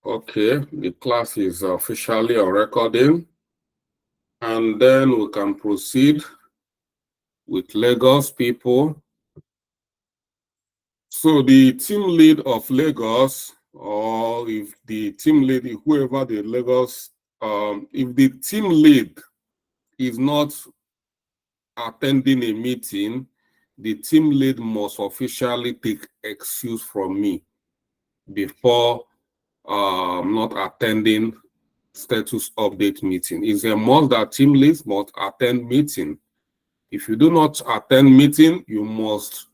Okay, the class is officially on recording, and then we can proceed with Lagos people. So the team lead of Lagos, or if the team lead, whoever the Lagos, if the team lead is not attending a meeting, the team lead must officially take excuse from me before not attending status update meeting. It's a must that team leads must attend meeting. If you do not attend meeting, you must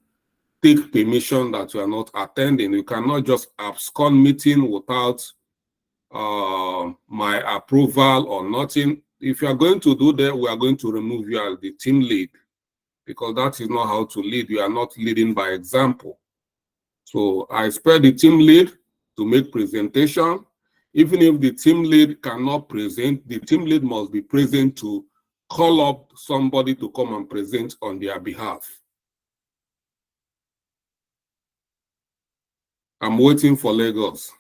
take permission that you are not attending. You cannot just abscond meeting without my approval or nothing. If you are going to do that, we are going to remove you as the team lead, because that is not how to lead. You are not leading by example. So I expect the team lead to make presentation. Even if the team lead cannot present, the team lead must be present to call up somebody to come and present on their behalf. I'm waiting for Lagos.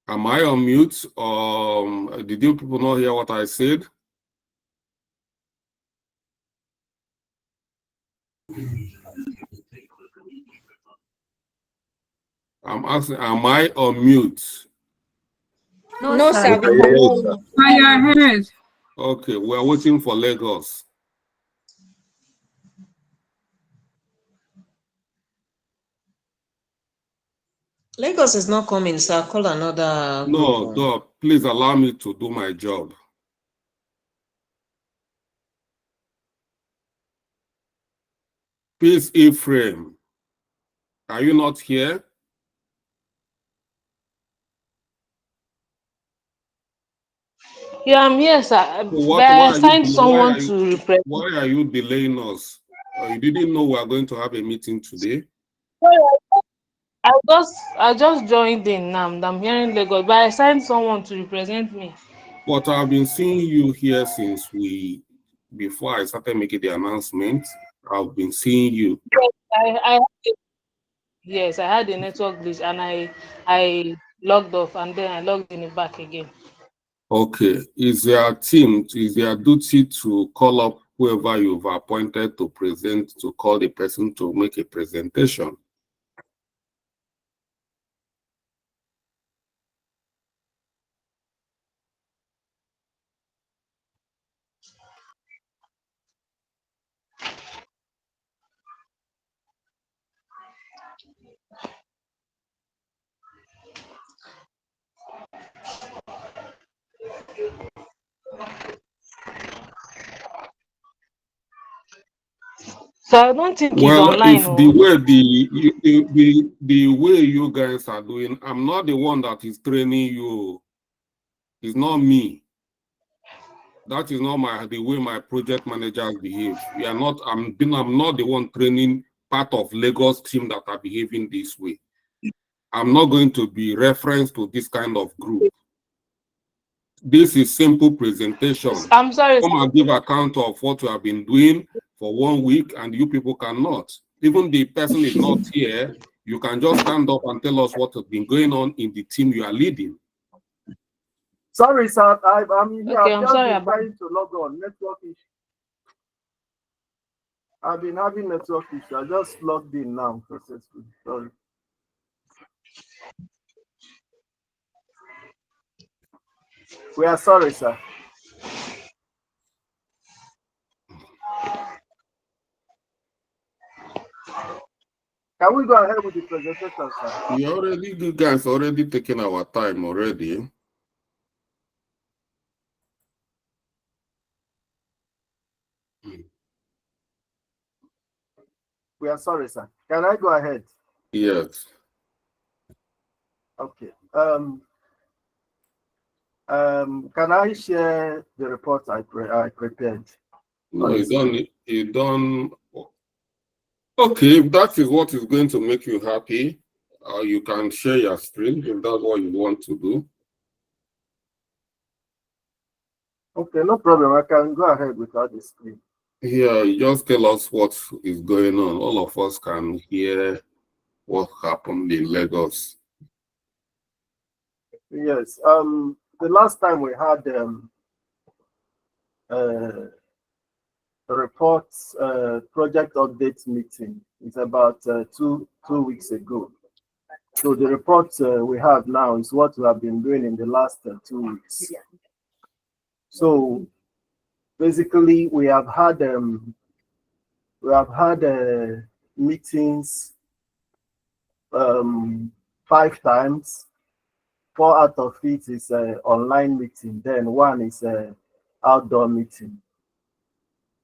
Am I on mute? Did you people not hear what I said? I'm asking, am I on mute? No, sir. Fire head. Okay, we're waiting for Lagos. Lagos is not coming, sir. Call another No, group. please allow me to do my job. Peace Ephraim, are you not here? Yeah, I'm here, sir. But I assigned someone to represent. Why are you delaying us? You didn't know we are going to have a meeting today? I just joined in now. I'm here in Lagos, but I assigned someone to represent me. But I've been seeing you here since before I started making the announcement. I've been seeing you. Yes, I had a network glitch and I logged off and then I logged in back again. Okay, is their duty to call up whoever you've appointed to present, to call the person to make a presentation? So I don't think he's Well, online. if the way you guys are doing, I'm not the one that is training you. It's not me. That is not the way my project managers behave. I'm not the one training part of Lagos team that are behaving this way. I'm not going to be referenced to this kind of group. This is simple presentation. I'm sorry. Come and give account of what you have been doing for 1 week, and you people cannot. Even the person is not here, you can just stand up and tell us what has been going on in the team you are leading. Sorry, sir. I'm here. Okay, I've I'm just sorry been trying to log on. Network issue. I've been having network issue. I just logged in now successfully. Sorry. We are sorry, sir. Can we go ahead with the presentation, sir? You guys already taken our time already. We are sorry, sir. Can I go ahead? Yes. Okay. Can I share the report I prepared? No, you don't. Okay, if that is what is going to make you happy, you can share your screen if that's what you want to do. Okay, no problem. I can go ahead without the screen. Yeah, just tell us what is going on. All of us can hear what happened in Lagos. Yes. The last time we had uh, reports project update meeting is about two weeks ago. So the report we have now is what we have been doing in the last 2 weeks. So basically, we have had meetings 5 times. 4 out of it is online meeting. Then 1 is outdoor meeting.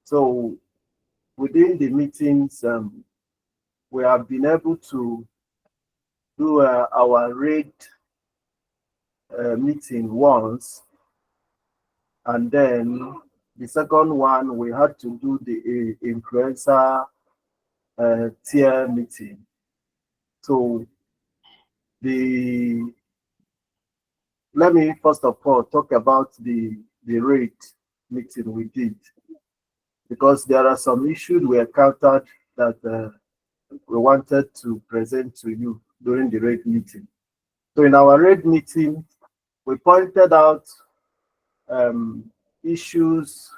So within the meetings, we have been able to do our raid meeting once, and then the second one we had to do the influencer tier meeting. So let me first of all talk about the raid meeting we did, because there are some issues we encountered that we wanted to present to you during the raid meeting. So in our raid meeting, we pointed out issues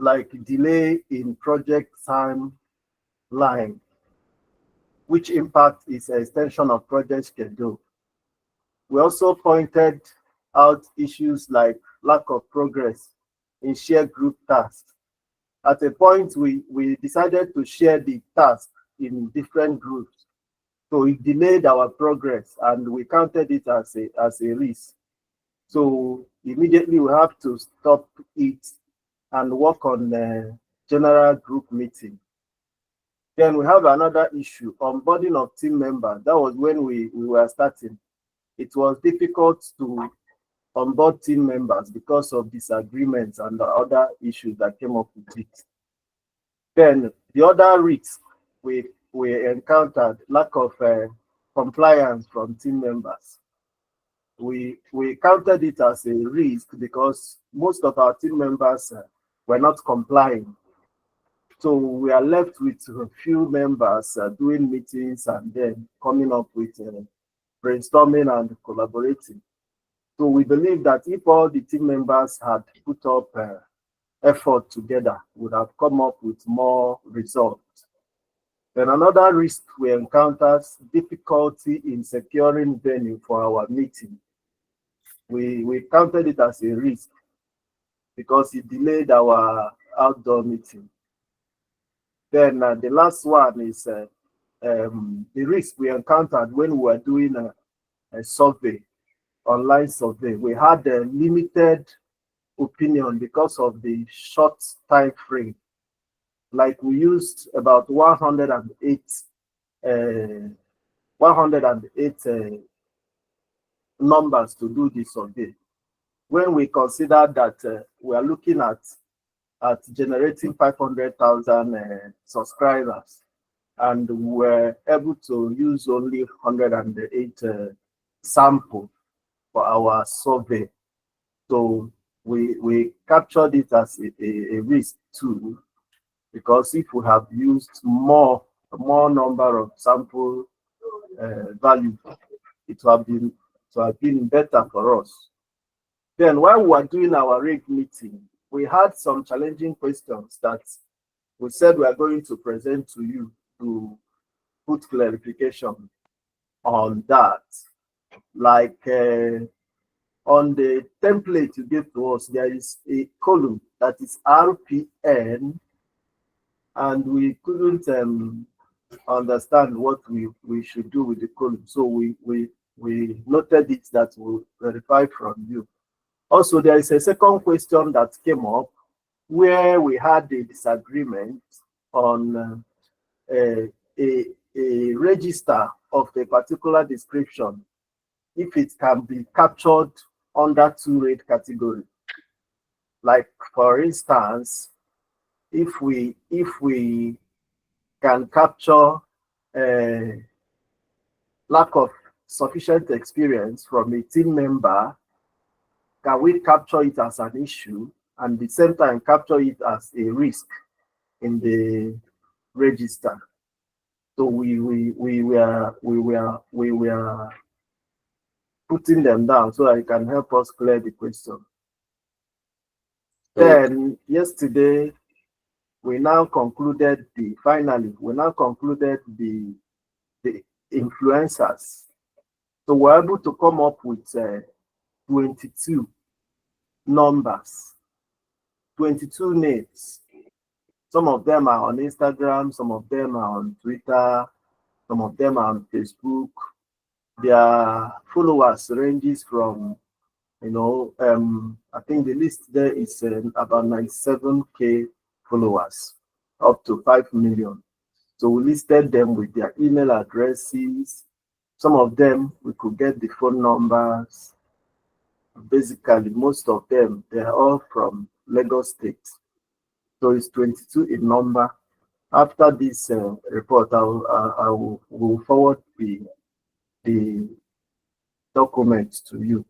like delay in project timeline, which impact is an extension of project schedule. We also pointed out issues like lack of progress in shared group tasks. At a point, we decided to share the task in different groups. So it delayed our progress and we counted it as a risk. So immediately we have to stop it and work on the general group meeting. Then we have another issue, onboarding of team members. That was when we were starting. It was difficult to onboard team members because of disagreements and the other issues that came up with it. Then the other risk we encountered, lack of compliance from team members. We counted it as a risk because most of our team members were not complying. So we are left with a few members doing meetings and then coming up with brainstorming and collaborating. So we believe that if all the team members had put up effort together, we would have come up with more results. Then another risk we encountered, difficulty in securing venue for our meeting. We counted it as a risk because it delayed our outdoor meeting. Then the last one is the risk we encountered when we were doing a survey, online survey. We had a limited opinion because of the short time frame. Like we used about 108 numbers to do the survey. When we consider that we are looking at generating 500,000 subscribers, and we were able to use only 108 samples for our survey. So we captured it as a risk too, because if we have used more number of sample value, it would have been better for us. Then while we were doing our RIG meeting, we had some challenging questions that we said we are going to present to you to put clarification on that. Like on the template you gave to us, there is a column that is RPN, and we couldn't understand what we should do with the column. So we noted it that we'll verify from you. Also, there is a second question that came up where we had a disagreement on a register of a particular description, if it can be captured under 2 rate category. Like for instance, if we can capture lack of sufficient experience from a team member, can we capture it as an issue? and at the same time capture it as a risk in the register. So we were putting them down so that it can help us clear the question. Then yesterday, we now concluded the influencers. So we're able to come up with 22 numbers, 22 names. Some of them are on Instagram, some of them are on Twitter, some of them are on Facebook. Their followers ranges from, I think the list there is about 97K followers, up to 5 million. So we listed them with their email addresses. Some of them, we could get the phone numbers. Basically, most of them, they are all from Lagos State. So it's 22 in number. After this report, I will forward the documents to you.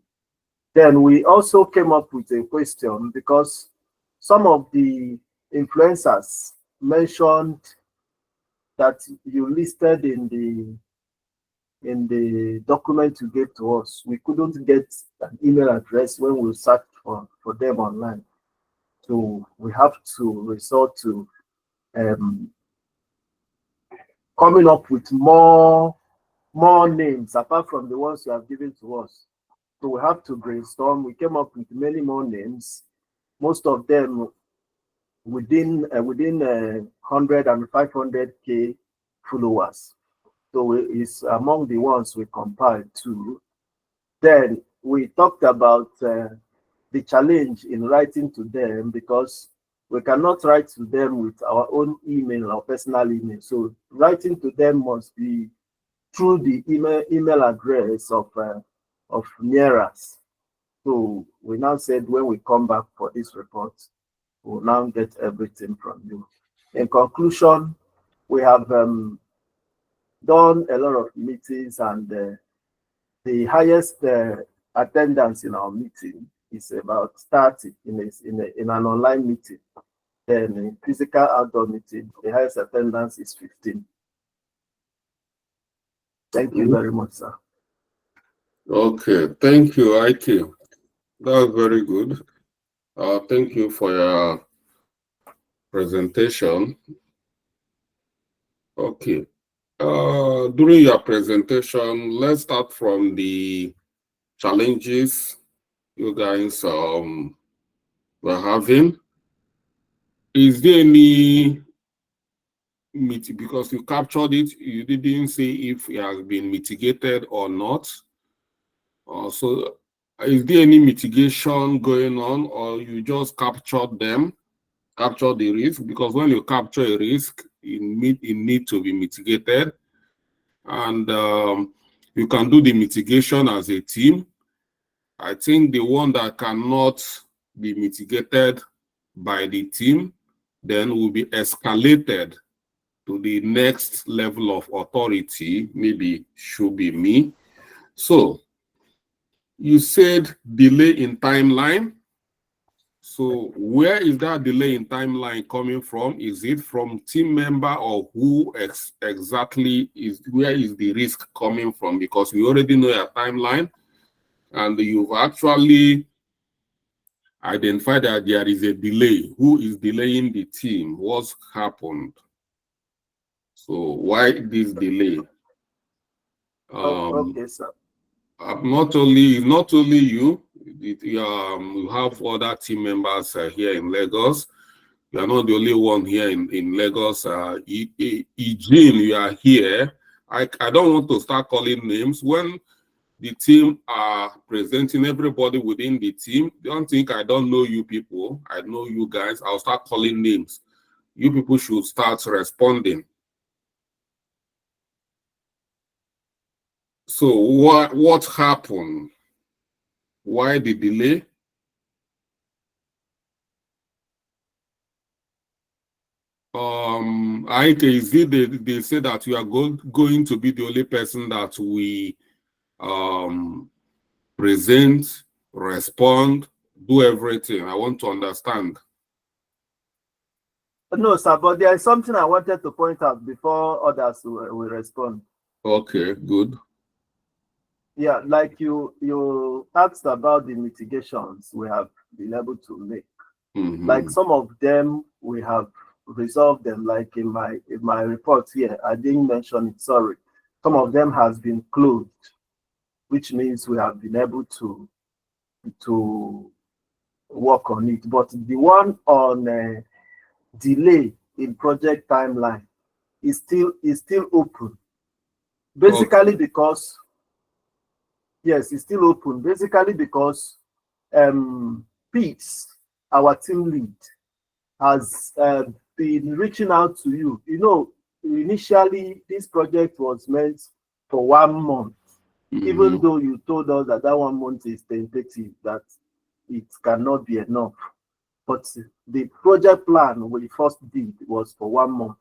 Then we also came up with a question because some of the influencers mentioned that you listed in the document you gave to us. We couldn't get an email address when we searched for them online. So we have to resort to coming up with more names apart from the ones you have given to us. So we have to brainstorm. We came up with many more names, most of them within 100 and 500K followers. So it's among the ones we compiled too. Then we talked about the challenge in writing to them, because we cannot write to them with our own email or personal email. So writing to them must be through the email address of NIERAS. So we now said when we come back for this report, we'll now get everything from you. In conclusion, we have done a lot of meetings, and the highest attendance in our meeting is about 30 in an online meeting. Then in physical outdoor meeting, the highest attendance is 15. Thank you very much, sir. Okay, thank you, IK. That was very good. Thank you for your presentation. Okay. During your presentation, let's start from the challenges you guys were having. Is there any because you captured it, you didn't say if it has been mitigated or not. So is there any mitigation going on, or you just captured the risk? Because when you capture a risk, it need to be mitigated, and you can do the mitigation as a team. I think the one that cannot be mitigated by the team then will be escalated to the next level of authority, maybe should be me. So you said delay in timeline. So where is that delay in timeline coming from? Is it from team member, or who exactly where is the risk coming from? Because we already know your timeline, and you've actually identified that there is a delay. Who is delaying the team? What's happened? So why this delay? Okay, sir. Not only you. You have other team members here in Lagos. You are not the only one here in Lagos. Eugene, you are here. I don't want to start calling names. When the team are presenting everybody within the team, don't think I don't know you people. I know you guys. I'll start calling names. You people should start responding. So what happened? Why the delay? Is it they say that you are going to be the only person that we present, respond, do everything. I want to understand. No, sir, but there is something I wanted to point out before others will respond. Okay, good. Yeah, like you asked about the mitigations we have been able to make. Like some of them we have resolved them. Like in my report here, I didn't mention it. Sorry, some of them has been closed, which means we have been able to work on it. But the one on delay in project timeline is still open. Basically because yes, it's still open. Basically because Peace, our team lead, has been reaching out to you. You know, initially this project was meant for 1 month, even though you told us that 1 month is tentative, that it cannot be enough. But the project plan we first did was for 1 month,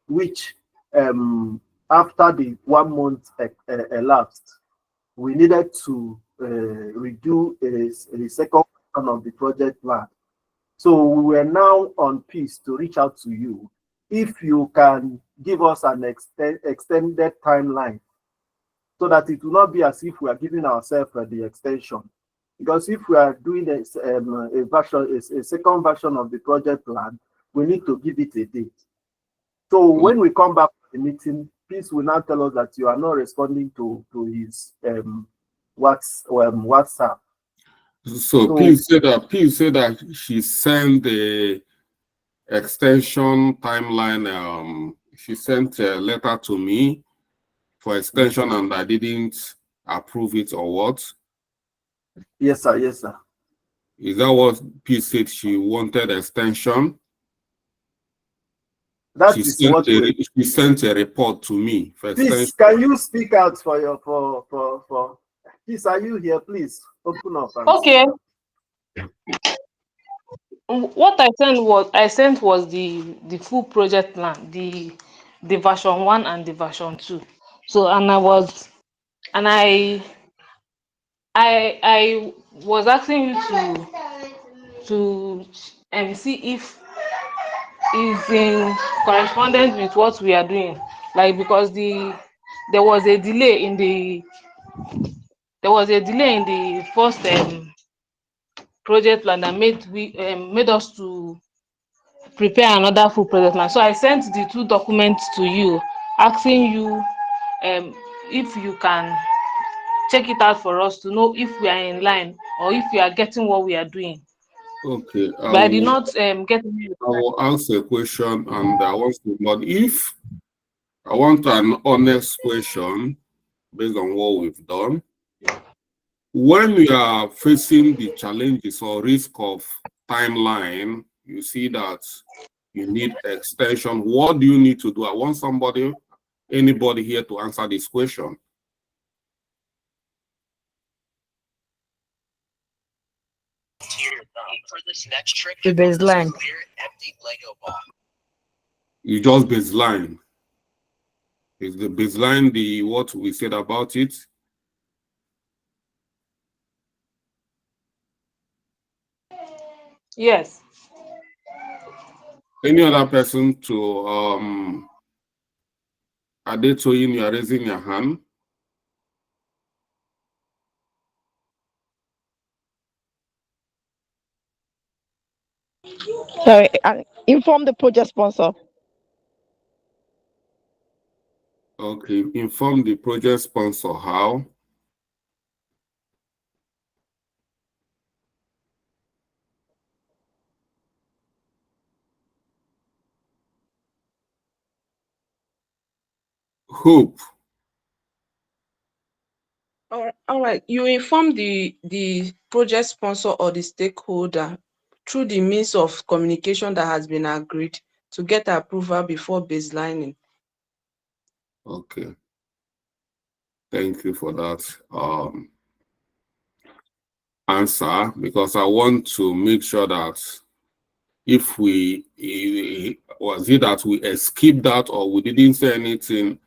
which after the 1 month elapsed, we needed to redo a second version of the project plan. So we were now on Peace to reach out to you if you can give us an extended timeline, so that it will not be as if we are giving ourselves the extension. Because if we are doing a second version of the project plan, we need to give it a date. So when we come back to the meeting, Peace will now tell us that you are not responding to his WhatsApp. So Peace said that she sent the extension timeline. She sent a letter to me for extension, and I didn't approve it, or what? Yes, sir. Yes, sir. Is that what Peace said? She wanted extension. She sent a report to me for extension. Please, can you speak out for your for Peace? Are you here? Please open up. Okay. What I sent was the full project plan, the version 1 and the version 2. So I was asking you to see if is in correspondence with what we are doing, like, because there was a delay in the first project plan that made us to prepare another full project plan. So I sent the 2 documents to you, asking you if you can check it out for us to know if we are in line or if we are getting what we are doing. Okay. But I did not get any. I will answer a question, and I want to, but if I want an honest question based on what we've done, when we are facing the challenges or risk of timeline, you see that you need extension. What do you need to do? I want anybody here to answer this question. The baseline. You just baseline. Is the baseline what we said about it? Yes. Any other person to Adetoyin, you are raising your hand. Sorry, inform the project sponsor. Okay, inform the project sponsor how? Hope. All right. You inform the project sponsor or the stakeholder through the means of communication that has been agreed to get approval before baselining. Okay. Thank you for that answer, because I want to make sure that if was it that we escaped that or we didn't say anything.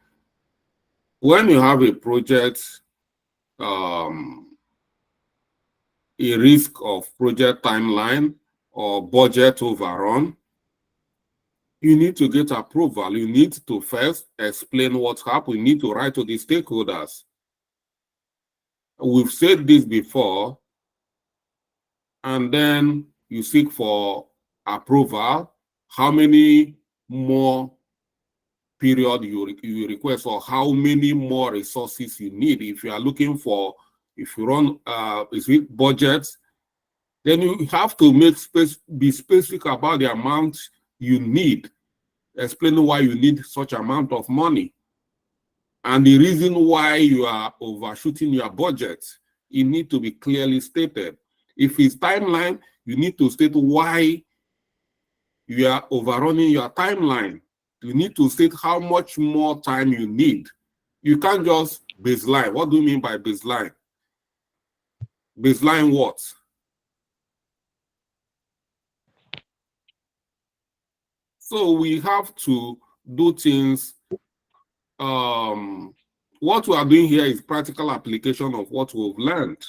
When you have a project a risk of project timeline or budget overrun, you need to get approval. You need to first explain what happened. You need to write to the stakeholders. We've said this before, and then you seek for approval. How many more period you request, or how many more resources you need? If you are looking for, if you run budgets, then you have to be specific about the amount you need, explaining why you need such amount of money and the reason why you are overshooting your budget. It need to be clearly stated. If it's timeline, you need to state why you are overrunning your timeline. You need to state how much more time you need. You can't just baseline. What do you mean by baseline? Baseline what? So we have to do things. What we are doing here is practical application of what we've learned.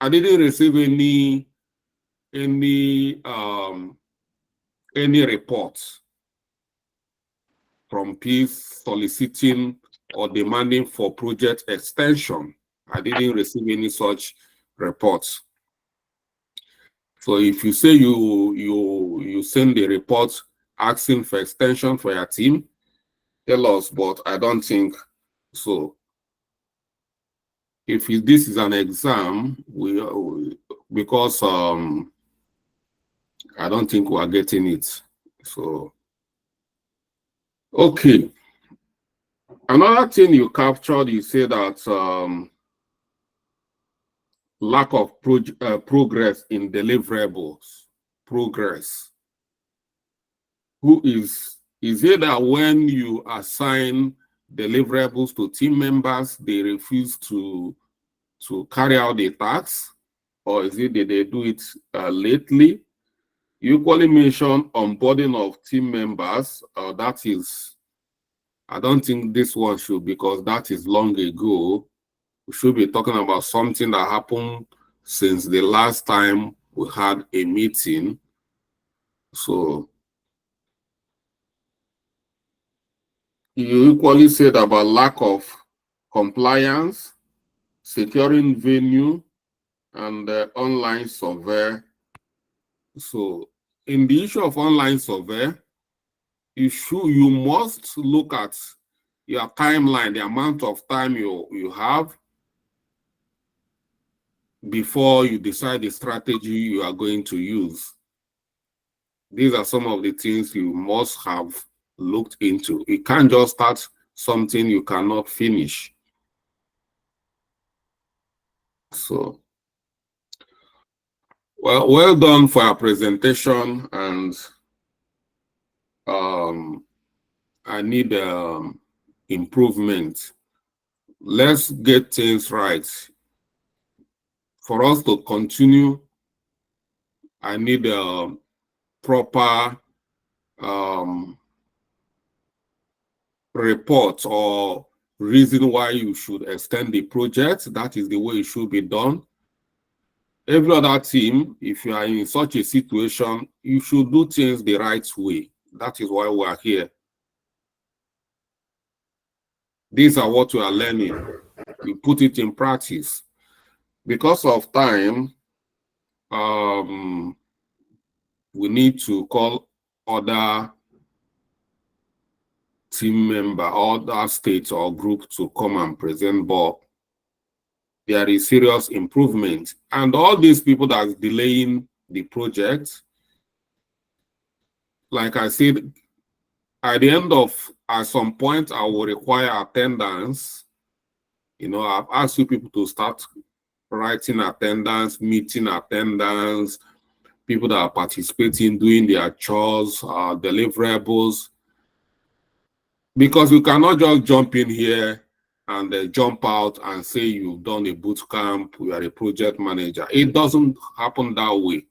I didn't receive any reports from Peace soliciting or demanding for project extension. I didn't receive any such reports. So if you say you send the report asking for extension for your team, tell us, but I don't think so. If this is an exam, because I don't think we are getting it. So, okay. Another thing you captured, you say that lack of progress in deliverables. Progress. Is it that when you assign deliverables to team members, they refuse to carry out the tasks, or is it that they do it lately? You equally mentioned onboarding of team members. That is, I don't think this one should, because that is long ago. We should be talking about something that happened since the last time we had a meeting. So you equally said about lack of compliance, securing venue, and online survey. So in the issue of online survey, you must look at your timeline, the amount of time you have before you decide the strategy you are going to use. These are some of the things you must have looked into. You can't just start something you cannot finish. So, well done for our presentation, and I need improvement. Let's get things right. For us to continue, I need a proper report or reason why you should extend the project. That is the way it should be done. Every other team, if you are in such a situation, you should do things the right way. That is why we are here. These are what we are learning. We put it in practice. Because of time, we need to call other team member, other states or group to come and present, but there is serious improvement. And all these people that are delaying the project, like I said, at some point, I will require attendance. You know, I've asked you people to start writing attendance, meeting attendance, people that are participating, doing their chores, deliverables. Because you cannot just jump in here and jump out and say you've done a boot camp, you are a project manager. It doesn't happen that way.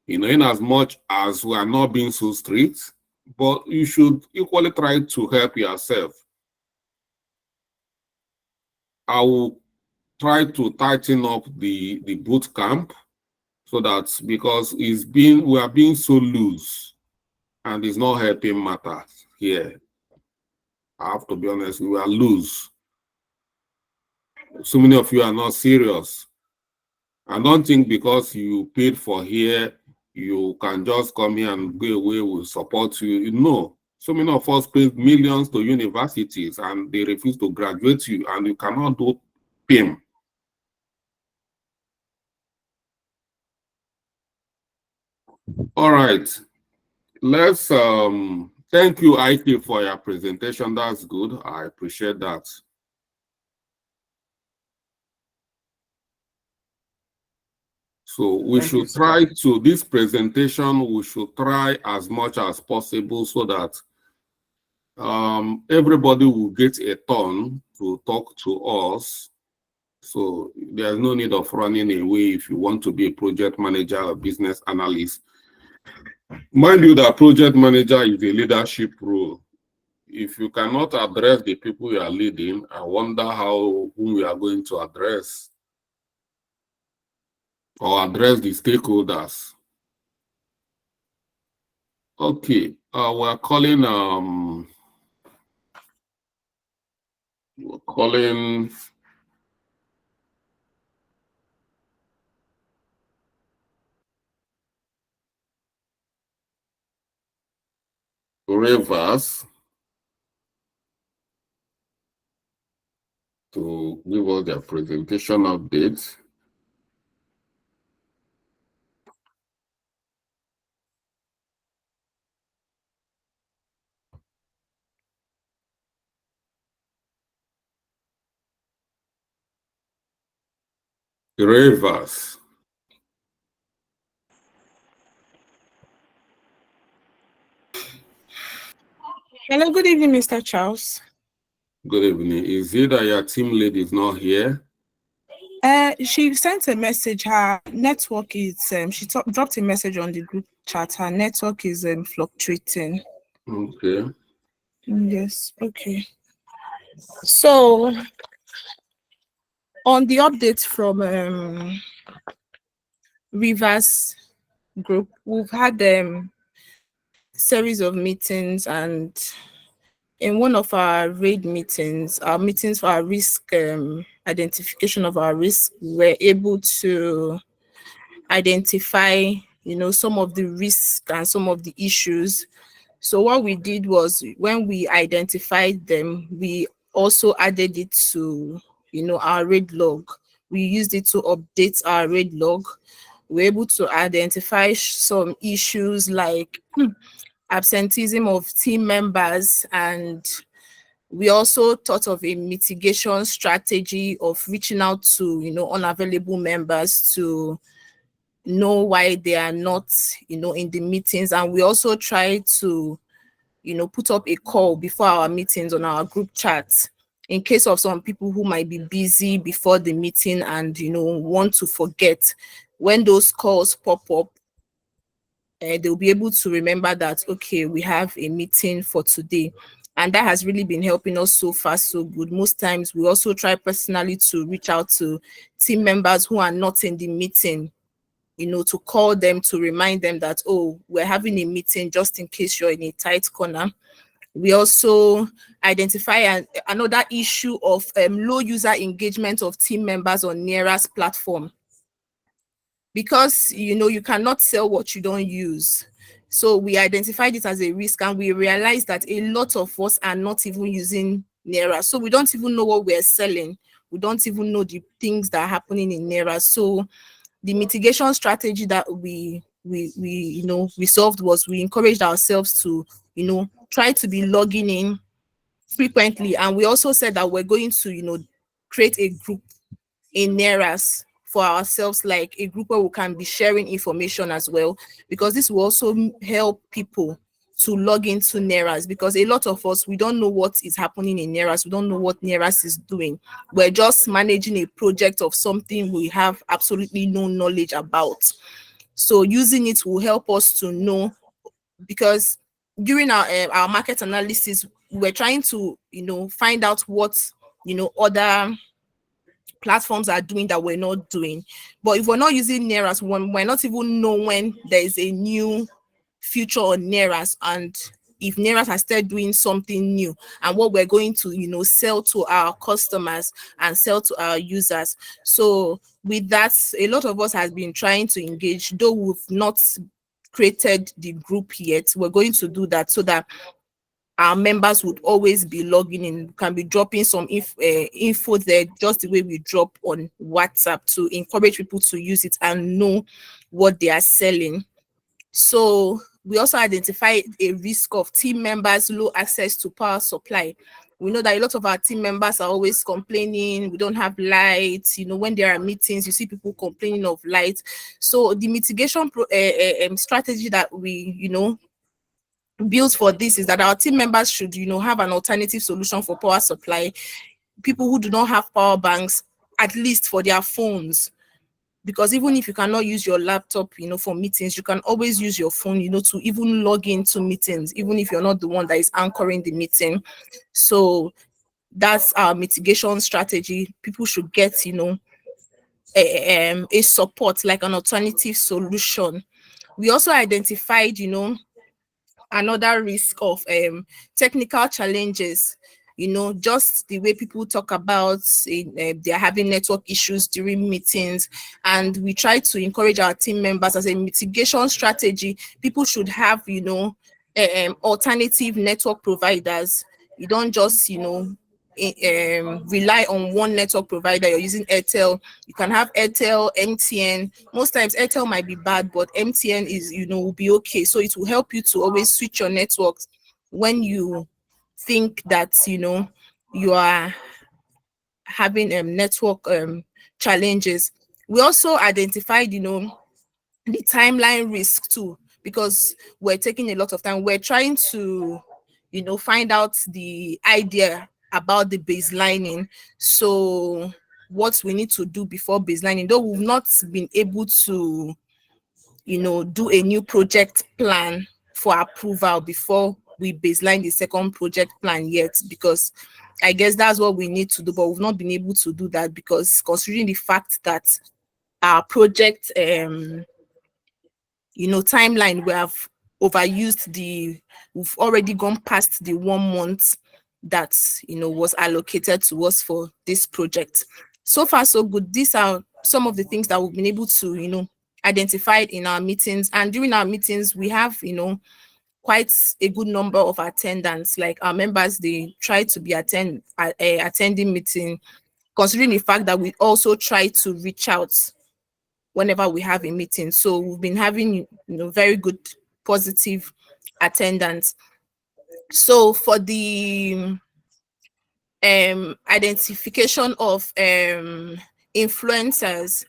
You know, in as much as we are not being so strict, but you should equally try to help yourself. I will try to tighten up the boot camp, so that, because we are being so loose and it's not helping matters here. I have to be honest, we are loose. So many of you are not serious. I don't think because you paid for here, you can just come here and go away with support you. No. So many of us paid millions to universities and they refuse to graduate you, and you cannot do PIM. All right. Let's thank you, Ike, for your presentation. That's good. I appreciate that. So we should try to, this presentation, we should try as much as possible so that everybody will get a turn to talk to us. So there's no need of running away if you want to be a project manager or business analyst. Mind you, that project manager is a leadership role. If you cannot address the people you are leading, I wonder whom we are going to address, or address the stakeholders. Okay, we're calling Rivers to give us their presentation updates. Rivers. Hello, good evening, Mr. Charles. Good evening. Is it that your team lead is not here? She sent a message. Her network is, she dropped a message on the group chat. Her network is fluctuating. Okay. Yes, okay. So, on the update from Rivers Group, we've had series of meetings, and in one of our raid meetings, our meetings for our risk identification of our risk, we were able to identify, some of the risks and some of the issues. So what we did was, when we identified them, we also added it to, our raid log. We used it to update our raid log. We're able to identify some issues like absenteeism of team members, and we also thought of a mitigation strategy of reaching out to unavailable members to know why they are not in the meetings. And we also try to put up a call before our meetings on our group chat, in case of some people who might be busy before the meeting and want to forget. When those calls pop up, they'll be able to remember that, okay, we have a meeting for today. And that has really been helping us so far, so good. Most times we also try personally to reach out to team members who are not in the meeting, to call them, to remind them that, oh, we're having a meeting, just in case you're in a tight corner. We also identify another issue of low user engagement of team members on Neara's platform. Because you cannot sell what you don't use. So we identified it as a risk, and we realized that a lot of us are not even using Neara. So we don't even know what we're selling. We don't even know the things that are happening in Neara. So the mitigation strategy that we solved was, we encouraged ourselves to try to be logging in frequently. And we also said that we're going to create a group in Neara's for ourselves, like a group where we can be sharing information as well, because this will also help people to log into Neara's, because a lot of us, we don't know what is happening in Neara's. We don't know what Neara's is doing. We're just managing a project of something we have absolutely no knowledge about. So using it will help us to know, because during our market analysis, we're trying to find out what other platforms are doing that we're not doing. But if we're not using Neras, we might not even know when there is a new feature on Neras, and if Neras has started doing something new and what we're going to, sell to our customers and sell to our users. So with that, a lot of us has been trying to engage, though we've not created the group yet. We're going to do that so that our members would always be logging in, can be dropping some info there, just the way we drop on WhatsApp, to encourage people to use it and know what they are selling. So we also identify a risk of team members' low access to power supply. We know that a lot of our team members are always complaining, we don't have lights. When there are meetings, you see people complaining of light. So the mitigation strategy that we, built for this is that our team members should, have an alternative solution for power supply. People who do not have power banks, at least for their phones, because even if you cannot use your laptop, for meetings, you can always use your phone, to even log into meetings, even if you're not the one that is anchoring the meeting. So that's our mitigation strategy. People should get, a support, like an alternative solution. We also identified, another risk of technical challenges, just the way people talk about they're having network issues during meetings. And we try to encourage our team members, as a mitigation strategy, people should have, alternative network providers. You don't just, rely on one network provider. You're using Airtel, you can have Airtel, MTN. Most times Airtel might be bad, but MTN is, will be okay. So it will help you to always switch your networks when you think that, you are having network challenges. We also identified, the timeline risk too, because we're taking a lot of time. We're trying to, find out the idea about the baselining. So what we need to do before baselining, though we've not been able to, do a new project plan for approval before we baseline the second project plan yet, because I guess that's what we need to do, but we've not been able to do that because, considering the fact that our project timeline, we have overused we've already gone past the 1 month that was allocated to us for this project. So far so good. These are some of the things that we've been able to identify in our meetings. And during our meetings, we have quite a good number of attendants. Like, our members, they try to be attending meeting, considering the fact that we also try to reach out whenever we have a meeting. So we've been having very good positive attendance. So for the identification of influencers,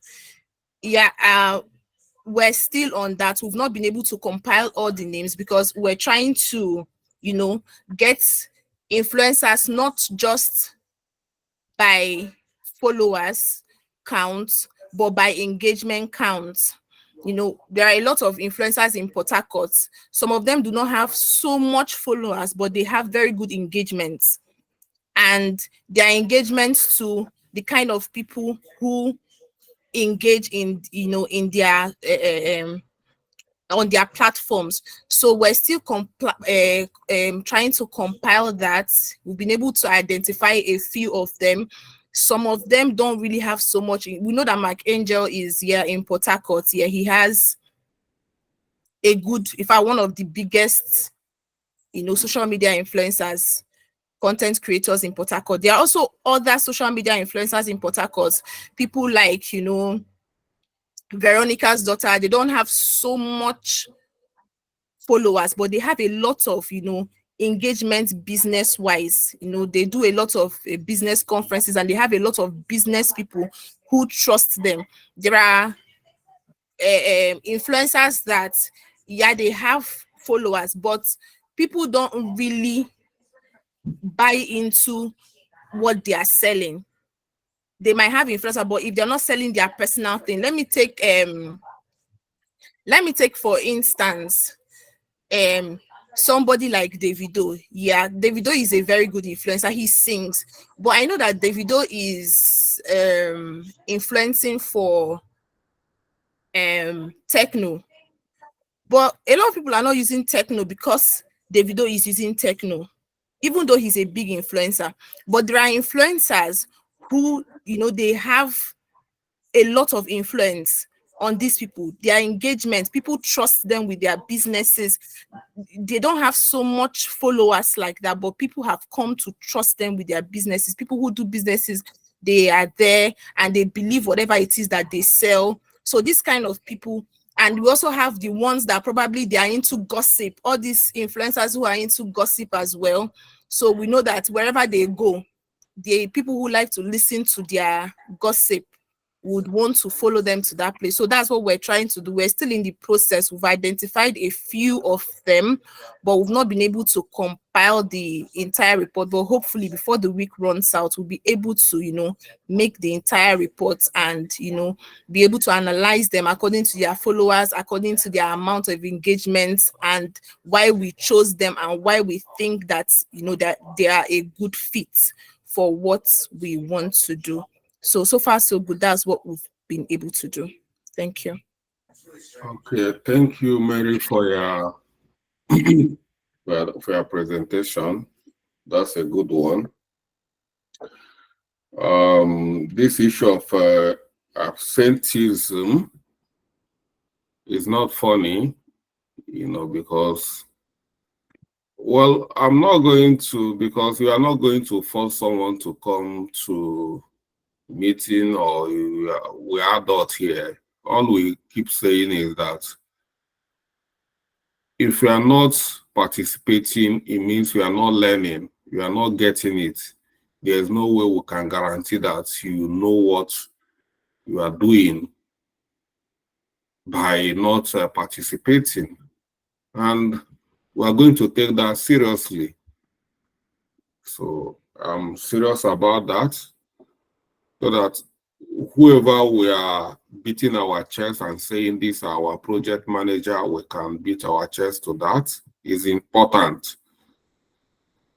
we're still on that. We've not been able to compile all the names because we're trying to get influencers not just by followers count, but by engagement count. There are a lot of influencers in Port Harcourt. Some of them do not have so much followers, but they have very good engagements, and their engagements to the kind of people who engage in in their on their platforms. So we're still trying to compile that. We've been able to identify a few of them. Some of them don't really have so much. We know that Mark Angel is here in Port Harcourt. Yeah, he has a good, in fact, one of the biggest, social media influencers, content creators in Port Harcourt. There are also other social media influencers in Port Harcourt. People like, Veronica's daughter. They don't have so much followers, but they have a lot of, engagement business wise. They do a lot of business conferences, and they have a lot of business people who trust them. There are influencers that, they have followers, but people don't really buy into what they are selling. They might have influencer, but if they're not selling their personal thing, let me take for instance somebody like Davido. Yeah, Davido is a very good influencer. He sings, but I know that Davido is is influencing for techno, but a lot of people are not using techno because Davido is using techno, even though he's a big influencer. But there are influencers who, you know, they have a lot of influence on these people, their engagement, people trust them with their businesses. They don't have so much followers like that, but people have come to trust them with their businesses. People who do businesses, they are there and they believe whatever it is that they sell. So this kind of people. And we also have the ones that probably they are into gossip, all these influencers who are into gossip as well. So we know that wherever they go, the people who like to listen to their gossip would want to follow them to that place. So that's what we're trying to do. We're still in the process. We've identified a few of them, but we've not been able to compile the entire report. But hopefully before the week runs out, we'll be able to, you know, make the entire report and, you know, be able to analyze them according to their followers, according to their amount of engagement, and why we chose them and why we think that, you know, that they are a good fit for what we want to do. So far, so good. That's what we've been able to do. Thank you. Okay, thank you, Mary, for your for your presentation. That's a good one. This issue of absenteeism is not funny, you know, because, well, I'm not going to, because we are not going to force someone to come to meeting, or we are adults here. All we keep saying is that if you are not participating, it means you are not learning, you are not getting it. There's no way we can guarantee that you know what you are doing by not participating. And we are going to take that seriously. So I'm serious about that, so that whoever we are beating our chest and saying this our project manager, we can beat our chest to that is important.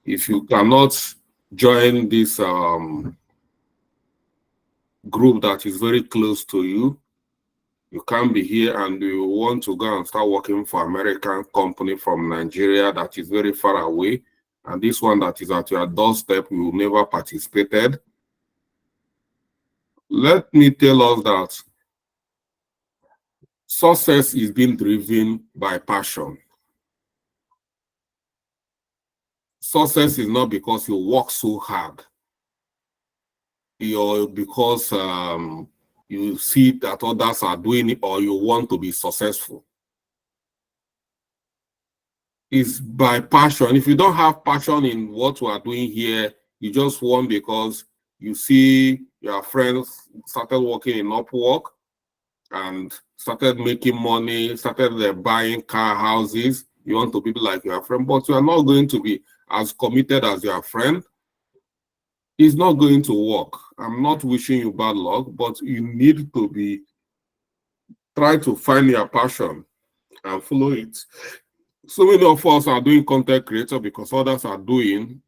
If you cannot join this group that is very close to you, you can't be here and you want to go and start working for American company from Nigeria that is very far away, and this one that is at your doorstep, you never participated. Let me tell us that success is being driven by passion. Success is not because you work so hard, or because you see that others are doing it, or you want to be successful. It's by passion. If you don't have passion in what we are doing here, you just want because you see your friends started working in Upwork and started making money, started buying car, houses. You want to be like your friend, but you are not going to be as committed as your friend. It's not going to work. I'm not wishing you bad luck, but you need to try to find your passion and follow it. So many of us are doing content creator because others are doing,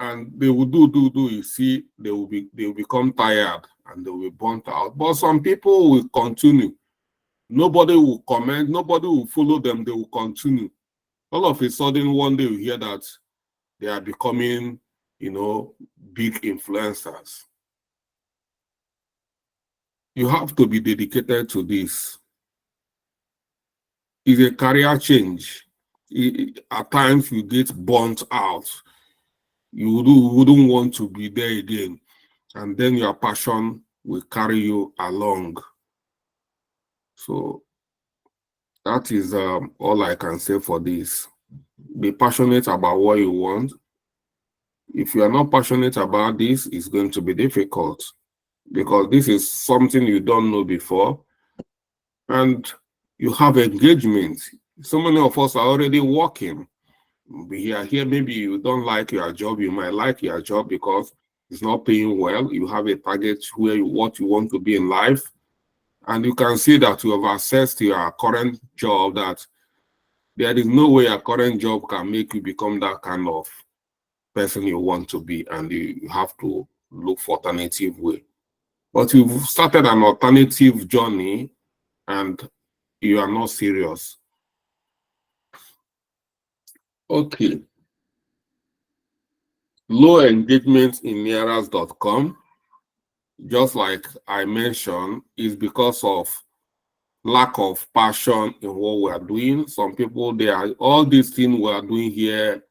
and they will do. You see, they will become tired and they will be burnt out. But some people will continue. Nobody will comment. Nobody will follow them. They will continue. All of a sudden, one day you hear that they are becoming, you know, big influencers. You have to be dedicated to this. It's a career change. At times you get burnt out. You wouldn't want to be there again. And then your passion will carry you along. So that is all I can say for this. Be passionate about what you want. If you are not passionate about this, it's going to be difficult, because this is something you don't know before, and you have engagement. So many of us are already working. We are here, maybe you don't like your job. You might like your job because it's not paying well. You have a target what you want to be in life, and you can see that you have access to your current job, that there is no way a current job can make you become that kind of person you want to be, and you have to look for alternative way. but you've started an alternative journey and you are not serious. Okay. Low engagement in Nearas.com, just like I mentioned, is because of lack of passion in what we are doing. Some people, they are, all these things we are doing here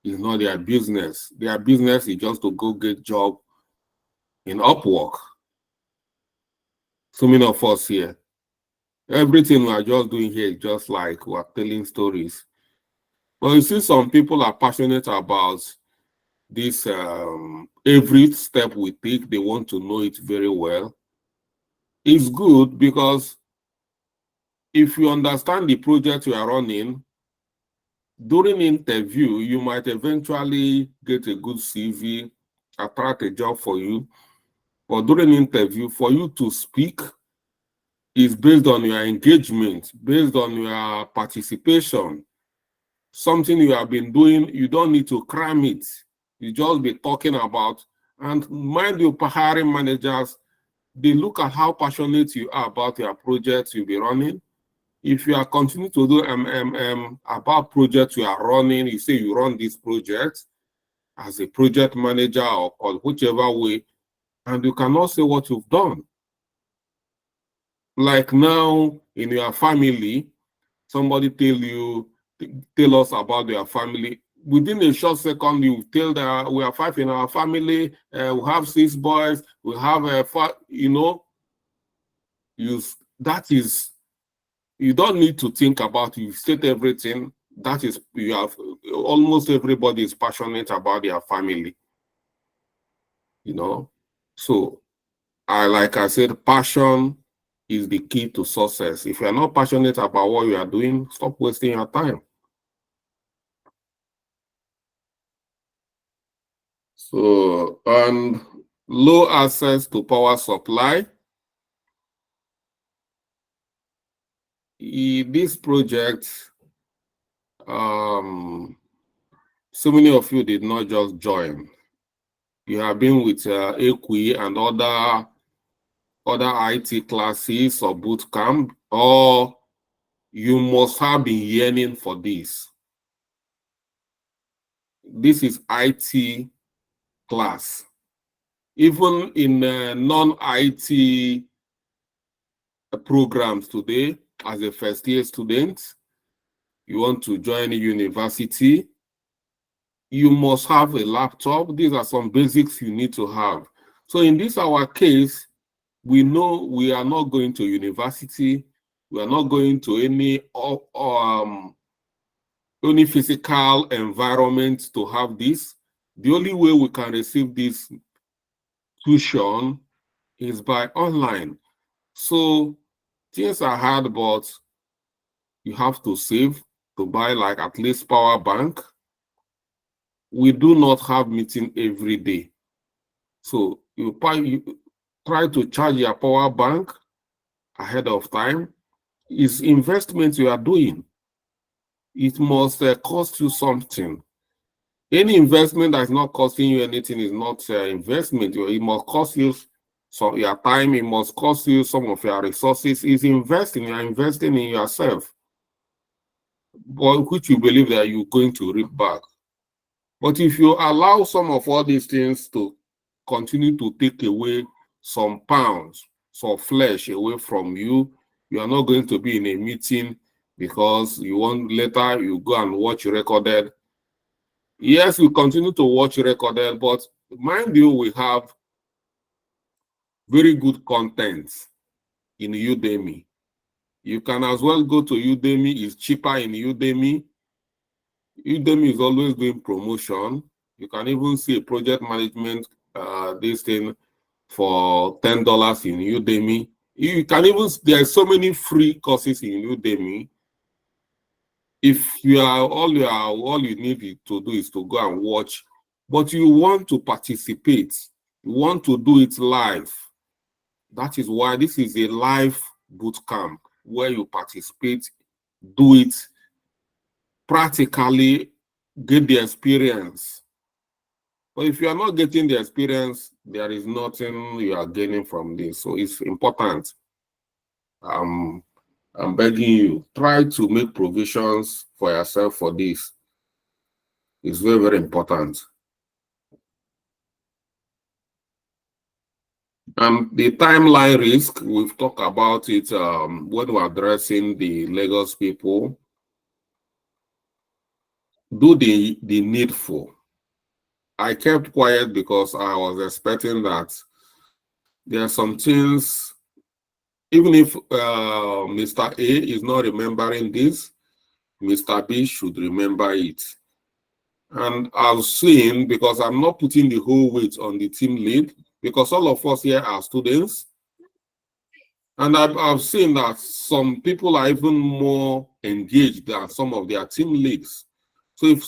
is not their business. Their business is just to go get job in Upwork. So many of us here, everything we are just doing here is just like we are telling stories. But you see, some people are passionate about this. Every step we take, they want to know it very well. It's good because if you understand the project you are running, during interview, you might eventually get a good CV, attract a job for you. But during interview, for you to speak is based on your engagement, based on your participation. Something you have been doing, you don't need to cram it. You just be talking about, and mind you, hiring managers, they look at how passionate you are about your projects you'll be running. If you are continuing to do about projects you are running, you say you run this project as a project manager or whichever way, and you cannot say what you've done. Like now in your family, somebody tell us about their family. Within a short second, you tell that we are 5 in our family, we have 6 boys, we have that is, you don't need to think about it. You state everything. That is, you have almost everybody is passionate about their family. So like I said, passion is the key to success. If you are not passionate about what you are doing, stop wasting your time. So, and low access to power supply. This project, so many of you did not just join. You have been with EQUI and other IT classes or boot camp, or you must have been yearning for this. This is IT class. Even in non-IT programs today, as a first-year student, you want to join a university, you must have a laptop. These are some basics you need to have. So in this our case, we know we are not going to university. We are not going to any physical environment to have this. The only way we can receive this tuition is by online. So things are hard, but you have to save to buy like at least power bank. We do not have meeting every day. So you try to charge your power bank ahead of time. It's investment you are doing. It must cost you something. Any investment that is not costing you anything is not investment. It must cost you some your time. It must cost you some of your resources. It's investing. You are investing in yourself, but which you believe that you're going to reap back. But if you allow some of all these things to continue to take away some pounds, some flesh away from you, you are not going to be in a meeting because you want later you go and watch recorded. Yes, we continue to watch recorded, but mind you, we have very good content in Udemy. You can as well go to Udemy. It's cheaper in Udemy. Udemy is always doing promotion. You can even see a project management this thing for $10 in Udemy. You can even, there are so many free courses in Udemy. If you are all you need to do is to go and watch, but you want to participate, you want to do it live. That is why this is a live boot camp where you participate, do it practically, get the experience. But if you are not getting the experience, there is nothing you are gaining from this. So it's important. I'm begging you, try to make provisions for yourself for this. It's very, very important. And the timeline risk, we've talked about it when we're addressing the Lagos people. Do the needful. I kept quiet because I was expecting that there are some things, even if Mr. A is not remembering this, Mr. B should remember it. And I've seen, because I'm not putting the whole weight on the team lead, because all of us here are students, and I've seen that some people are even more engaged than some of their team leads. So if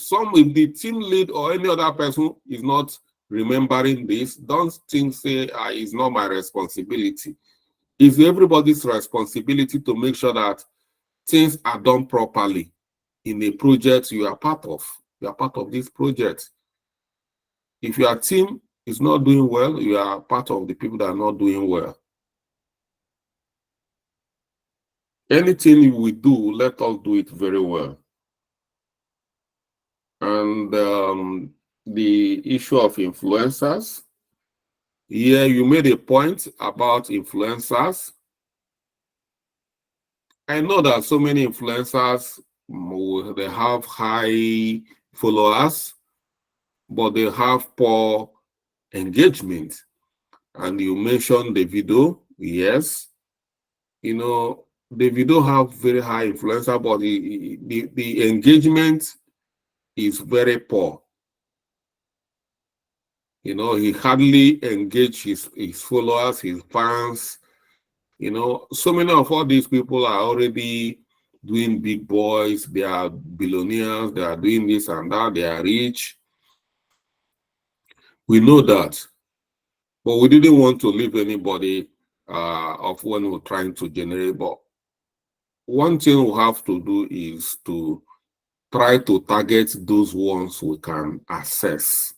the team lead or any other person is not remembering this, don't think, say, it's not my responsibility. It's everybody's responsibility to make sure that things are done properly in a project you are part of. You are part of this project. If your team is not doing well, you are part of the people that are not doing well. Anything we do, let us do it very well. And the issue of influencers, yeah, you made a point about influencers. I know that so many influencers, they have high followers, but they have poor engagement. And you mentioned Davido, yes. You know, Davido have very high influencer, but the engagement is very poor. You know, he hardly engages his followers, his fans. You know, so many of all these people are already doing big boys. They are billionaires. They are doing this and that. They are rich. We know that. But we didn't want to leave anybody off when we're trying to generate. But one thing we have to do is to try to target those ones we can access.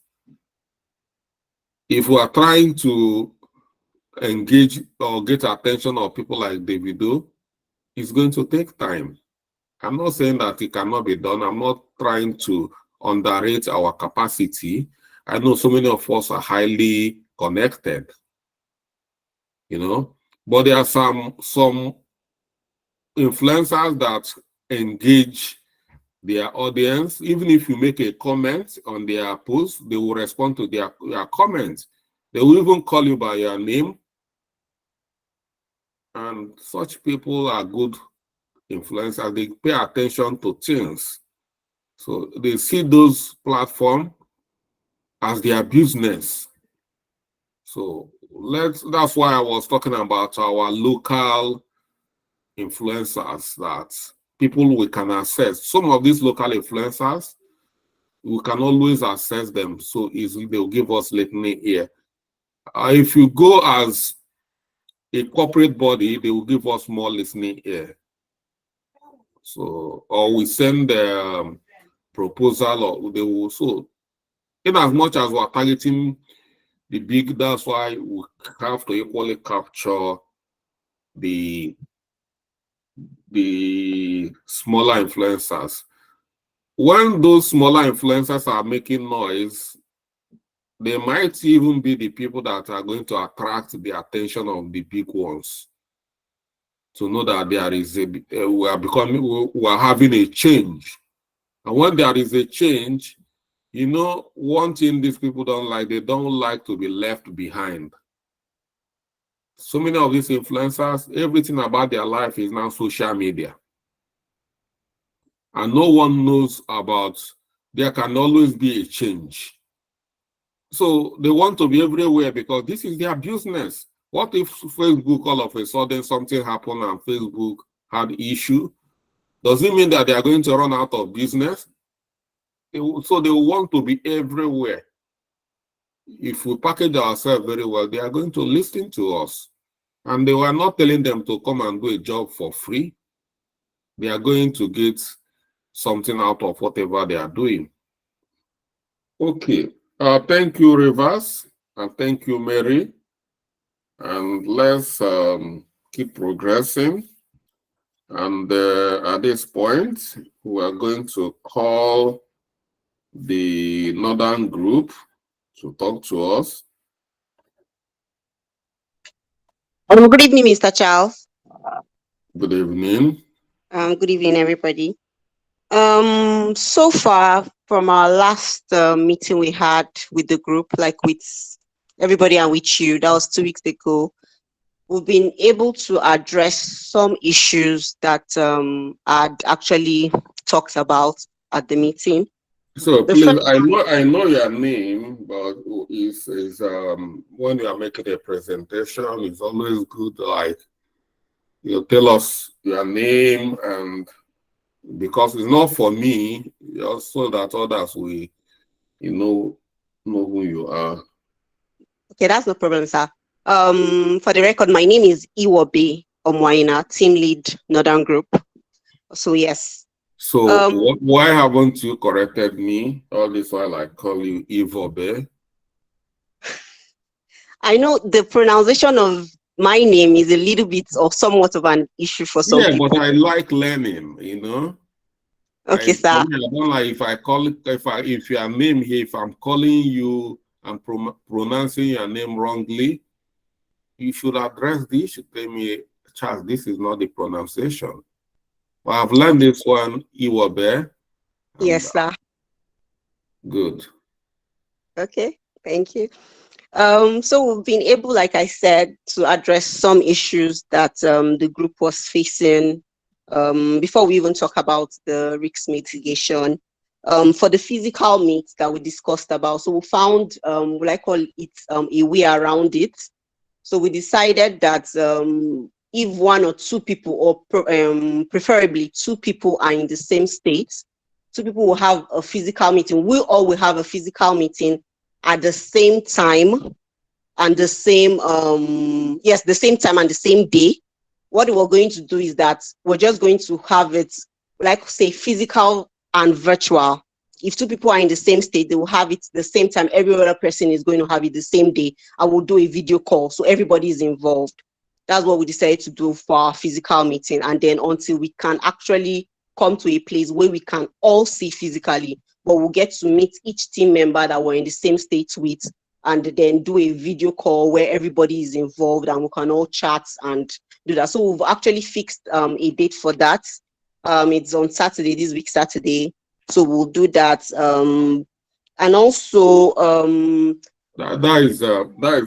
If we are trying to engage or get attention of people like Davido, it's going to take time. I'm not saying that it cannot be done. I'm not trying to underrate our capacity. I know so many of us are highly connected, you know, but there are some influencers that engage their audience. Even if you make a comment on their post, they will respond to their comment. They will even call you by your name. And such people are good influencers. They pay attention to things. So they see those platforms as their business. So that's why I was talking about our local influencers, that people we can access. Some of these local influencers, we can always access them so easily. They'll give us listening ear. If you go as a corporate body, they will give us more listening ear. So, or we send the proposal, or they will. So, in as much as we're targeting the big, that's why we have to equally capture the smaller influencers. When those smaller influencers are making noise, they might even be the people that are going to attract the attention of the big ones. To know that there is we are having a change. And when there is a change, you know, one thing these people don't like, they don't like to be left behind. So many of these influencers, everything about their life is now social media. And no one knows about, there can always be a change. So they want to be everywhere because this is their business. What if Facebook all of a sudden something happened and Facebook had issue? Does it mean that they are going to run out of business? So they want to be everywhere. If we package ourselves very well, they are going to listen to us. And they were not telling them to come and do a job for free. They are going to get something out of whatever they are doing. Okay. Thank you, Rivers, and thank you, Mary. And let's keep progressing. And at this point, we are going to call the Northern Group to talk to us. Good evening, Mr. Charles. Good evening. Good evening, everybody. So far from our last meeting we had with the group, like with everybody and with you, that was 2 weeks ago, we've been able to address some issues that I'd actually talked about at the meeting. So please, I know your name, but is when you are making a presentation, it's always good, like, you tell us your name, and because it's not for me, also that others will, know who you are. Okay, that's no problem, sir. For the record, my name is Iwobi Omwaina, Team Lead Northern Group. So yes. So why haven't you corrected me all this while I call you Iwobi? I know the pronunciation of my name is a little bit or somewhat of an issue for some people. Yeah, but I like learning, Okay, sir. I don't like if I call it, if your name here, if I'm calling you and pronouncing your name wrongly, you should address this. You should tell me, Charles, this is not the pronunciation. But I've learned this one, Iwobi. Yes, sir. Good. Okay, thank you. So we've been able, like I said, to address some issues that the group was facing before we even talk about the risk mitigation. For the physical meet that we discussed about, so we found, what I call it, a way around it. So we decided that if one or two people, or preferably two people, are in the same state, two people will have a physical meeting. We all will have a physical meeting at the same time and the same, the same time and the same day. What we're going to do is that we're just going to have it, like say, physical and virtual. If two people are in the same state, they will have it the same time. Every other person is going to have it the same day. I will do a video call, so everybody is involved. That's what we decided to do for our physical meeting. And then until we can actually come to a place where we can all see physically, but we'll get to meet each team member that we're in the same state with, and then do a video call where everybody is involved and we can all chat and do that. So we've actually fixed a date for that. It's on Saturday, this week, Saturday. So we'll do that. And also that is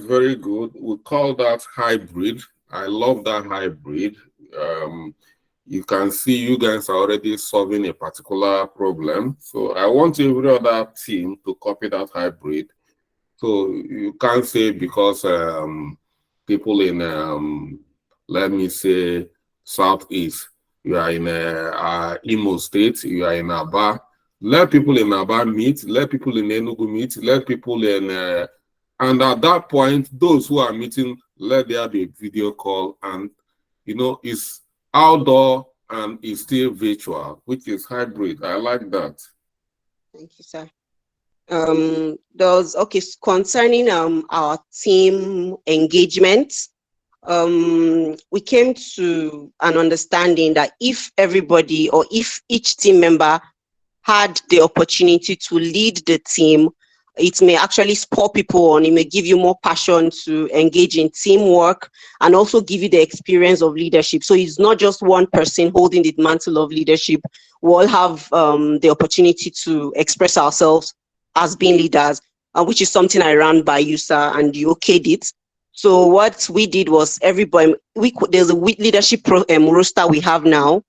very good. We call that hybrid. I love that hybrid. You can see you guys are already solving a particular problem. So I want every other team to copy that hybrid. So you can't say because people in, let me say, Southeast, you are in Imo State, you are in Aba. Let people in Aba meet, let people in Enugu meet, let people in, and at that point, those who are meeting, let there be a video call, and it's outdoor and it's still virtual, which is hybrid. I like that. Thank you, sir. Concerning our team engagement, we came to an understanding that if everybody, or if each team member had the opportunity to lead the team, it may actually spur people on. It may give you more passion to engage in teamwork and also give you the experience of leadership. So it's not just one person holding the mantle of leadership. We all have the opportunity to express ourselves as being leaders, which is something I ran by you, sir, and you okayed it. So what we did was everybody, there's a leadership roster we have now.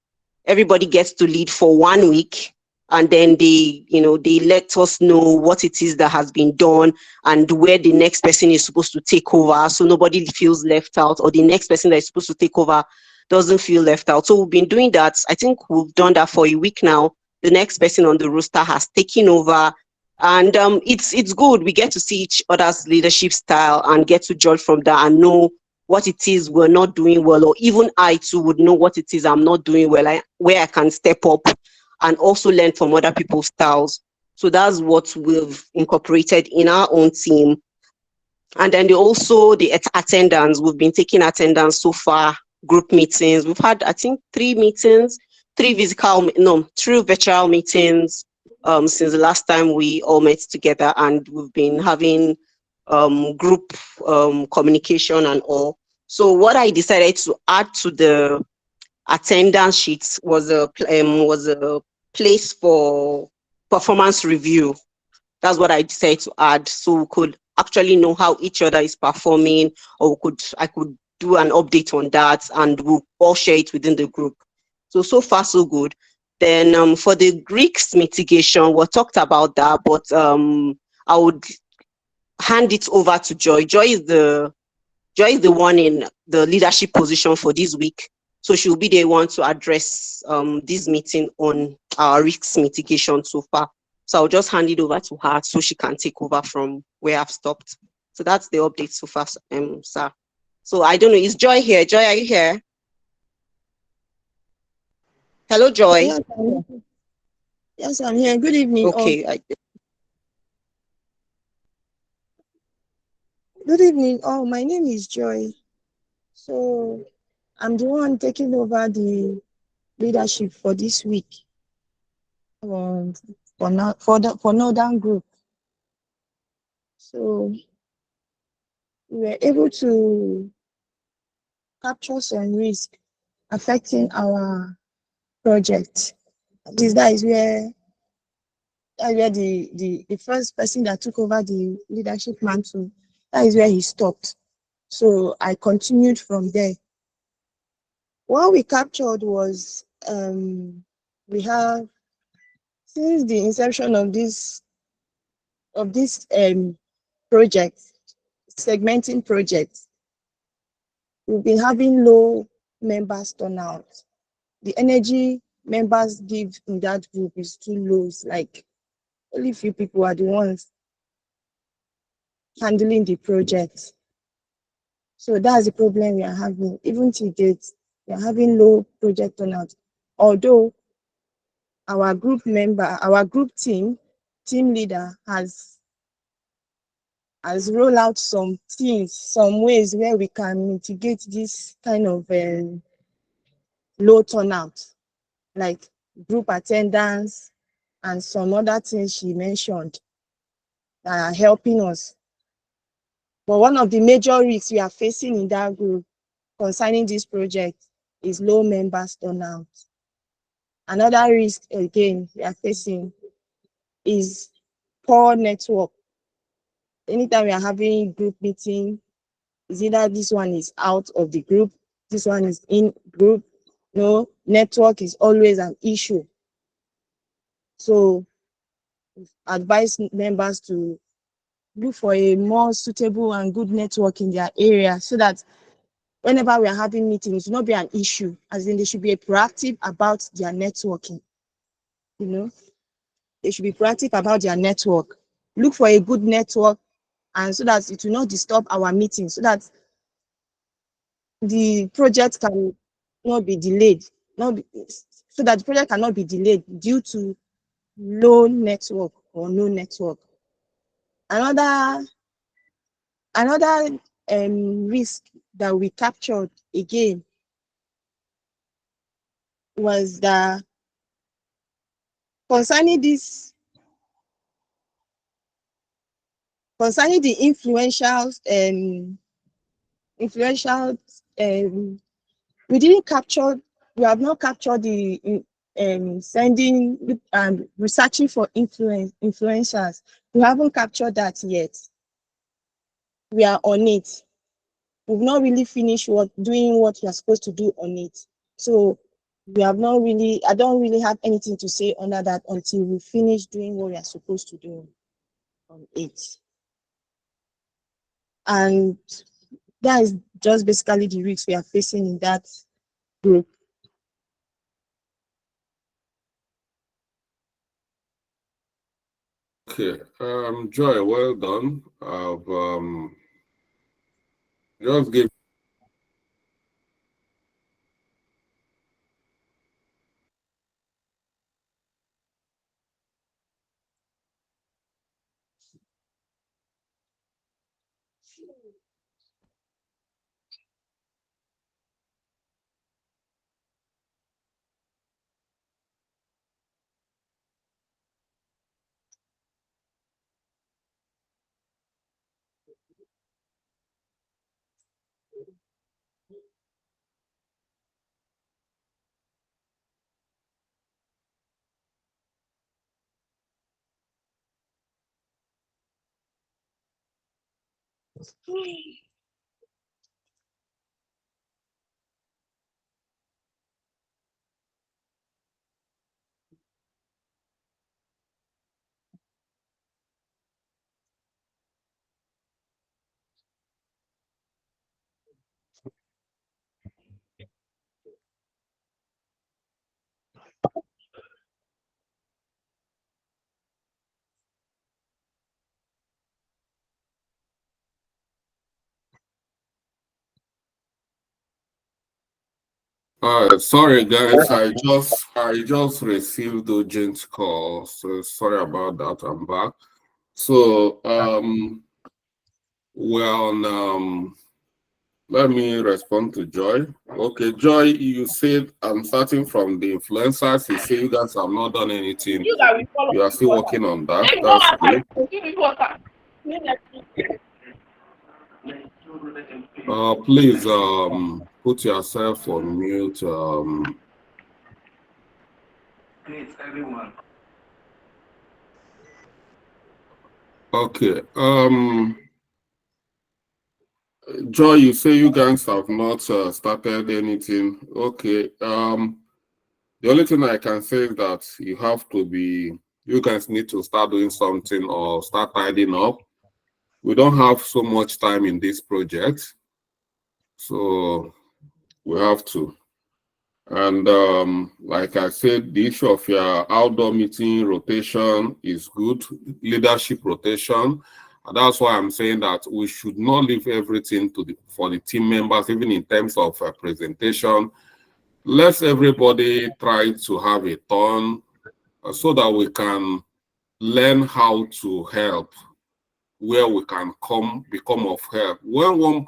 Everybody gets to lead for 1 week. And then they let us know what it is that has been done and where the next person is supposed to take over, so nobody feels left out, or the next person that is supposed to take over doesn't feel left out. So we've been doing that. I think we've done that for a week now. The next person on the roster has taken over, and it's good. We get to see each other's leadership style and get to judge from that and know what it is we're not doing well, or even I too would know what it is I'm not doing well, where I can step up and also learn from other people's styles. So that's what we've incorporated in our own team. And then the attendance, we've been taking attendance so far, group meetings. We've had, I think, 3 meetings, 3 virtual meetings since the last time we all met together, and we've been having group communication and all. So what I decided to add to the attendance sheets was a place for performance review. That's what I decided to add, so we could actually know how each other is performing, or I could do an update on that, and we'll all share it within the group. So far so good. Then for the Greeks mitigation, we talked about that, but I would hand it over to Joy. Joy is the one in the leadership position for this week. So she'll be the one to address this meeting on our risks mitigation so far. So I'll just hand it over to her so she can take over from where I've stopped. So that's the update so far, sir. So I don't know, is Joy here? Joy, are you here? Hello, Joy. Yes, I'm here. Yes, I'm here. Good evening. Okay. Good evening. Oh, my name is Joy. So I'm the one taking over the leadership for this week. For Northern Group. So we were able to capture some risk affecting our project. That is where the first person that took over the leadership mantle, that is where he stopped. So I continued from there. What we captured was we have, since the inception of this project, segmenting project, we've been having low members turnout. The energy members give in that group is too low. It's like only few people are the ones handling the project. So that's the problem we are having. Even to date, we are having low project turnout. Although our group team leader has rolled out some things, some ways where we can mitigate this kind of low turnout, like group attendance and some other things she mentioned that are helping us. But one of the major risks we are facing in that group concerning this project is low members turnout. Another risk again we are facing is poor network. Anytime we are having group meeting, is either this one is out of the group, this one is in group. No, network is always an issue. So advise members to look for a more suitable and good network in their area, so that whenever we are having meetings, it will not be an issue, as in they should be proactive about their networking. They should be proactive about their network. Look for a good network, and so that it will not disturb our meetings, so that the project can not be delayed, so that the project cannot be delayed due to low network or no network. Another risk that we captured again was that concerning the influentials, we have not captured the sending and researching for influencers. We haven't captured that yet. We are on it. We've not really finished doing what we are supposed to do on it. So we have not really, I don't really have anything to say under that until we finish doing what we are supposed to do on it. And that is just basically the risks we are facing in that group. Okay, Joy, well done. I've just give. Sorry guys, I just received urgent call, so sorry about that. I'm back. So let me respond to Joy. Okay, Joy, you said I'm starting from the influencers. You say you guys have not done anything. You are still working on that. That's good. Please put yourself on mute. Please, everyone. Okay. Joy, you say you guys have not started anything. Okay. The only thing I can say is that you guys need to start doing something or start tidying up. We don't have so much time in this project, so we have to. And like I said, the issue of your outdoor meeting rotation is good, leadership rotation. And that's why I'm saying that we should not leave everything for the team members, even in terms of presentation. Let everybody try to have a turn so that we can learn how to help where we can become of help. When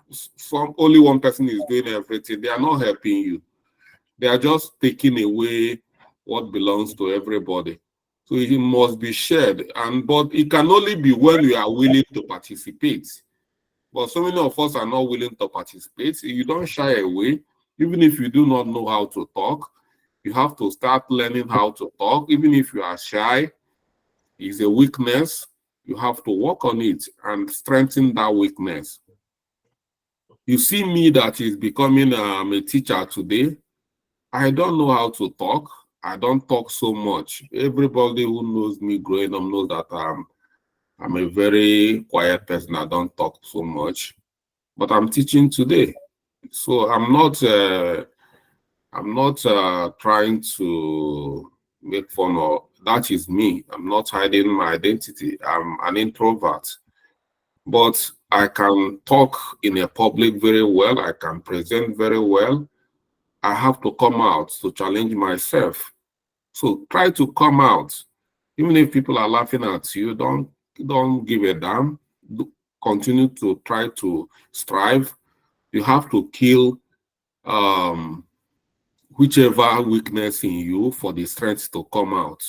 only one person is doing everything, they are not helping you. They are just taking away what belongs to everybody. So it must be shared, but it can only be when we are willing to participate. But so many of us are not willing to participate. You don't shy away. Even if you do not know how to talk, you have to start learning how to talk. Even if you are shy, it's a weakness. You have to work on it and strengthen that weakness. You see me that is becoming a teacher today. I don't know how to talk. I don't talk so much. Everybody who knows me growing up knows that I'm a very quiet person. I don't talk so much, but I'm teaching today. So I'm not trying to make fun of, that is me. I'm not hiding my identity. I'm an introvert, but I can talk in a public very well. I can present very well. I have to come out to challenge myself. So try to come out. Even if people are laughing at you, don't give a damn. Continue to try to strive. You have to kill whichever weakness in you for the strength to come out.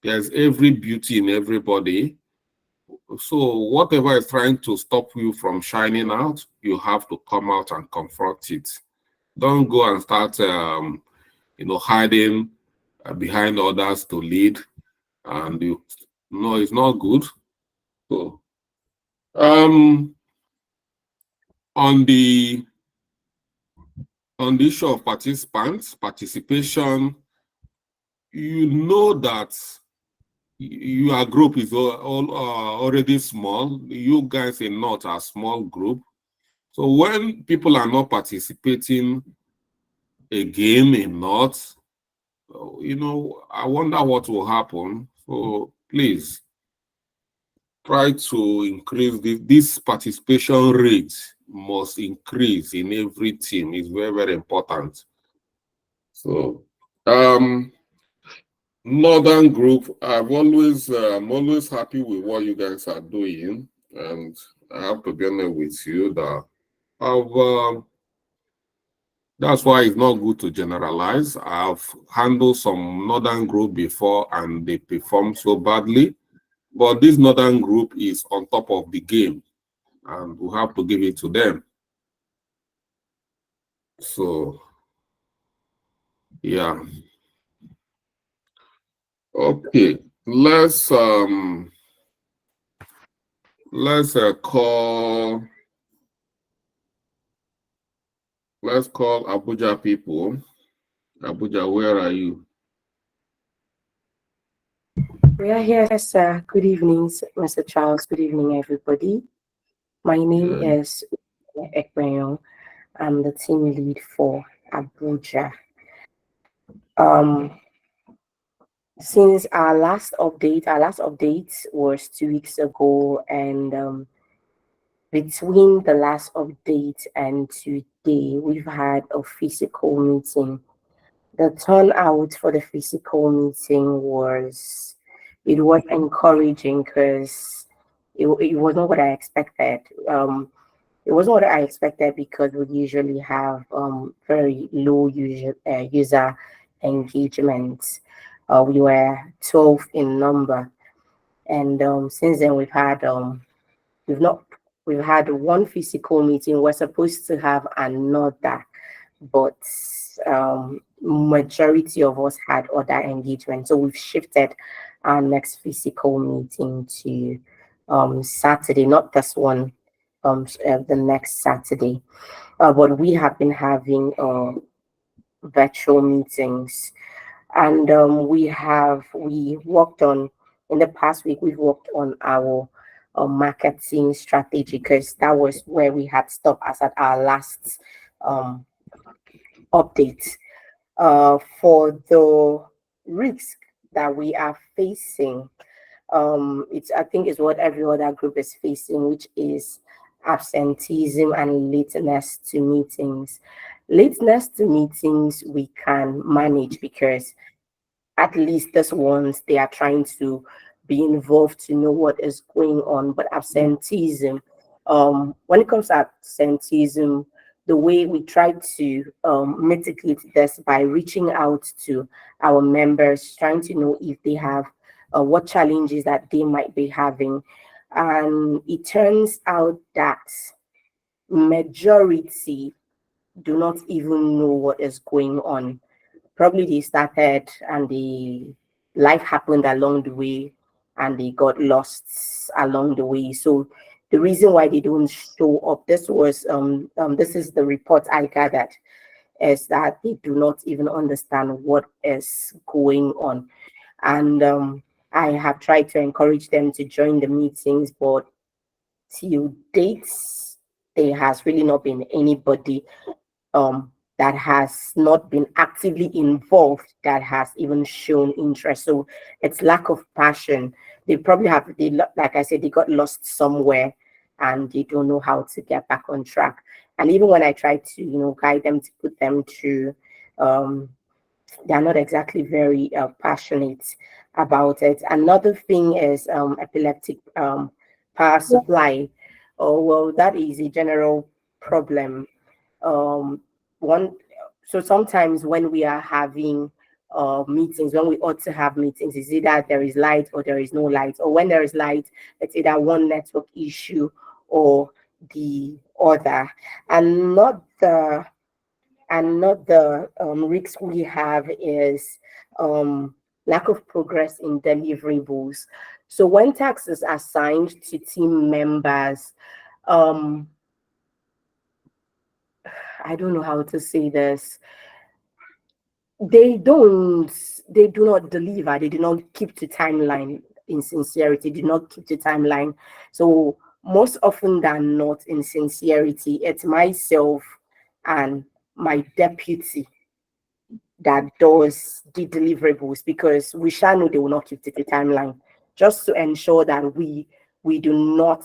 There's every beauty in everybody. So whatever is trying to stop you from shining out, you have to come out and confront it. Don't go and start hiding behind others to lead, and it's not good. So on the issue of participation, you know that your group is already small. You guys are not a small group. So when people are not participating again in not, I wonder what will happen. So please try to increase this participation rate. Must increase in every team. It's very, very important. So Northern Group, I'm always happy with what you guys are doing, and I have to be honest with you that that's why it's not good to generalize. I've handled some Northern Group before and they perform so badly, but this Northern Group is on top of the game and we have to give it to them. So yeah. Okay, let's call Let's call Abuja people. Abuja, where are you? We are here, sir. Good evening, Mr. Charles. Good evening, everybody. My name is Ekpenyong. I'm the team lead for Abuja. Since our last update was 2 weeks ago, and between the last update and today, we've had a physical meeting. The turnout for the physical meeting was encouraging because it was not what I expected. It wasn't what I expected because we usually have very low user engagement. We were 12 in number, and since then we've had one physical meeting. We're supposed to have another, but majority of us had other engagement, so we've shifted our next physical meeting to Saturday, not this one, the next Saturday. But we have been having virtual meetings, and we worked on, in the past week, we've worked on our marketing strategy, because that was where we had stopped as at our last update. For the risk that we are facing, I think it's what every other group is facing, which is absenteeism and lateness to meetings. Lateness to meetings we can manage, because at least this ones, they are trying to be involved to know what is going on. But absenteeism, when it comes to absenteeism, the way we try to mitigate this by reaching out to our members, trying to know if they have what challenges that they might be having. And it turns out that majority do not even know what is going on. Probably they started and life happened along the way, and they got lost along the way. So the reason why they don't show up, this is the report I gathered, is that they do not even understand what is going on. And I have tried to encourage them to join the meetings, but till date, there has really not been anybody that has not been actively involved that has even shown interest. So it's lack of passion. They probably like I said, they got lost somewhere and they don't know how to get back on track. And even when I try to, guide them, to put them through, they're not exactly very passionate about it. Another thing is epileptic power supply. Oh, well, that is a general problem. So sometimes when we are having meetings, when we ought to have meetings, is either there is light or there is no light, or when there is light, it's either one network issue or the other, and not the risk we have is lack of progress in deliverables. So when tasks is assigned to team members, I don't know how to say this. They do not deliver. They do not keep to timeline. In sincerity, did not keep the timeline. So most often than not, in sincerity, it's myself and my deputy that does the deliverables, because we shall know they will not keep to the timeline, just to ensure that we do not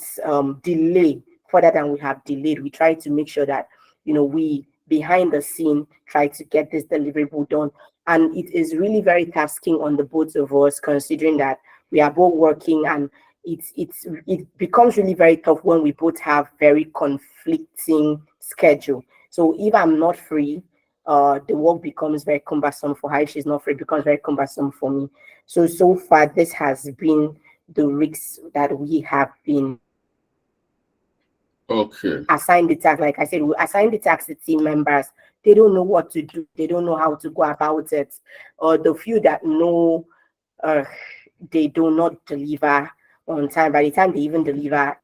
delay further than we have delayed. We try to make sure that we behind the scene try to get this deliverable done, and it is really very tasking on the both of us, considering that we are both working, and it becomes really very tough when we both have very conflicting schedule. So if I'm not free, the work becomes very cumbersome for her. If she's not free, it becomes very cumbersome for me. So far, this has been the risks that we have been assigned the task. Like I said, we assign the task to team members. They don't know what to do. They don't know how to go about it. Or the few that know, they do not deliver on time. By the time they even deliver,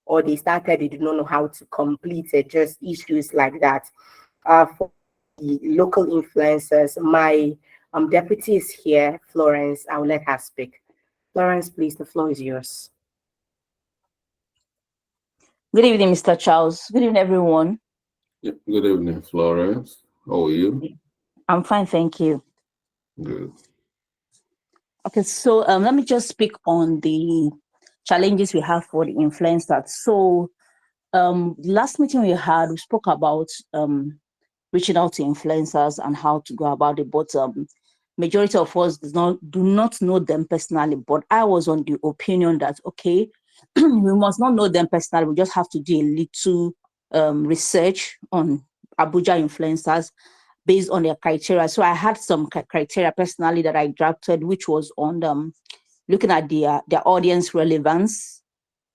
or they started, they did not know how to complete it, just issues like that. For the local influencers, my deputy is here, Florence. I will let her speak. Florence, please, the floor is yours. Good evening, Mr. Charles. Good evening, everyone. Good evening, Florence. How are you? I'm fine, thank you. Good. Okay, so let me just speak on the challenges we have for the influencers. So last meeting we had, we spoke about reaching out to influencers and how to go about it, but majority of us do not know them personally. But I was on the opinion that, okay, we must not know them personally, we just have to do a little research on Abuja influencers based on their criteria. So I had some criteria personally that I drafted, which was on looking at their audience relevance.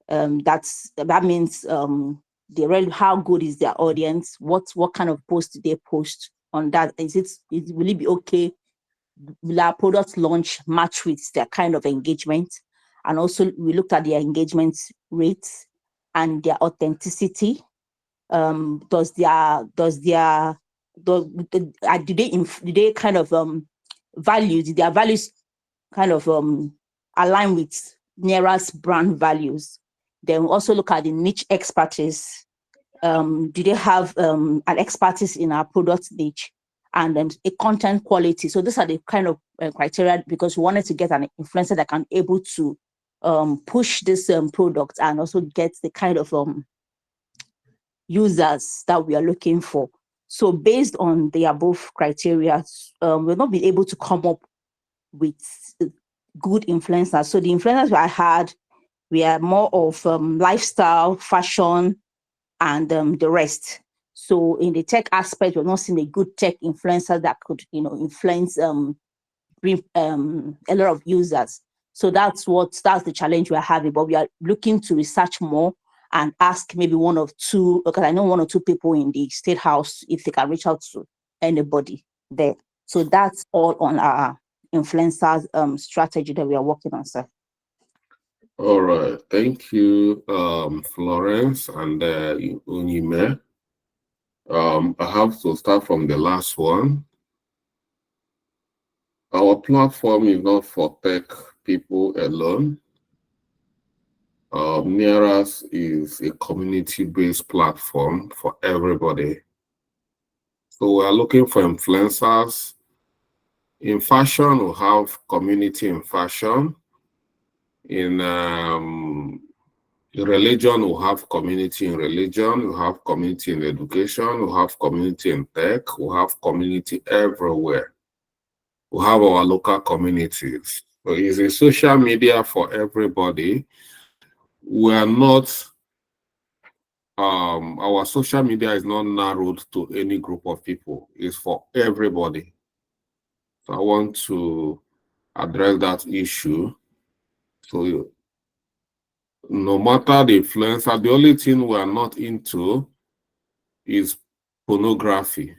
That means how good is their audience? What kind of post do they post on that? Will it be okay? Will our product launch match with their kind of engagement? And also we looked at their engagement rates and their authenticity. Do they kind of values, their values kind of align with NERA's brand values? Then we also look at the niche expertise. Do they have an expertise in our product niche, and a content quality? So these are the kind of criteria, because we wanted to get an influencer that can able to push this product and also get the kind of users that we are looking for. So based on the above criteria, we'll not be able to come up with good influencers. So the influencers I had, we are more of lifestyle, fashion, and the rest. So in the tech aspect, we're not seeing a good tech influencer that could, influence bring a lot of users. So that's the challenge we're having. But we are looking to research more and ask maybe one or two, because I know one or two people in the State House, if they can reach out to anybody there. So that's all on our influencers strategy that we are working on, sir. All right, thank you, Florence and Unyime. I have to start from the last one. Our platform is not for tech people alone. NERAS is a community-based platform for everybody. So we are looking for influencers. In fashion, we have community in fashion. In religion, we have community in religion. We have community in education. We have community in tech. We have community everywhere. We have our local communities. So it's a social media for everybody. We are not, our social media is not narrowed to any group of people. It's for everybody. So I want to address that issue. So no matter the influencer, the only thing we are not into is pornography,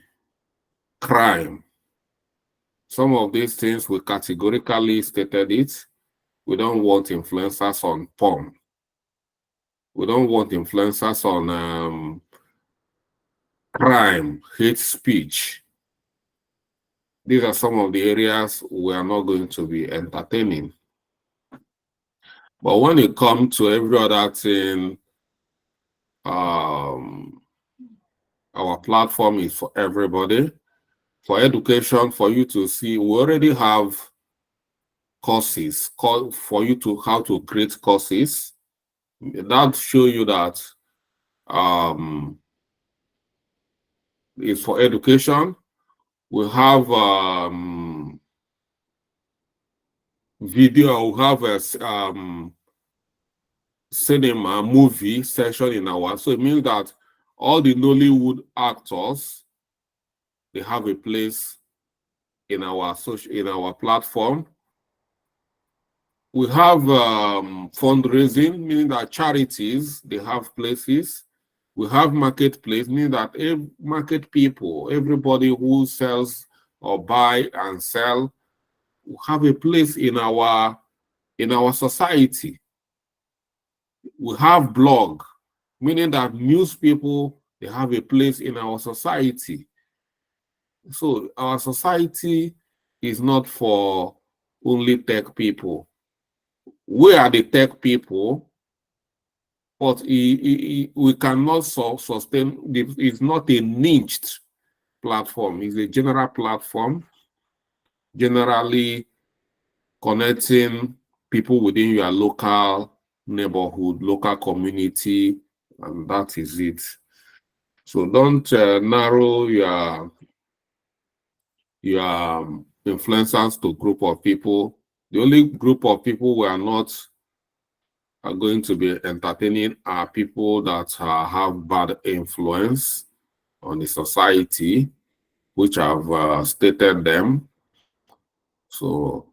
crime. Some of these things we categorically stated it. We don't want influencers on porn. We don't want influencers on crime, hate speech. These are some of the areas we are not going to be entertaining. But when it comes to every other thing, our platform is for everybody. For education, for you to see, we already have courses for you to how to create courses that show you that it's for education. We have video, we have a cinema movie section in our, so it means that all the Nollywood actors, they have a place in our platform. We have fundraising, meaning that charities, they have places. We have marketplace, meaning that market people, everybody who sells or buy and sell, have a place in our society. We have blog. meaning that news people, they have a place in our society. So our society is not for only tech people. We are the tech people, but we cannot sustain. It's not a niched platform. It's a general platform, generally connecting people within your local neighborhood, local community, and that is it. So don't narrow your influencers to group of people. The only group of people we are not going to be entertaining are people that have bad influence on the society, which I've stated them. So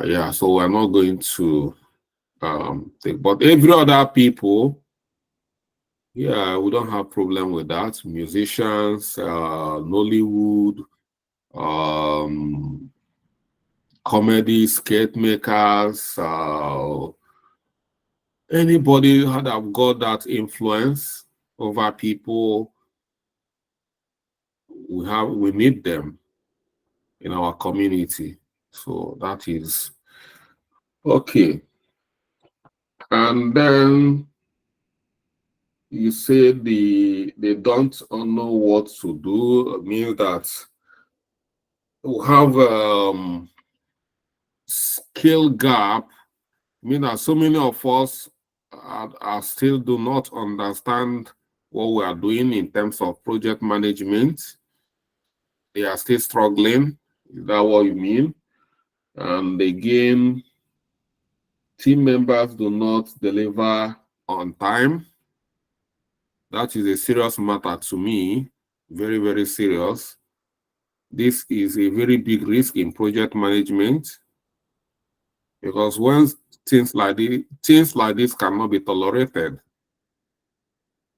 yeah, so we're not going to take, but every other people, yeah, we don't have problem with that. Musicians, Nollywood, comedy, skate makers, anybody that have got that influence over people, we need them in our community. So that is okay. And then you say they don't know what to do. It means that we have skill gap. I mean that so many of us are still do not understand what we are doing in terms of project management. They are still struggling. Is that what you mean? And again, team members do not deliver on time. That is a serious matter to me, very, very serious. This is a very big risk in project management, because when things like this cannot be tolerated.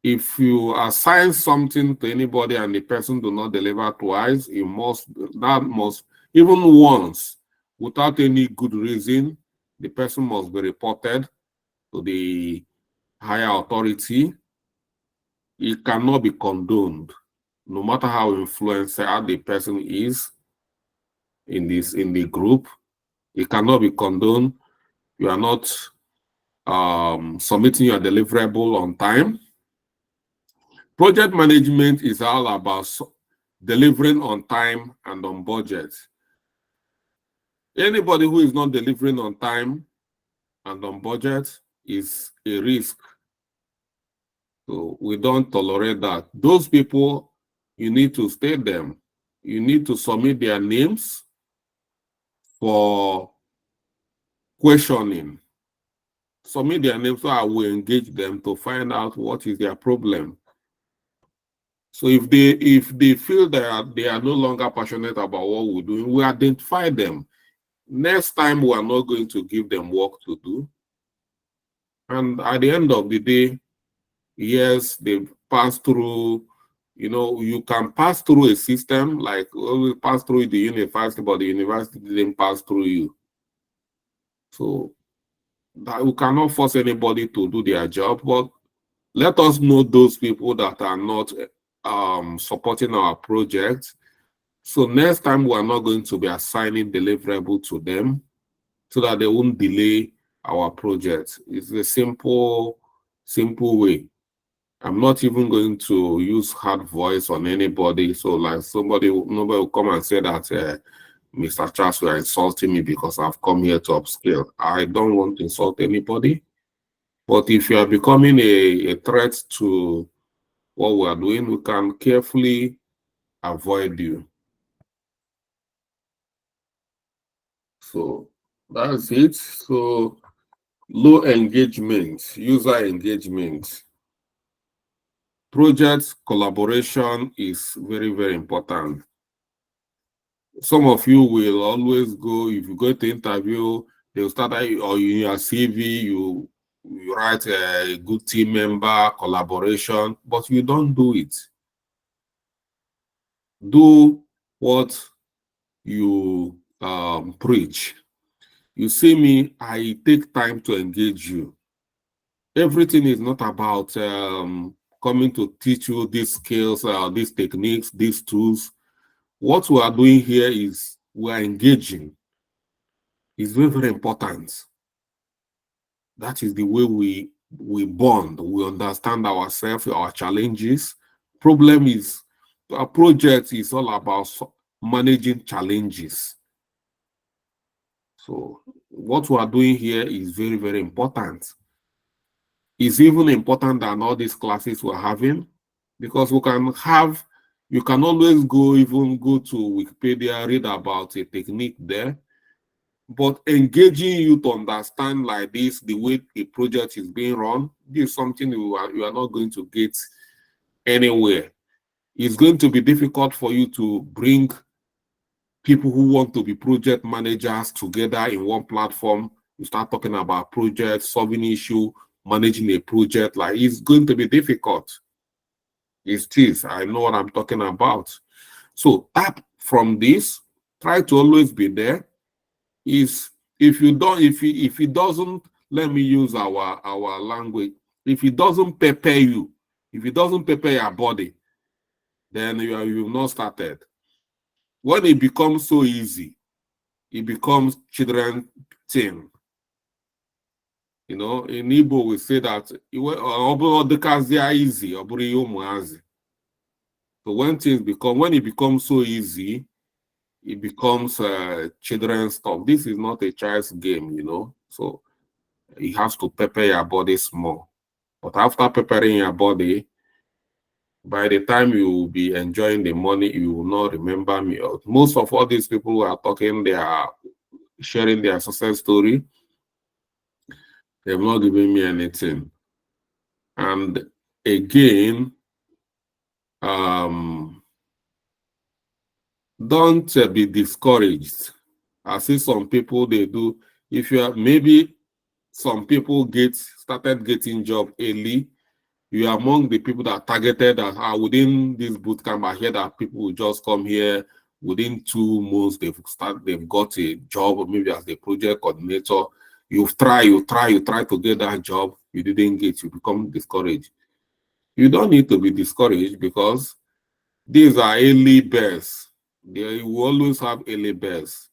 If you assign something to anybody and the person do not deliver twice, even once, without any good reason, the person must be reported to the higher authority. It cannot be condoned, no matter how influential the person is in the group. It cannot be condoned. You are not submitting your deliverable on time. Project management is all about delivering on time and on budget. Anybody who is not delivering on time and on budget is a risk. So we don't tolerate that. Those people, you need to state them. You need to submit their names for questioning. Submit their names so I will engage them to find out what is their problem. So if they feel that they are no longer passionate about what we're doing, we identify them. Next time, we are not going to give them work to do. And at the end of the day, yes, they pass through, you can pass through a system, like we pass through the university, but the university didn't pass through you. So that we cannot force anybody to do their job, but let us know those people that are not supporting our project. So next time we are not going to be assigning deliverable to them so that they won't delay our project. It's a simple way. I'm not even going to use hard voice on anybody. So like nobody will come and say that Mr. Charles, you are insulting me because I've come here to upscale. I don't want to insult anybody. But if you are becoming a threat to what we are doing, we can carefully avoid you. So that's it. So low engagement, user engagement. Project collaboration is very, very important. Some of you will always go, if you go to interview, they'll start, or in your CV, you write a good team member, collaboration, but you don't do it. Do what you preach. You see me, I take time to engage you. everything is not about coming to teach you these skills, these techniques, these tools. What we are doing here is we are engaging. It's very, very important. That is the way we bond. We understand ourselves, our challenges. Problem is, our project is all about managing challenges. So what we are doing here is very, very important. It's even important than all these classes we're having, because you can always even go to Wikipedia, read about a technique there, but engaging you to understand like this, the way a project is being run, this is something you are not going to get anywhere. It's going to be difficult for you to bring people who want to be project managers together in one platform. You start talking about projects, solving issue, managing a project. Like, it's going to be difficult. It is. I know what I'm talking about. So tap from this. Try to always be there. If it doesn't, let me use our language. If it doesn't prepare you, if it doesn't prepare your body, then you've not started. When it becomes so easy, it becomes children's thing. You know, in Igbo we say that the cars they are easy. So when it becomes so easy, it becomes children's stuff. This is not a child's game, you know. So you have to prepare your body small. But after preparing your body, by the time you will be enjoying the money, you will not remember me. Most of all these people who are talking, they are sharing their success story. They have not given me anything. And again, don't be discouraged. I see some people, they do. If you are, maybe some people started getting job early. You are among the people that targeted that are within this boot camp. I hear that people will just come here within 2 months. They've got a job, maybe as the project coordinator. You try to get that job. You didn't get. You become discouraged. You don't need to be discouraged, because these are early birds. You will always have early birds.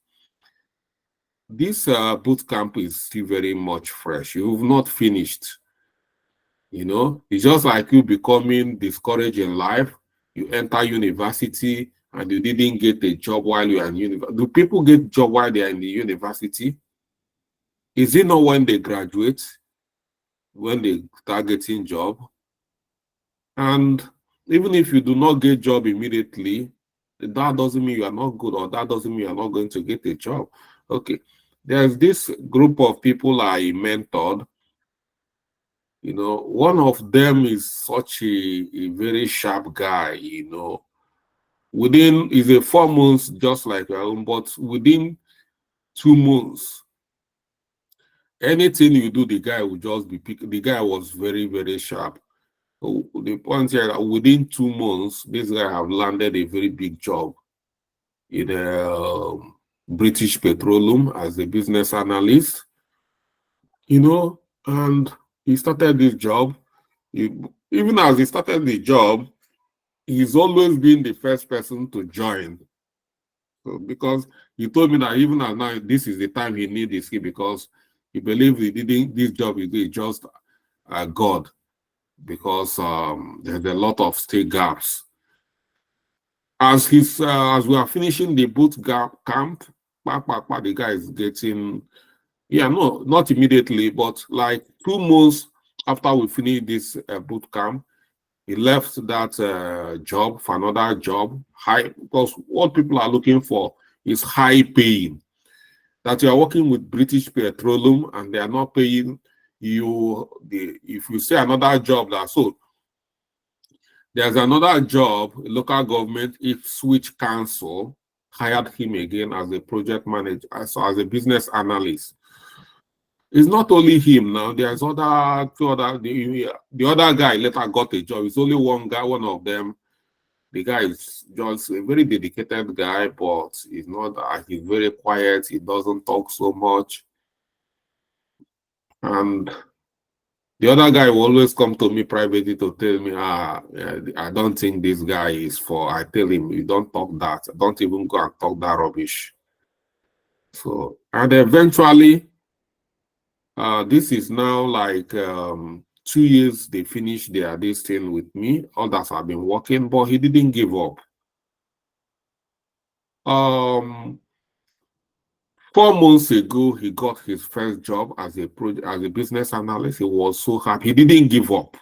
This boot camp is still very much fresh. You've not finished. You know, it's just like you becoming discouraged in life. You enter university and you didn't get a job while you are in university. Do people get job while they are in the university? Is it not when they graduate, when they start getting job? And even if you do not get job immediately, that doesn't mean you are not good, or that doesn't mean you are not going to get a job. Okay, there's this group of people I mentored. You know, one of them is such a very sharp guy, you know. Is a 4 months just like your own, but within 2 months, anything you do, the guy will just be picked. The guy was very, very sharp. So the point here, that within 2 months, this guy have landed a very big job in British Petroleum as a business analyst, you know, and he started this job. Even as he started the job, he's always been the first person to join. So because he told me that even as now, this is the time he needs this skill, because he believes this job is just God, because there's a lot of still gaps. As we are finishing the boot camp, the guy is getting, no, not immediately, but like 2 months after we finish this boot camp, he left that job for another job, high, because what people are looking for is high paying. That you are working with British Petroleum and they are not paying you. If you say another job, there's another job, local government, Ipswich Council hired him again as a project manager, as a business analyst. It's not only him now. There's the other guy later got a job. It's only one guy, one of them. The guy is just a very dedicated guy, but he's not. He's very quiet. He doesn't talk so much, and The other guy will always come to me privately to tell me, I don't think this guy is for. I tell him, you don't talk that. Don't even go and talk that rubbish. So, and eventually, this is now like 2 years they finished this thing with me. Others have been working, but he didn't give up. 4 months ago, he got his first job as a business analyst. He was so happy. He didn't give up.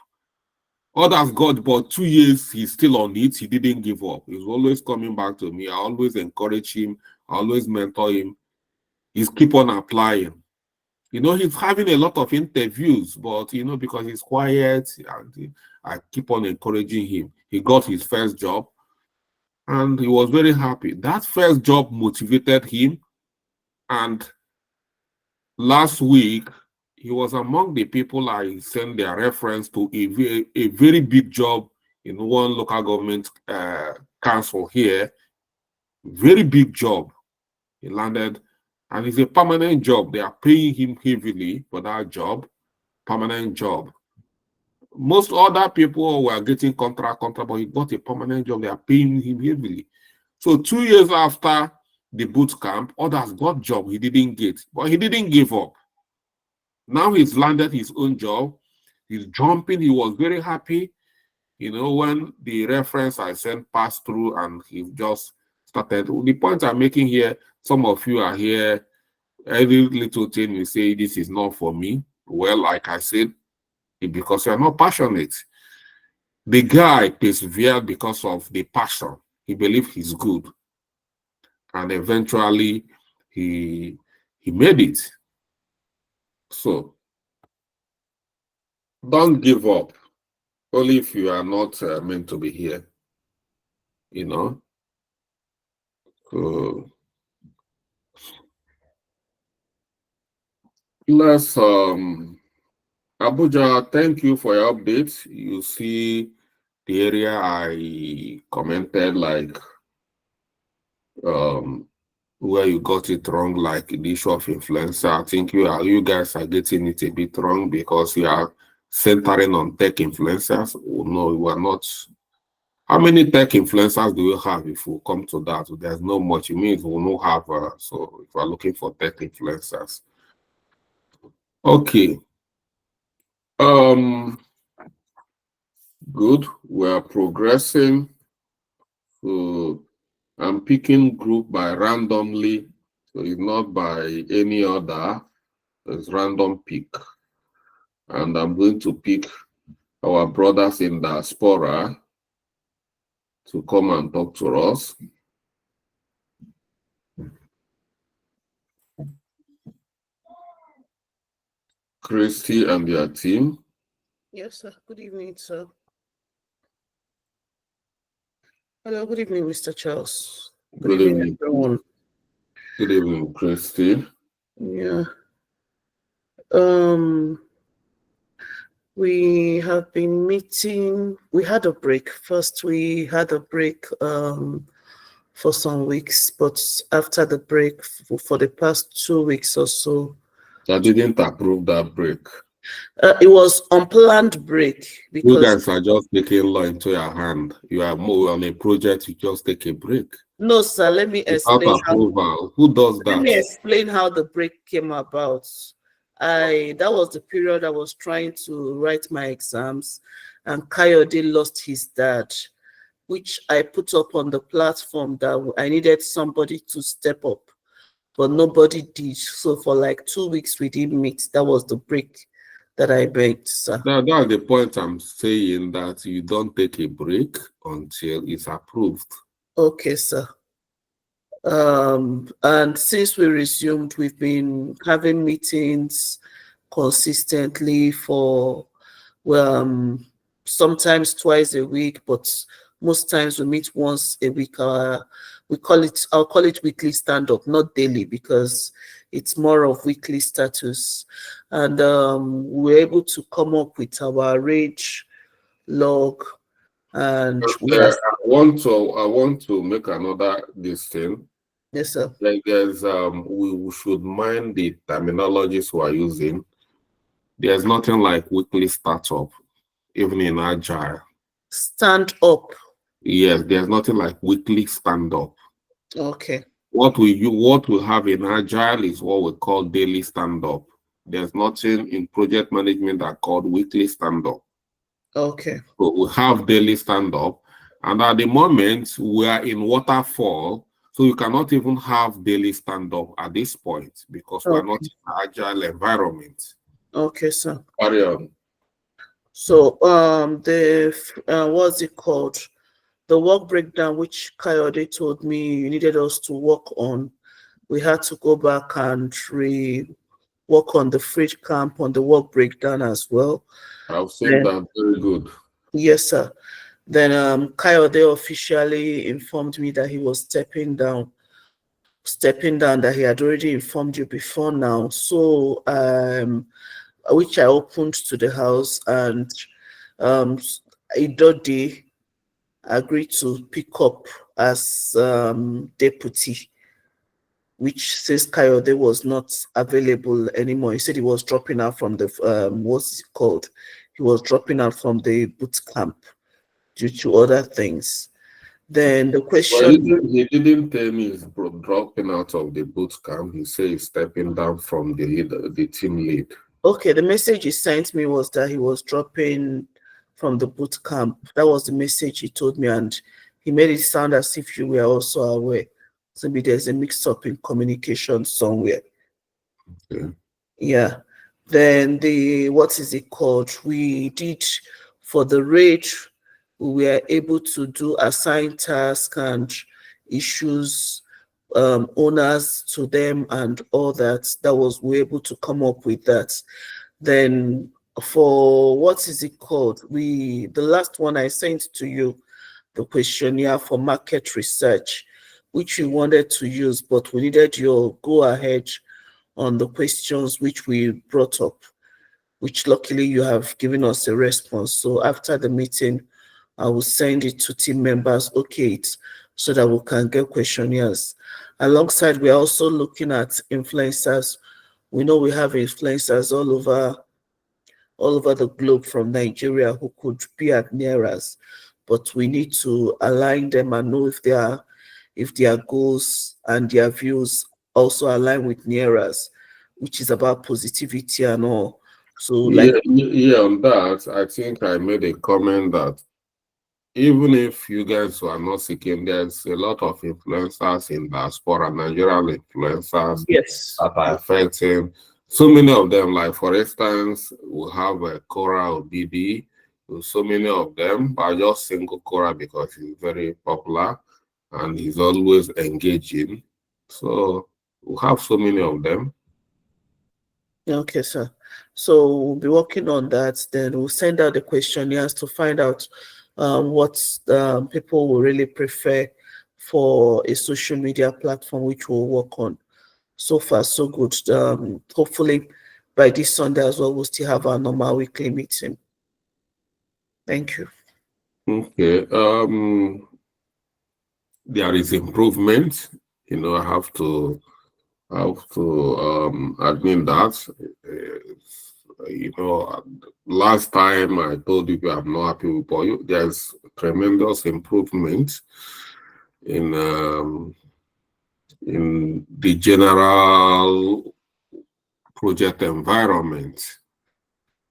Others got about 2 years. He's still on it. He didn't give up. He's always coming back to me. I always encourage him. I always mentor him. He's keep on applying. You know, he's having a lot of interviews, but, you know, because he's quiet, and I keep on encouraging him. He got his first job, and he was very happy. That first job motivated him. And last week, he was among the people I sent their reference to a very big job in one local government council here. Very big job. He landed, and it's a permanent job. They are paying him heavily for that job, permanent job. Most other people were getting contract, but he got a permanent job. They are paying him heavily. So 2 years after the boot camp, others got job he didn't get, but he didn't give up. Now he's landed his own job. He's jumping. He was very happy. You know, when the reference I sent passed through, and he just started. The point I'm making here, some of you are here, every little thing you say, this is not for me. Well, like I said, because you're not passionate. The guy persevered because of the passion. He believed he's good. And eventually, he made it. So, don't give up. Only if you are not meant to be here. You know? So, let's, Abuja, thank you for your updates. You see the area I commented, like, where you got it wrong, like the issue of influencer. I think you guys are getting it a bit wrong because you are centering on tech influencers. No, you are not. How many tech influencers do you have? If we come to that, there's not much. It means we don't have. So if we're looking for tech influencers, okay. Good. We are progressing. So I'm picking group by randomly, so it's not by any other. It's random pick. And I'm going to pick our brothers in diaspora to come and talk to us. Christy and their team. Yes, sir. Good evening, sir. Hello, good evening, Mr. Charles. Good evening, everyone. Good evening, Christy. Yeah. We have been meeting. We had a break. First, we had a break for some weeks, but after the break, for the past 2 weeks or so, I didn't approve that break. it was unplanned break because You guys are just taking law into your hand. You are more on a project, you just take a break. no, sir. Let me Without explain. approval. Who does Let me that? explain how the break came about. That was the period I was trying to write my exams, and Kayode lost his dad, which I put up on the platform that I needed somebody to step up, but nobody did. So for like 2 weeks we didn't meet. That was the break that I begged, sir. That's the point I'm saying, that you don't take a break until it's approved. Okay, sir. And since we resumed, we've been having meetings consistently for, sometimes twice a week, but most times we meet once a week. I'll call it weekly stand-up, not daily, because it's more of weekly status. And we're able to come up with our rage log. And I want to make another this thing. Yes, sir. Like there's we should mind the terminologies we are using. There's nothing like weekly startup, even in Agile. Stand up. Yes, there's nothing like weekly stand up. Okay. What we have in Agile is what we call daily stand up. There's nothing in project management that called weekly stand up. Okay. So we have daily stand up, and at the moment we are in waterfall, so you cannot even have daily stand up at this point because we're not in an Agile environment. Okay, sir. Carry on. So what's it called? The work breakdown, which Kayode told me you needed us to work on, we had to go back and work on the fridge camp, on the work breakdown as well. I've seen that. Very good. Yes, sir. Then Kayode officially informed me that he was stepping down, that he had already informed you before now. So which I opened to the house, and Idodi agreed to pick up as deputy, which says Kayode was not available anymore. He said he was dropping out from the what's it called? He was dropping out from the boot camp due to other things. Then the question, well, he didn't tell me he's dropping out of the boot camp. He said he's stepping down from the leader, the team lead. Okay, the message he sent me was that he was dropping from the boot camp. That was the message he told me, and he made it sound as if you were also aware. So maybe there's a mix-up in communication somewhere. Okay. Yeah. Then what is it called? We did for the raid, we were able to do assigned tasks and issues owners to them and all that. We were able to come up with that. Then for what is it called? The last one I sent to you, the questionnaire for market research, which we wanted to use, but we needed your go ahead on the questions which we brought up, which luckily you have given us a response. So after the meeting, I will send it to team members, so that we can get questionnaires. Alongside, we're also looking at influencers. We know we have influencers all over the globe from Nigeria who could be at NERAS, but we need to align them and know if their goals and their views also align with NERAS, which is about positivity and all. So on that, I think I made a comment that even if you guys were not seeking, there's a lot of influencers in diaspora, Nigerian influencers that are affecting so many of them. Like, for instance, we have Cora Obidi, so many of them, but I just single Cora because he's very popular and he's always engaging. So we have so many of them. Okay, sir. So we'll be working on that. Then we'll send out the questionnaires to find out what people will really prefer for a social media platform, which we'll work on. So far, so good. Hopefully by this Sunday as well, we'll still have our normal weekly meeting. Thank you. Okay. There is improvement. I have to admit that. Last time I told you I'm not happy with you. There's tremendous improvement in the general project environment.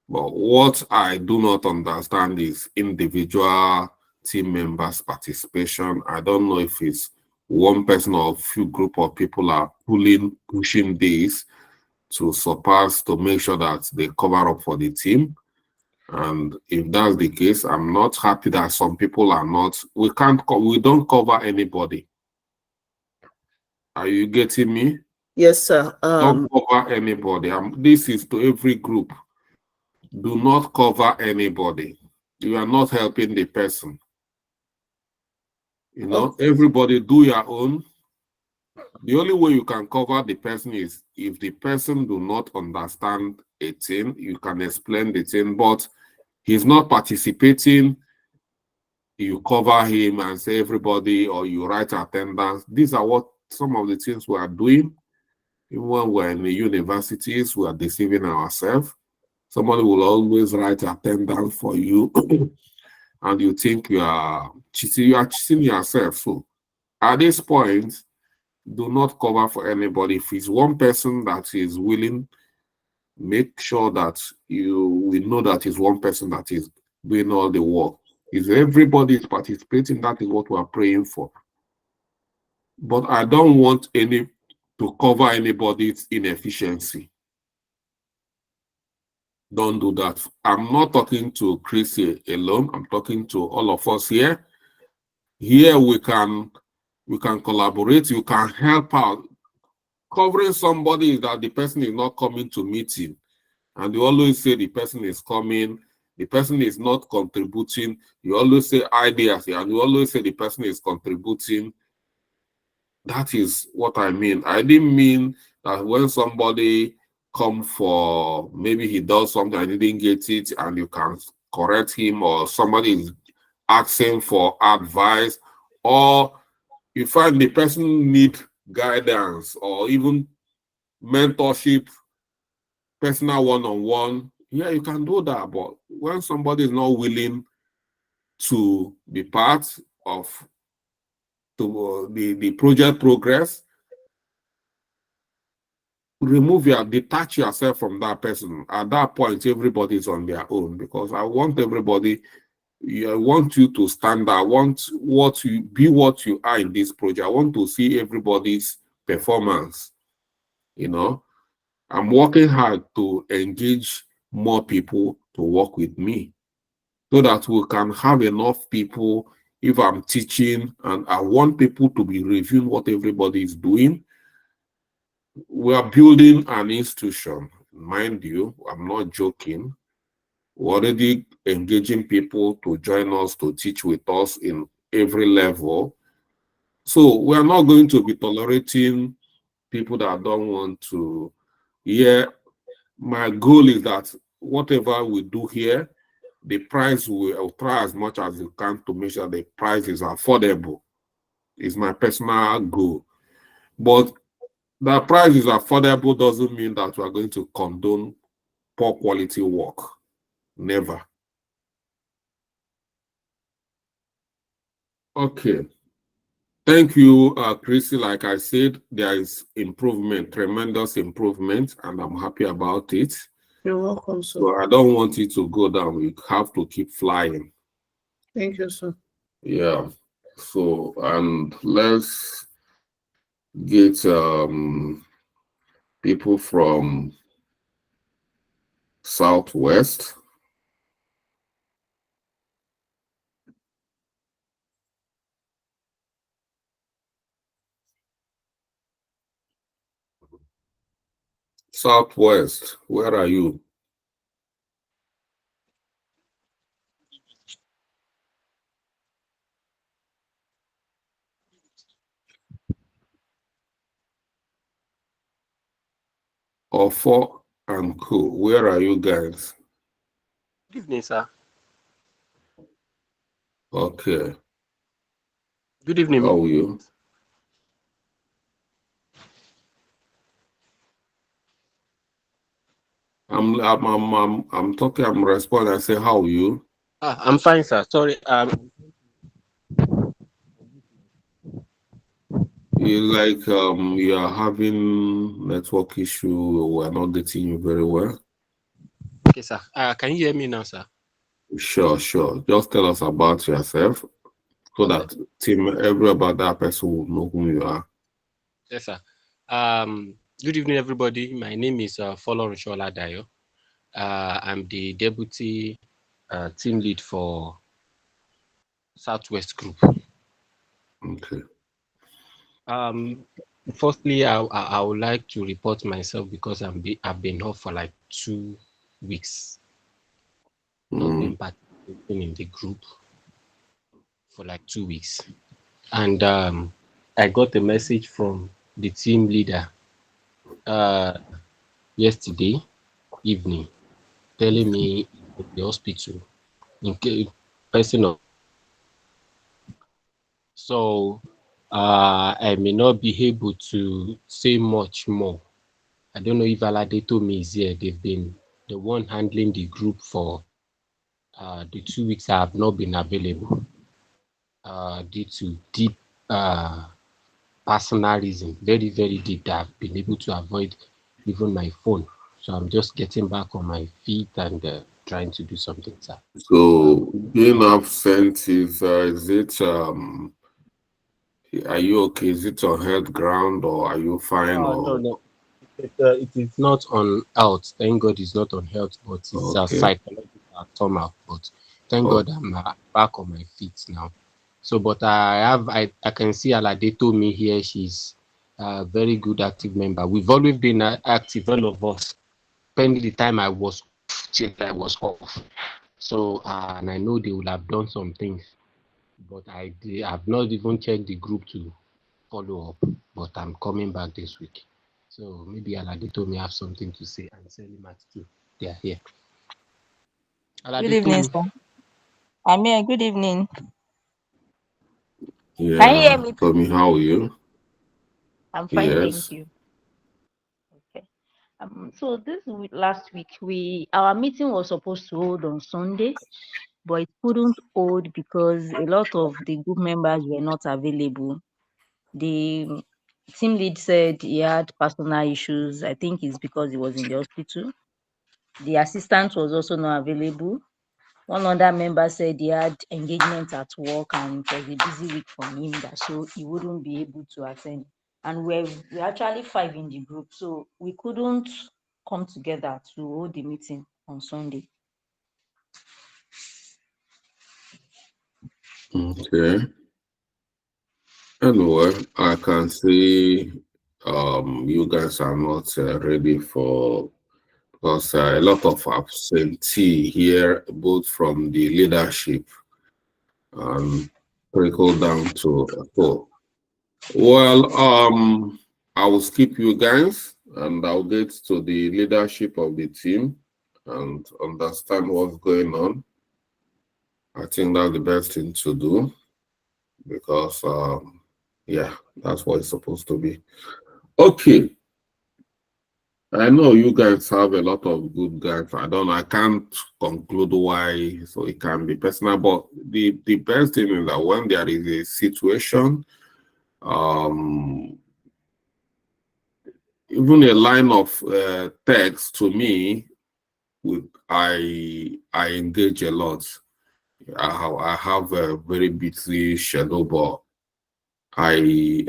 But what I do not understand is individual team members' participation. I don't know if it's one person or a few group of people are pushing this to make sure that they cover up for the team. And if that's the case, I'm not happy that some people are not. We don't cover anybody. Are you getting me? Yes, sir. Don't cover anybody. This is to every group. Do not cover anybody. You are not helping the person. Everybody do your own. The only way you can cover the person is if the person do not understand a thing, you can explain the thing, but he's not participating, you cover him and say everybody, or you write attendance. These are some of the things we are doing. Even when we're in the universities, we are deceiving ourselves. Somebody will always write attendance for you, and you think you are cheating yourself. So at this point, do not cover for anybody. If it's one person that is willing, make sure that we know that is one person that is doing all the work. If everybody is participating, that is what we are praying for. But I don't want to cover anybody's inefficiency. Don't do that. I'm not talking to Chrissy alone. I'm talking to all of us here. Here we can collaborate. You can help out. Covering somebody is that the person is not coming to meeting, and you always say the person is coming, the person is not contributing. You always say ideas, and you always say the person is contributing. That is what I mean. I didn't mean that when somebody come for, maybe he does something and he didn't get it, and you can correct him, or somebody is asking for advice, or you find the person need guidance or even mentorship, personal one-on-one. Yeah, you can do that. But when somebody is not willing to be part of the project progress, detach yourself from that person. At that point, everybody is on their own, because I want everybody, I want you to stand out. I want what you are in this project. I want to see everybody's performance. You know, I'm working hard to engage more people to work with me, so that we can have enough people. If I'm teaching and I want people to be reviewing what everybody is doing, we are building an institution. Mind you, I'm not joking. We're already engaging people to join us, to teach with us in every level. So we are not going to be tolerating people that don't want to. Yeah, my goal is that whatever we do here, the price, will try as much as you can to make sure the price is affordable. It's my personal goal. But the price is affordable doesn't mean that we are going to condone poor quality work. Never. Okay. Thank you, Chrissy. Like I said, there is improvement, tremendous improvement, and I'm happy about it. You're welcome, sir. So I don't want it to go down. We have to keep flying. Thank you, sir. Yeah. So, and let's get people from Southwest. Southwest, where are you? Ofo and Co. Where are you guys? Good evening, sir. Okay. Good evening. How are you? I'm talking, I'm responding. I say, how are you? I'm fine, sir. Sorry. You like you are having network issue. We're not getting you very well. Okay, sir. Can you hear me now, sir? Sure. Just tell us about yourself, so that every about that person will know who you are. Yes, sir. Good evening, everybody. My name is Folorunsho Oladayo. I'm the deputy team lead for Southwest Group. Okay. Firstly, I would like to report myself because I've been off for like 2 weeks. Not been participating in the group for like 2 weeks, and I got a message from the team leader yesterday evening telling me at the hospital in person of. So I may not be able to say much more. I don't know if Aladeto is here. They've been the one handling the group for the 2 weeks I have not been available due to deep personal reason, very, very deep, that I've been able to avoid even my phone. So I'm just getting back on my feet and trying to do something, sir. So being absent is it are you okay? Is it on health ground or are you fine? Or No. It is not on health. Thank God it's not on health, but it's okay. psychological trauma. But thank God I'm back on my feet now. So, but I can see Alade told me here she's a very good active member. We've always been active, all of us. Pending the time I was off. So, and I know they will have done some things, but I have not even checked the group to follow up. But I'm coming back this week. So maybe Alade told me have something to say, and Selimat too. They are here. Good evening, sir. I'm here. Good evening. Yeah. Can you hear me? Tommy, how are you? I'm fine, Yes. thank you. Okay. So this last week, our meeting was supposed to hold on Sunday, but it couldn't hold because a lot of the group members were not available. The team lead said he had personal issues. I think it's because he was in the hospital. The assistant was also not available. One other member said he had engagement at work and it was a busy week for him, so he wouldn't be able to attend. And we're actually 5 in the group, so we couldn't come together to hold the meeting on Sunday. Okay. Anyway, I can see you guys are not ready for, because a lot of absentee here, both from the leadership and trickle down to so. Well, I will skip you guys and I'll get to the leadership of the team and understand what's going on. I think that's the best thing to do because yeah, that's what it's supposed to be. Okay. I know you guys have a lot of good guys. I can't conclude why, so it can be personal, but the best thing is that when there is a situation, even a line of text to me, I engage a lot. I have a very busy schedule, but I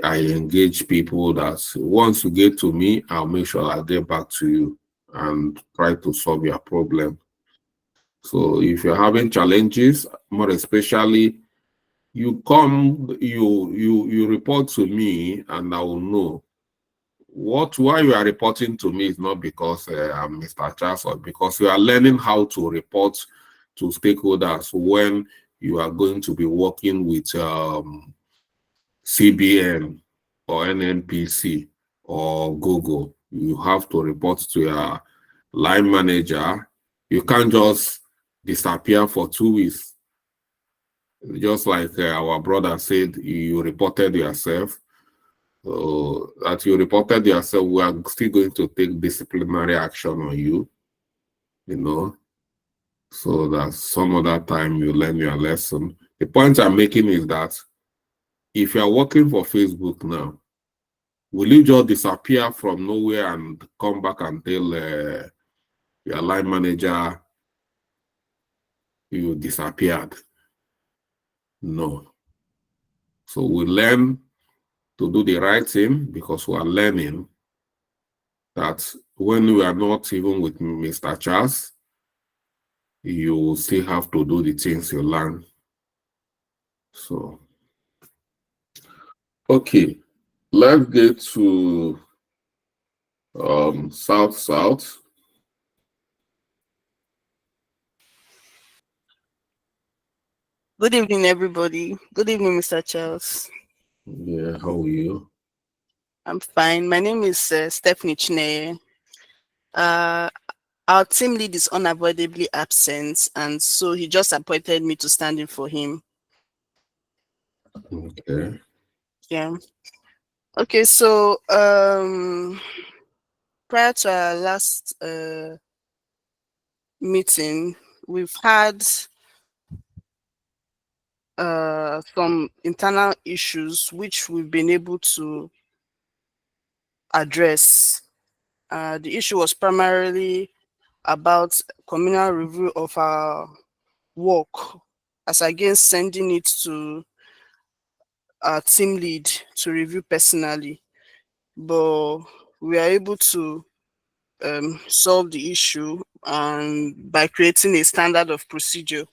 engage people that once you get to me, I'll make sure I get back to you and try to solve your problem. So if you're having challenges, more especially, you come, you report to me, and I will know. Why you are reporting to me is not because I'm Mr. Charles, or because you are learning how to report to stakeholders when you are going to be working with CBN or NNPC or Google. You have to report to your line manager. You can't just disappear for 2 weeks. Just like our brother said, you reported yourself. So that you reported yourself, we are still going to take disciplinary action on you, so that some other time you learn your lesson. The point I'm making is that if you are working for Facebook now, will you just disappear from nowhere and come back and tell your line manager you disappeared? No. So we learn to do the right thing because we are learning that when we are not even with Mr. Charles, you still have to do the things you learn. So, okay, let's get to South. Good evening, everybody. Good evening, Mr. Charles. Yeah, how are you? I'm fine. My name is Stephanie Chineye. Our team lead is unavoidably absent, and so he just appointed me to stand in for him. Okay. Yeah. Okay, so prior to our last meeting, we've had some internal issues which we've been able to address. The issue was primarily about communal review of our work, as against sending it to our team lead to review personally. But we are able to solve the issue and by creating a standard of procedure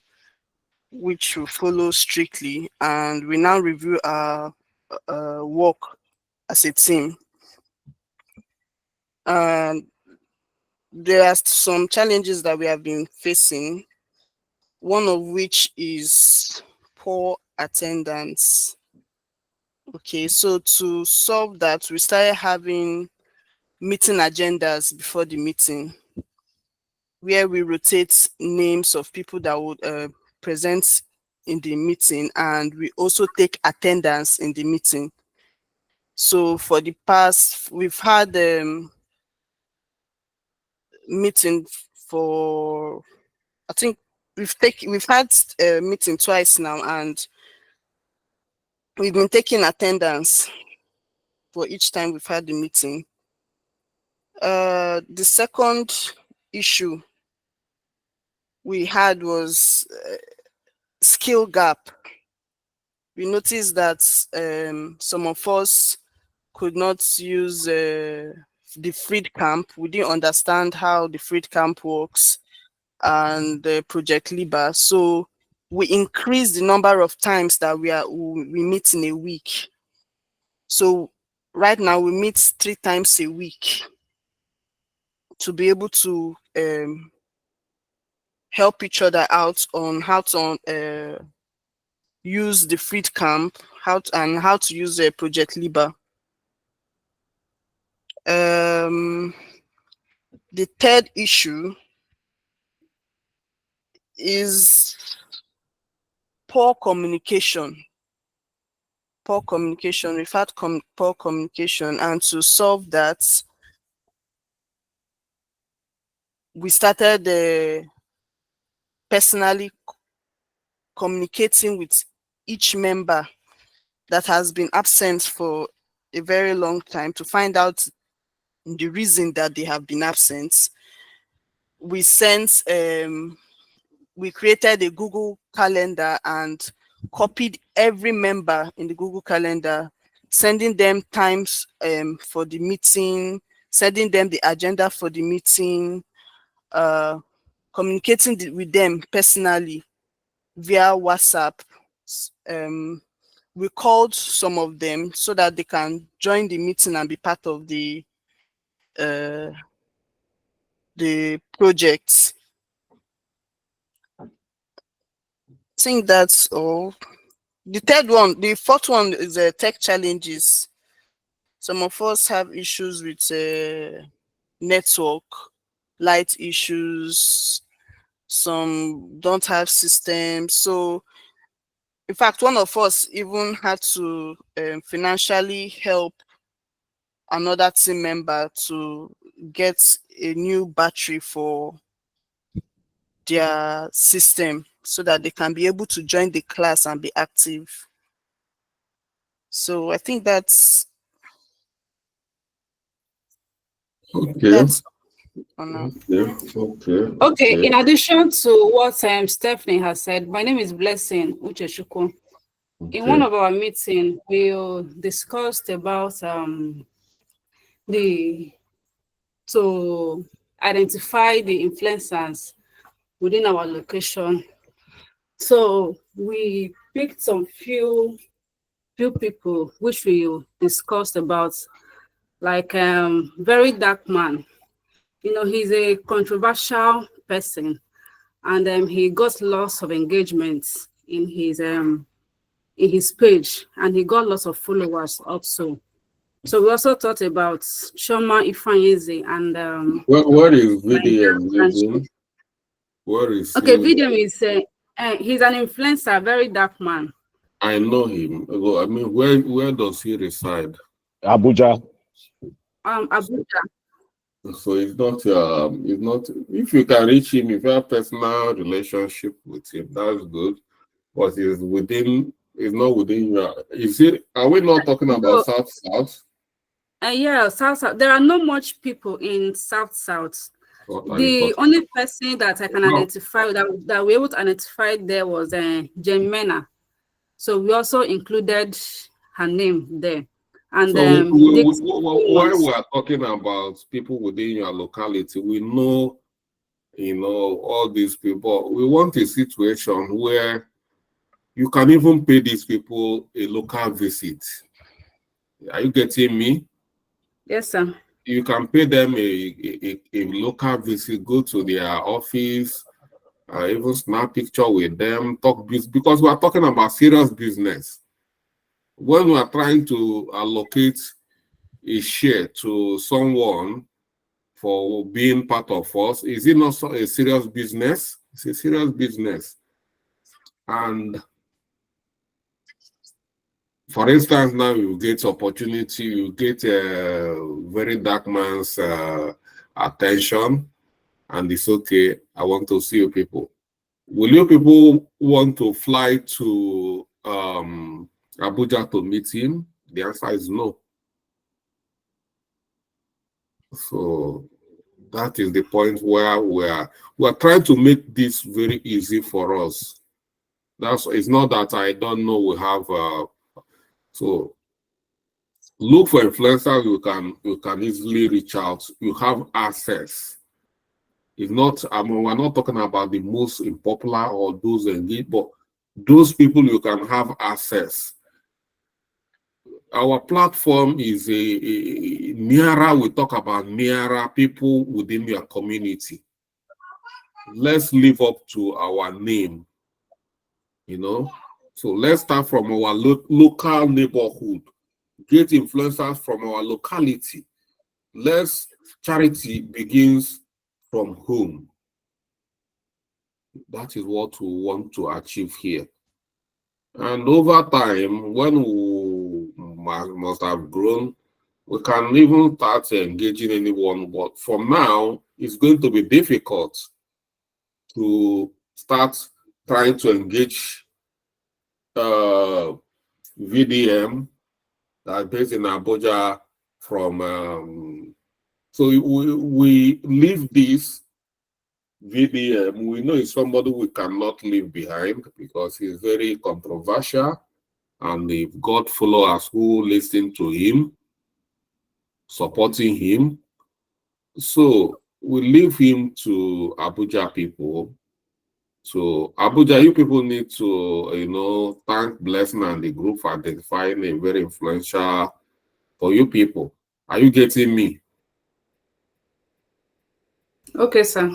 which we follow strictly, and we now review our work as a team. There are some challenges that we have been facing, one of which is poor attendance. Okay, so to solve that, we started having meeting agendas before the meeting, where we rotate names of people that would present in the meeting, and we also take attendance in the meeting. So for the past, we've had meeting for, I think we've had a meeting twice now, and we've been taking attendance for each time we've had the meeting. The second issue we had was skill gap. We noticed that some of us could not use the Freed Camp. We didn't understand how the Freed Camp works and the Project Libre. So we increased the number of times that we meet in a week. So right now we meet 3 times a week to be able to help each other out on how to use the Freed Camp, how to use the Project Libre. The third issue is poor communication. Poor communication. We've had poor communication, and to solve that, we started personally communicating with each member that has been absent for a very long time to find out the reason that they have been absent. We created a Google Calendar and copied every member in the Google Calendar, sending them times for the meeting, sending them the agenda for the meeting, communicating with them personally via WhatsApp. We called some of them so that they can join the meeting and be part of the project. I think that's all. The fourth one is tech challenges. Some of us have issues with network, light issues. Some don't have systems. So, in fact, one of us even had to financially help another team member to get a new battery for their system so that they can be able to join the class and be active. So I think that's okay. Okay, in addition to what Stephanie has said, my name is Blessing Uchechukwu. In one of our meetings, we discussed about to identify the influencers within our location. So we picked some few people which we discussed about, like Very Dark Man. You know, he's a controversial person, and he got lots of engagements in his page, and he got lots of followers also. So we also thought about Shoma Ifeanyi and what is VDM? What is okay, VDM is he's an influencer, Very Dark Man. I know him. I mean, where does he reside? Abuja. Abuja. So it's not, if you can reach him, if you have personal relationship with him, that's good. But it's not within your, are we not talking about So, South? yeah, South. There are not much people in South. What are you The talking only person that I can about? identify that we able to identify there was Jane Mena. So we also included her name there. And So while we are talking about people within your locality, we know, all these people. We want a situation where you can even pay these people a local visit. Are you getting me? Yes, sir. You can pay them a local visit, go to their office, even snap picture with them, talk business, because we are talking about serious business. When we are trying to allocate a share to someone for being part of us, is it not a serious business? It's a serious business. And for instance, now you get opportunity, you get a very dark man's attention, and it's okay, I want to see you people. Will you people want to fly to Abuja to meet him? The answer is no. So that is the point where we are trying to make this very easy for us. It's not that I don't know we have so look for influencers you can easily reach out. You have access. It's not, we're not talking about the most unpopular or those engaged, but those people you can have access. Our platform is nearer, we talk about nearer people within your community. Let's live up to our name, So let's start from our local neighborhood. Get influencers from our locality. Charity begins from home. That is what we want to achieve here. And over time, when we must have grown, we can even start engaging anyone. But for now, it's going to be difficult to start trying to engage VDM that based in Abuja from. So we leave this VDM. We know it's somebody we cannot leave behind because he's very controversial, and if God followers who listen to him, supporting him. So we leave him to Abuja people. So Abuja, you people need to, thank Blessing and the group for identifying a very influential for you people. Are you getting me? Okay, sir.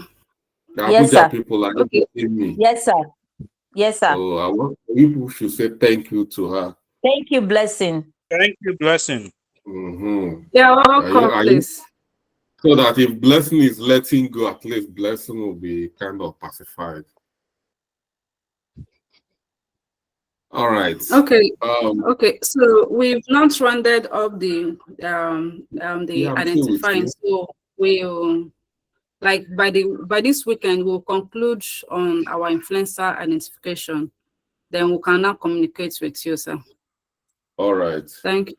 The Yes, Abuja sir. people are you getting me? Yes, sir. Yes, sir. So I want you should say thank you to her. Thank you, Blessing. Thank you, Blessing. Yeah, welcome, please. So that if Blessing is letting go, at least Blessing will be kind of pacified. All right. Okay. Okay. So we've not rounded up the identifying. So we'll by this weekend we'll conclude on our influencer identification. Then we can now communicate with you, sir. All right. Thank you.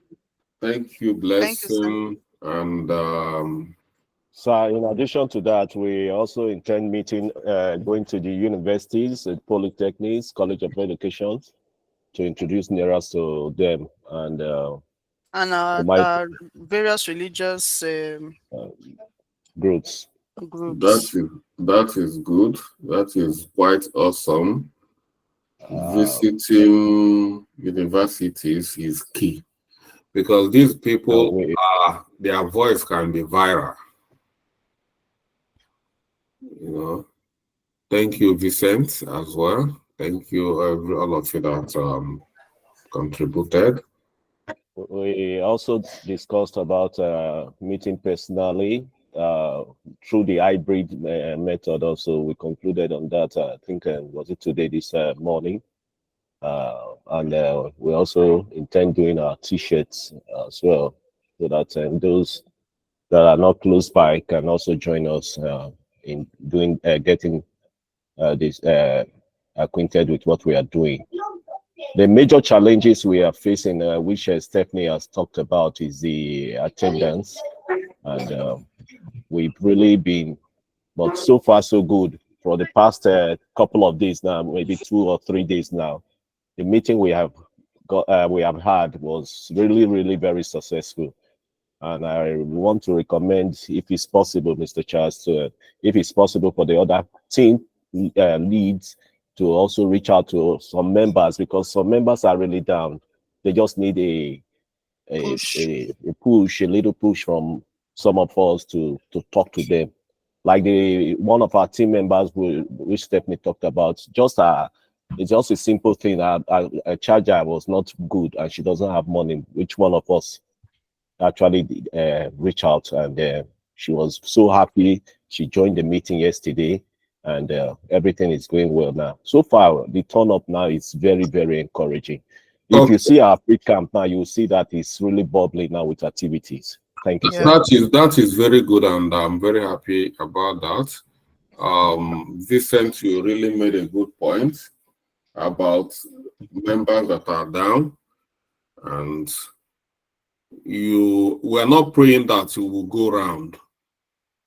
Thank you, Blessing. And so in addition to that, we also intend going to the universities, polytechnics, College of Education, to introduce NERAS to them and our various religious groups. That is good. That is quite awesome. Visiting universities is key because these people their voice can be viral. Thank you, Vicent, as well. Thank you, all of you that contributed. We also discussed about meeting personally through the hybrid method. Also, we concluded on that. I think was it today, this morning, and we also intend doing our T-shirts as well, so that those that are not close by can also join us in doing getting this acquainted with what we are doing. The major challenges we are facing, which Stephanie has talked about, is the attendance, and we've really been, but so far so good. For the past couple of days now, maybe 2 or 3 days now, the meeting we have had was really very successful. And I want to recommend, if it's possible, Mr. Charles, if it's possible for the other team leads to also reach out to some members, because some members are really down. They just need a little push from some of us to talk to them. Like one of our team members, which Stephanie talked about, it's just a simple thing. A charger was not good and she doesn't have money. Which one of us actually reached out, and she was so happy. She joined the meeting yesterday, and everything is going well now. So far, the turn up now is very encouraging. If you see our pre-camp now, you'll see that it's really bubbling now with activities. Thank you. That is very good, and I'm very happy about that. Vincent, you really made a good point about members that are down, and we're not praying that you will go round,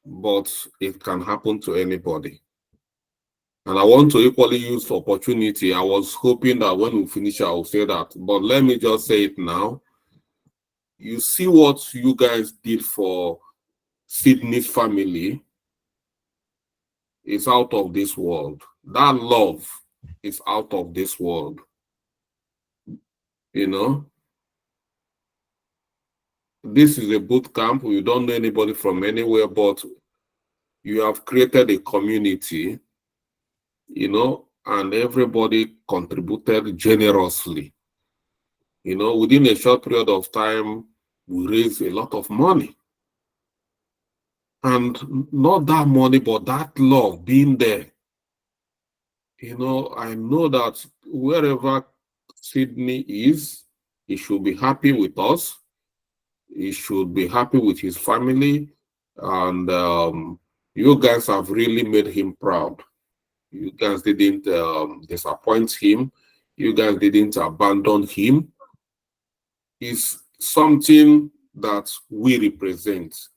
but it can happen to anybody. And I want to equally use the opportunity. I was hoping that when we finish, I will say that, but let me just say it now. You see what you guys did for Sydney's family is out of this world. That love is out of this world. You know, this is a boot camp. You don't know anybody from anywhere, but you have created a community, you know, and everybody contributed generously. You know, within a short period of time, we raised a lot of money. And not that money, but that love being there. You know, I know that wherever Sydney is, he should be happy with us. He should be happy with his family. And you guys have really made him proud. You guys didn't disappoint him. You guys didn't abandon him. It's something that we represent.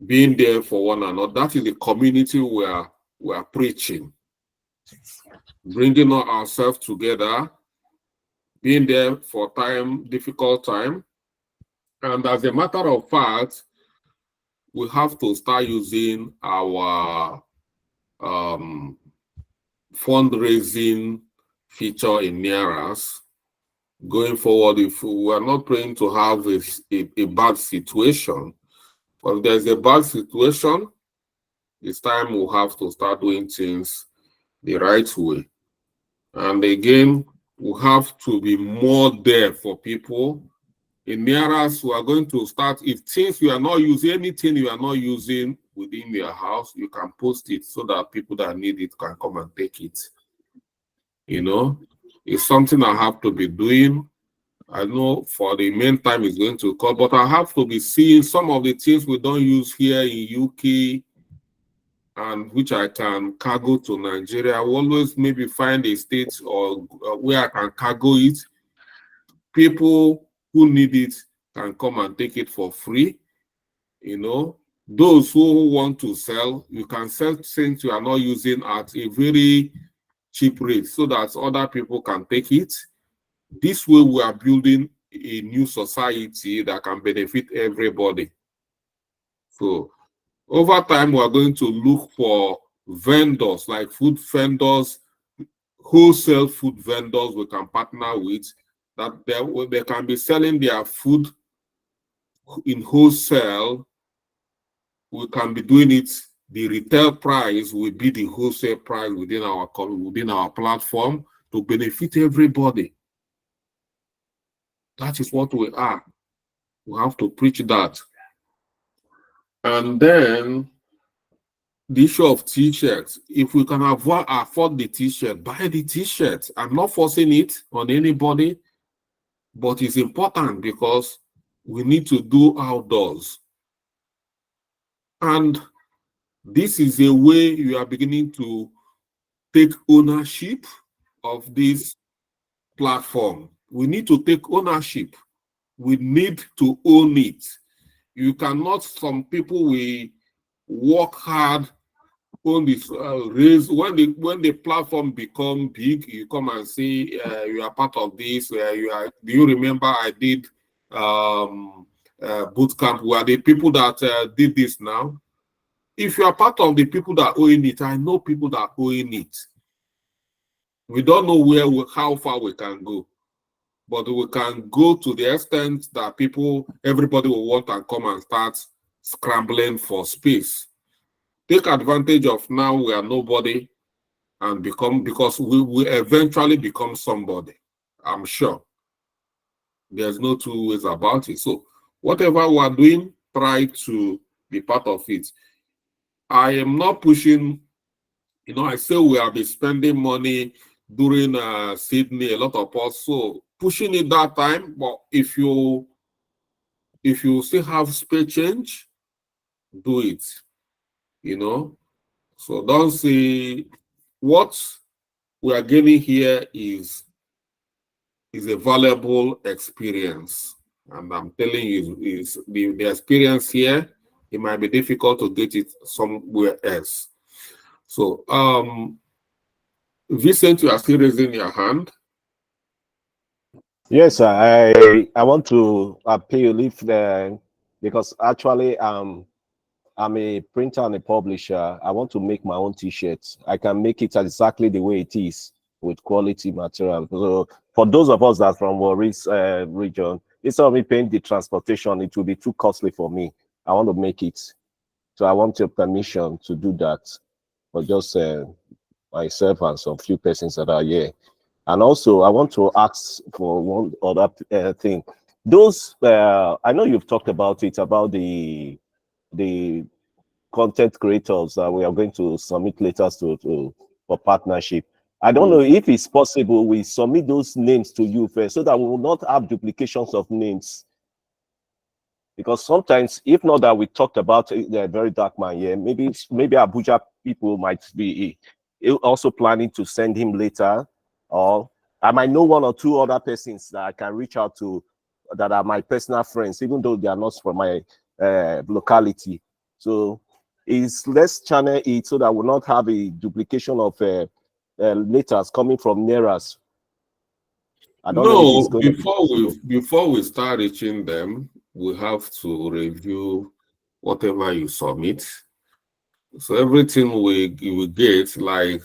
Being there for one another. That is the community we are preaching. Bringing ourselves together. Being there for difficult time. And as a matter of fact, we have to start using our fundraising feature in NIARAS going forward. If we are not praying to have a bad situation, but if there's a bad situation, it's time we have to start doing things the right way. And again, we have to be more there for people. In NIARAS, we are going to start, if things you are not using, anything you are not using within your house, you can post it so that people that need it can come and take it. You know, it's something I have to be doing. I know for the meantime it's going to come, but I have to be seeing some of the things we don't use here in UK and which I can cargo to Nigeria. I will always maybe find a state or where I can cargo it. People who need it can come and take it for free. You know, those who want to sell, you can sell things you are not using at a very cheap rate so that other people can take it. This way we are building a new society that can benefit everybody. So over time, we are going to look for vendors, like food vendors, wholesale food vendors we can partner with, that they can be selling their food in wholesale. We can be doing it, the retail price will be the wholesale price within our platform to benefit everybody. That is what we are. We have to preach that. And then the issue of t-shirts. If we can afford the t-shirt, buy the t-shirt. I'm not forcing it on anybody, but it's important because we need to do outdoors. And this is a way you are beginning to take ownership of this platform. We need to take ownership. We need to own it. You cannot, some people will work hard on this raise when the platform become big, you come and say you are part of this. Do you remember I did boot camp? We are the people that did this now. If you are part of the people that own it, I know people that own it. We don't know how far we can go, but we can go to the extent that everybody will want and come and start scrambling for space. Take advantage of now we are nobody and because we will eventually become somebody. I'm sure. There's no two ways about it. So whatever we are doing, try to be part of it. I am not pushing, I say we have been spending money during Sydney, a lot of us, so pushing it that time, but if you still have spare change, do it, So don't say what we are getting here is a valuable experience. And I'm telling you, is the experience here, it might be difficult to get it somewhere else. So, Vincent, you are still raising your hand. Yes, I want to appeal because actually I'm a printer and a publisher. I want to make my own t-shirts. I can make it exactly the way it is with quality material. So for those of us that are from Warris region, instead of me paying the transportation, it will be too costly for me. I want to make it. So I want your permission to do that for just myself and some few persons that are here. And also, I want to ask for one other thing. Those, I know you've talked about it, about the content creators that we are going to submit letters for partnership. I don't know if it's possible we submit those names to you first so that we will not have duplications of names. Because sometimes, if not that we talked about the very dark man here, maybe Abuja people might be also planning to send him later, or I might know one or two other persons that I can reach out to that are my personal friends, even though they are not from my locality. So let's channel it so that we'll not have a duplication of letters coming from NERAS. I don't know if it's going before we start reaching them, we have to review whatever you submit. So everything we get, like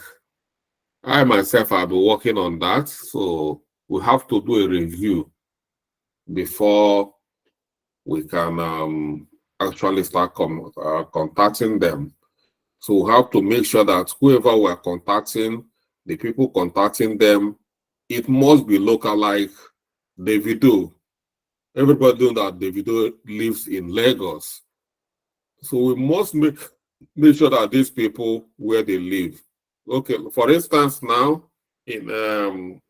I myself have been working on that. So we have to do a review before we can actually start contacting them. So we have to make sure that whoever we're contacting, the people contacting them, it must be local, like Davido. Everybody knows that Davido lives in Lagos. So we must make sure that these people where they live. Okay, for instance, now in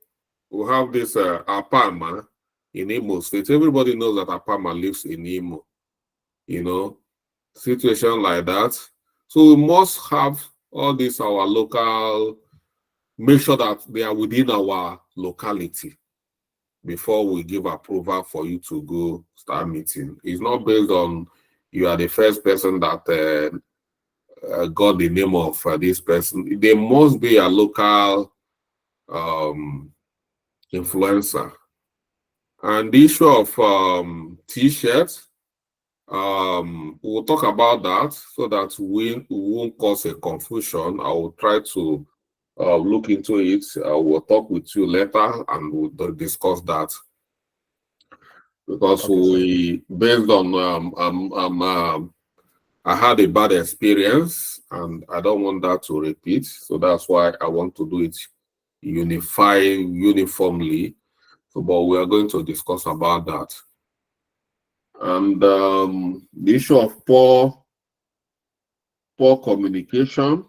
we have this Apama in Imo State. Everybody knows that Apama lives in Imo. Situation like that. So we must have all this our local, make sure that they are within our locality before we give approval for you to go start meeting. It's not based on you are the first person that got the name of this person. They must be a local influencer. And the issue of t-shirts, we'll talk about that so that we won't cause a confusion. I will try to look into it. We'll talk with you later and we'll discuss that. Because based on I had a bad experience and I don't want that to repeat. So that's why I want to do it uniformly. So, but we are going to discuss about that. And the issue of poor communication.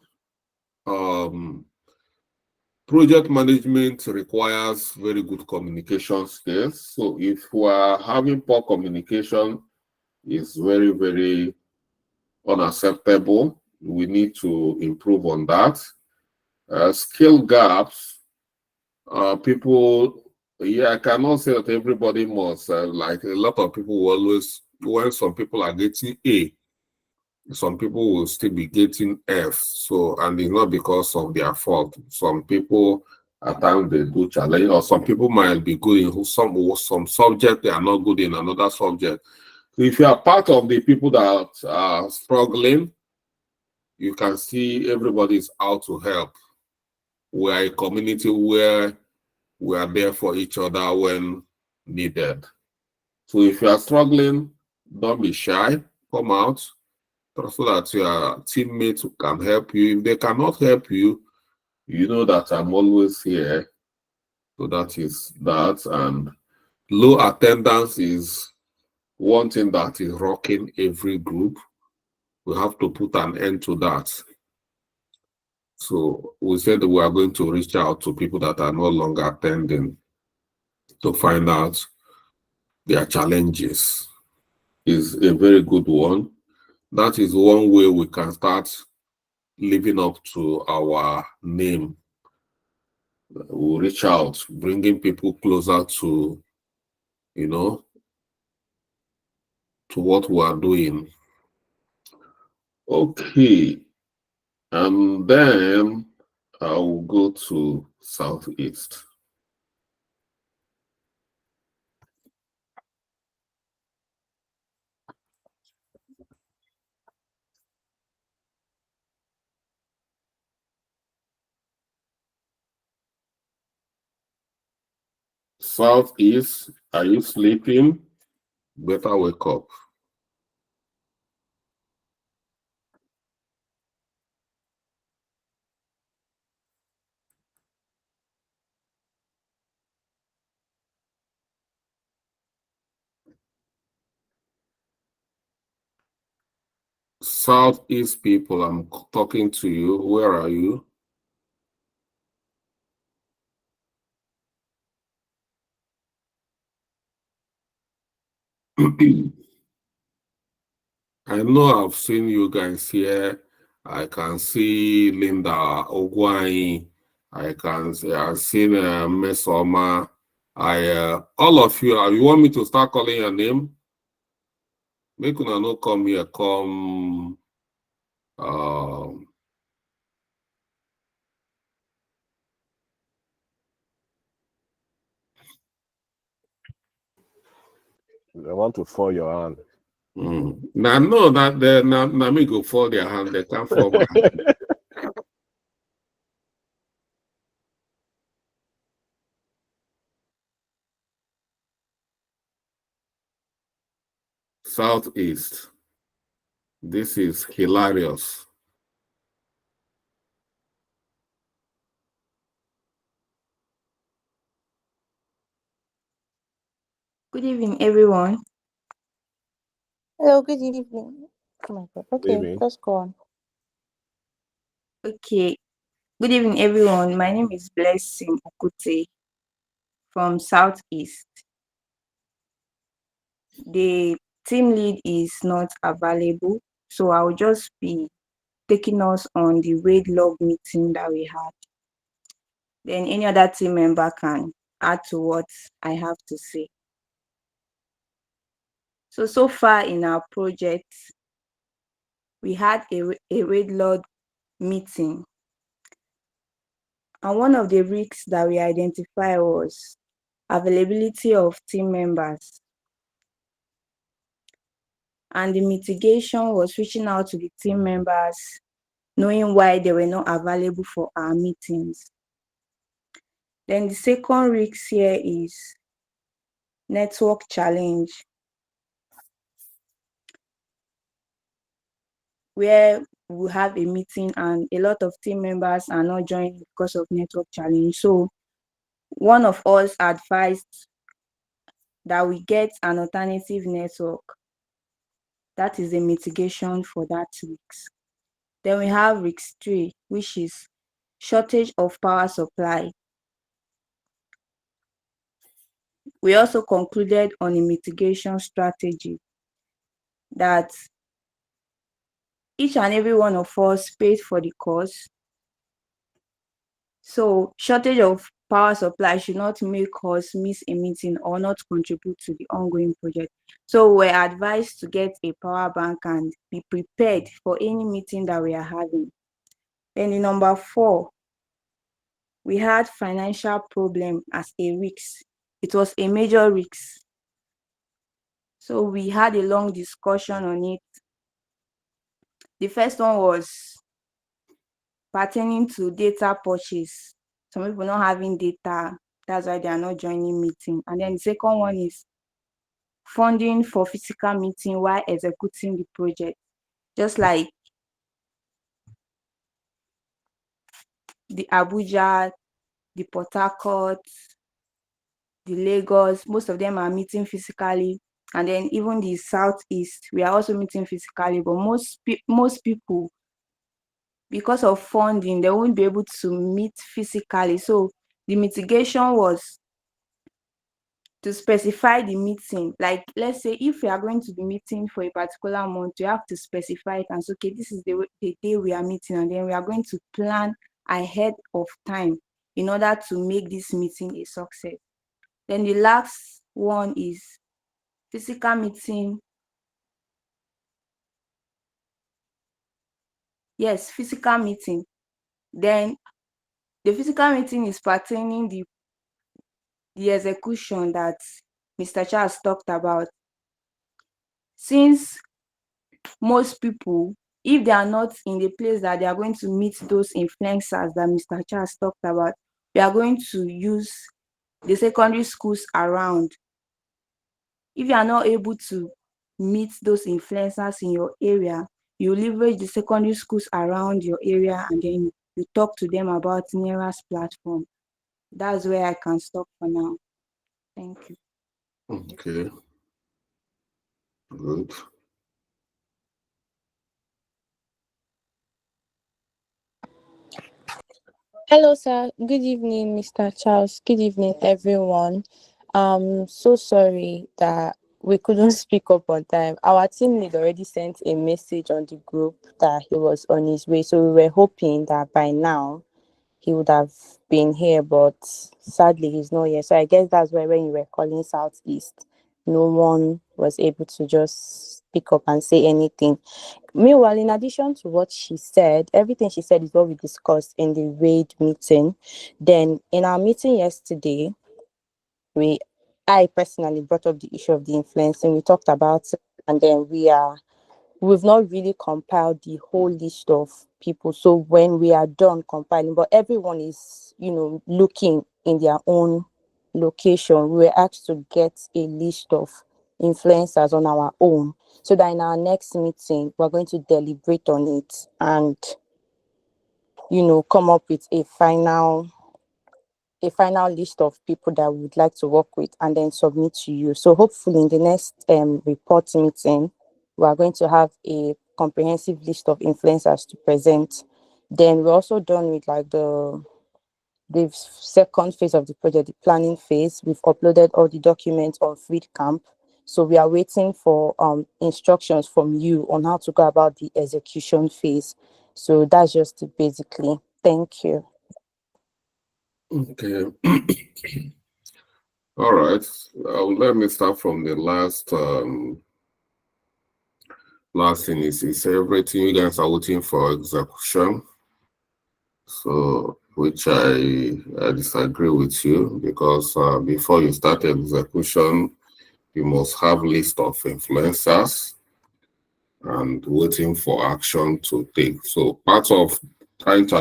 Project management requires very good communication skills. So if we are having poor communication, it's very, very unacceptable. We need to improve on that. Skill gaps. People, yeah, I cannot say that everybody must. Like a lot of people will always, when some people are getting A, some people will still be getting F. So, and it's not because of their fault. Some people at times they do challenge, or some people might be good in some subject, they are not good in another subject. So if you are part of the people that are struggling, you can see everybody is out to help. We are a community where we are there for each other when needed. So if you are struggling, don't be shy, come out, so that your teammates can help you. If they cannot help you, you know that I'm always here. So that is that. And low attendance is one thing that is rocking every group. We have to put an end to that. So we said we are going to reach out to people that are no longer attending to find out their challenges. Is a very good one. That is one way we can start living up to our name. We'll reach out, bringing people closer to, to what we are doing. Okay. And then I will go to Southeast. Southeast, are you sleeping? Better wake up. Southeast people, I'm talking to you. Where are you? I know I've seen you guys here. I can see Linda Ogwai. I've seen Mesoma. All of you, you want me to start calling your name? Make una no come here, come. I want to fall your hand. Now, no, that now me go fall their hand. They can't fall my hand. Southeast. This is hilarious. Good evening, everyone. Hello, good evening. Oh my God. Okay, Evening. just go on. Okay, good evening, everyone. My name is Blessing Okute from Southeast. The team lead is not available, so I'll just be taking us on the raid log meeting that we had. Then any other team member can add to what I have to say. So far in our project, we had a raid log meeting. And one of the risks that we identified was availability of team members. And the mitigation was reaching out to the team members, knowing why they were not available for our meetings. Then the second risk here is network challenge, where we have a meeting and a lot of team members are not joining because of network challenge. So one of us advised that we get an alternative network. That is a mitigation for that risk. Then we have risk 3, which is shortage of power supply. We also concluded on a mitigation strategy that each and every one of us paid for the course. So shortage of power supply should not make us miss a meeting or not contribute to the ongoing project. So we're advised to get a power bank and be prepared for any meeting that we are having. Then in number 4, we had financial problem as a risk. It was a major risk. So we had a long discussion on it. The first one was pertaining to data purchase. Some people not having data, that's why they are not joining meeting. And then the second one is funding for physical meeting while executing the project. Just like the Abuja, the Port Harcourt, the Lagos, most of them are meeting physically. And then even the Southeast, we are also meeting physically. But most people, because of funding, they won't be able to meet physically. So the mitigation was to specify the meeting. Like, let's say if we are going to be meeting for a particular month, you have to specify it and say, okay, this is the day we are meeting, and then we are going to plan ahead of time in order to make this meeting a success. Then the last one is physical meeting. Yes, physical meeting. Then the physical meeting is pertaining the execution that Mr. Charles talked about. Since most people, if they are not in the place that they are going to meet those influencers that Mr. Charles talked about, we are going to use the secondary schools around. If you are not able to meet those influencers in your area, you leverage the secondary schools around your area and then you talk to them about NERA's platform. That's where I can stop for now. Thank you. Okay. Good. Hello, sir. Good evening, Mr. Charles. Good evening, everyone. So sorry that we couldn't speak up on time. Our team lead already sent a message on the group that he was on his way. So we were hoping that by now he would have been here, but sadly he's not here. So I guess that's why when you were calling Southeast, no one was able to just pick up and say anything. Meanwhile, in addition to what she said, everything she said is what we discussed in the RAID meeting. Then in our meeting yesterday, I personally brought up the issue of the influencing. We talked about it, and then we've not really compiled the whole list of people. So when we are done compiling, but everyone is, looking in their own location, we were asked to get a list of influencers on our own, so that in our next meeting, we're going to deliberate on it and, come up with a final list of people that we would like to work with and then submit to you. So hopefully in the next report meeting, we are going to have a comprehensive list of influencers to present. Then we're also done with the second phase of the project, the planning phase. We've uploaded all the documents on FreeCamp. So we are waiting for instructions from you on how to go about the execution phase. So that's just it basically. Thank you. Okay. All right. Let me start from the last thing is everything you guys are waiting for execution. So which I disagree with you, because before you start execution, you must have list of influencers and waiting for action to take. So part of trying to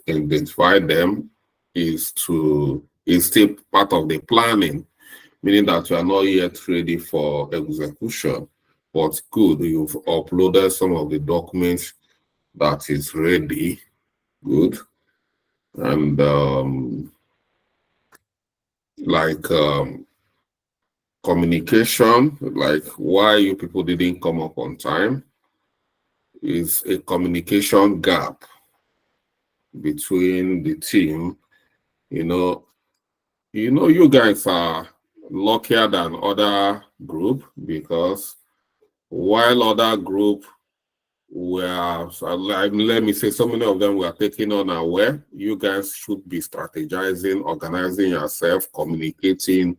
identify them is still part of the planning, meaning that you are not yet ready for execution. But good, you've uploaded some of the documents that is ready. Good. And communication, like why you people didn't come up on time, is a communication gap between the team. You guys are luckier than other group, because while other group let me say, so many of them were taken unaware. You guys should be strategizing, organizing yourself, communicating.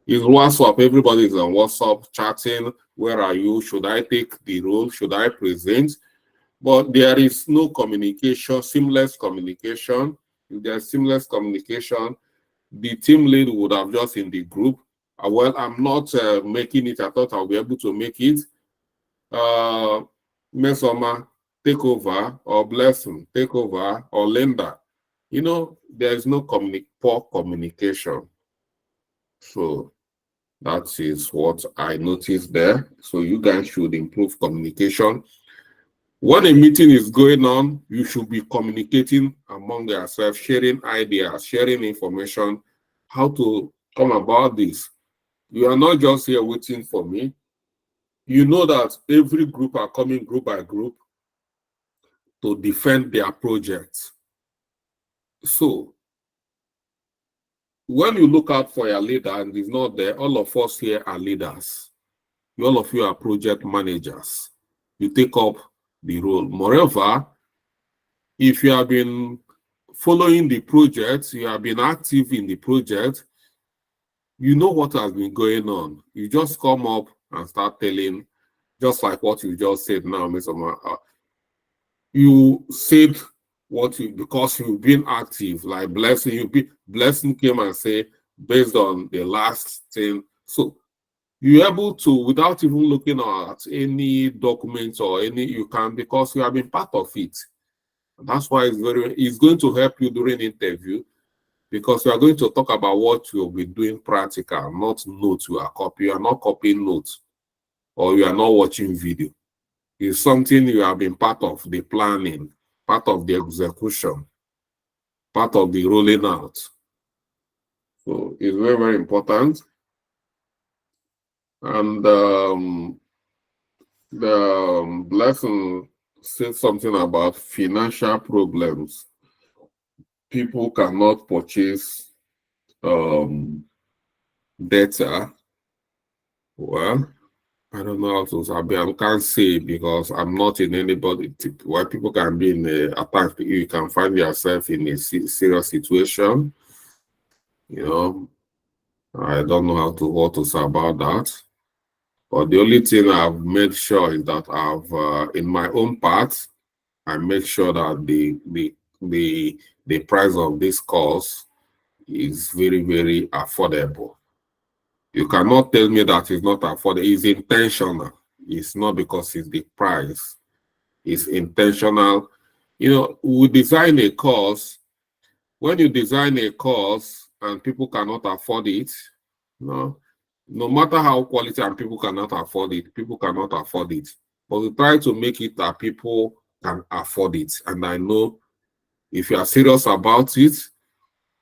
It's WhatsApp. Everybody's on WhatsApp chatting. Where are you? Should I take the role? Should I present? But there is no communication, seamless communication. If there's seamless communication, the team lead would have just in the group. Well, I'm not making it. I thought I'll be able to make it. Mesoma, take over, or Blessing, take over, or Linda. You know, there is no poor communication. So that is what I noticed there. So you guys should improve communication. When a meeting is going on, you should be communicating among yourselves, sharing ideas, sharing information, how to come about this. You are not just here waiting for me. You know that every group are coming group by group to defend their projects. So when you look out for your leader and he's not there, all of us here are leaders. All of you are project managers. You take up the role. Moreover, if you have been following the project, you have been active in the project, you know what has been going on. You just come up and start telling, just like what you just said now, Mr. You said what you, because you've been active, like Blessing came and say, based on the last thing. So you're able to, without even looking at any documents or any, you can, because you have been part of it. That's why it's going to help you during interview, because you are going to talk about what you'll be doing practical, not notes you are copying. You are not copying notes, or you are not watching video. It's something you have been part of the planning, part of the execution, part of the rolling out. So it's very, very important. And the Blessing said something about financial problems. People cannot purchase data. Well, I don't know how to say. I can't say because I'm not in anybody. Why people can be in a attack, you can find yourself in a serious situation. You know, I don't know what to say about that. But the only thing I've made sure is that I've, in my own part, I make sure that the price of this course is very, very affordable. You cannot tell me that it's not affordable. It's intentional. It's not because it's the price. It's intentional. You know, we design a course. When you design a course and people cannot afford it, no matter how quality and people cannot afford it, people cannot afford it. But we try to make it that people can afford it. And I know if you are serious about it,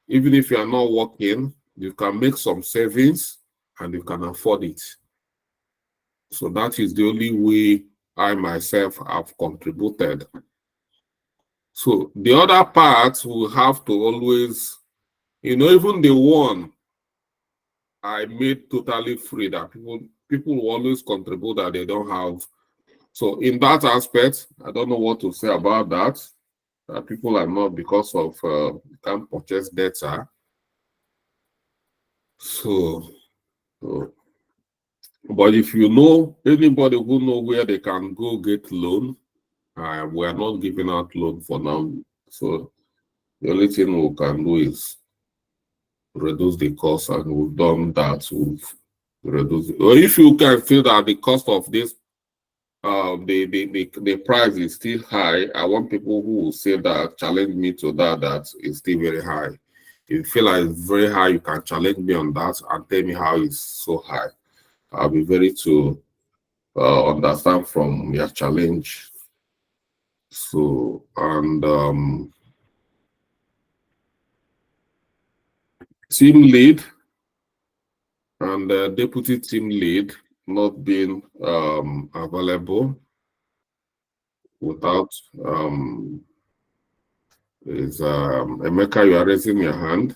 even if you are not working, you can make some savings and you can afford it. So that is the only way I myself have contributed. So the other part will have to always, you know, even the one I made totally free, that people will always contribute that they don't have. So in that aspect, I don't know what to say about that. People are not, because of can't purchase data. So, but if you know anybody who know where they can go get loan, we are not giving out loan for now. So the only thing we can do is reduce the cost, and we've done that. We've reduced it. Or if you can feel that the cost of this, the price is still high, I want people who will say that, challenge me to that is still very high. If you feel like it's very high, you can challenge me on that and tell me how it's so high. I'll be ready to understand from your challenge. So, and team lead and deputy team lead not being available without is Emeka, you are raising your hand.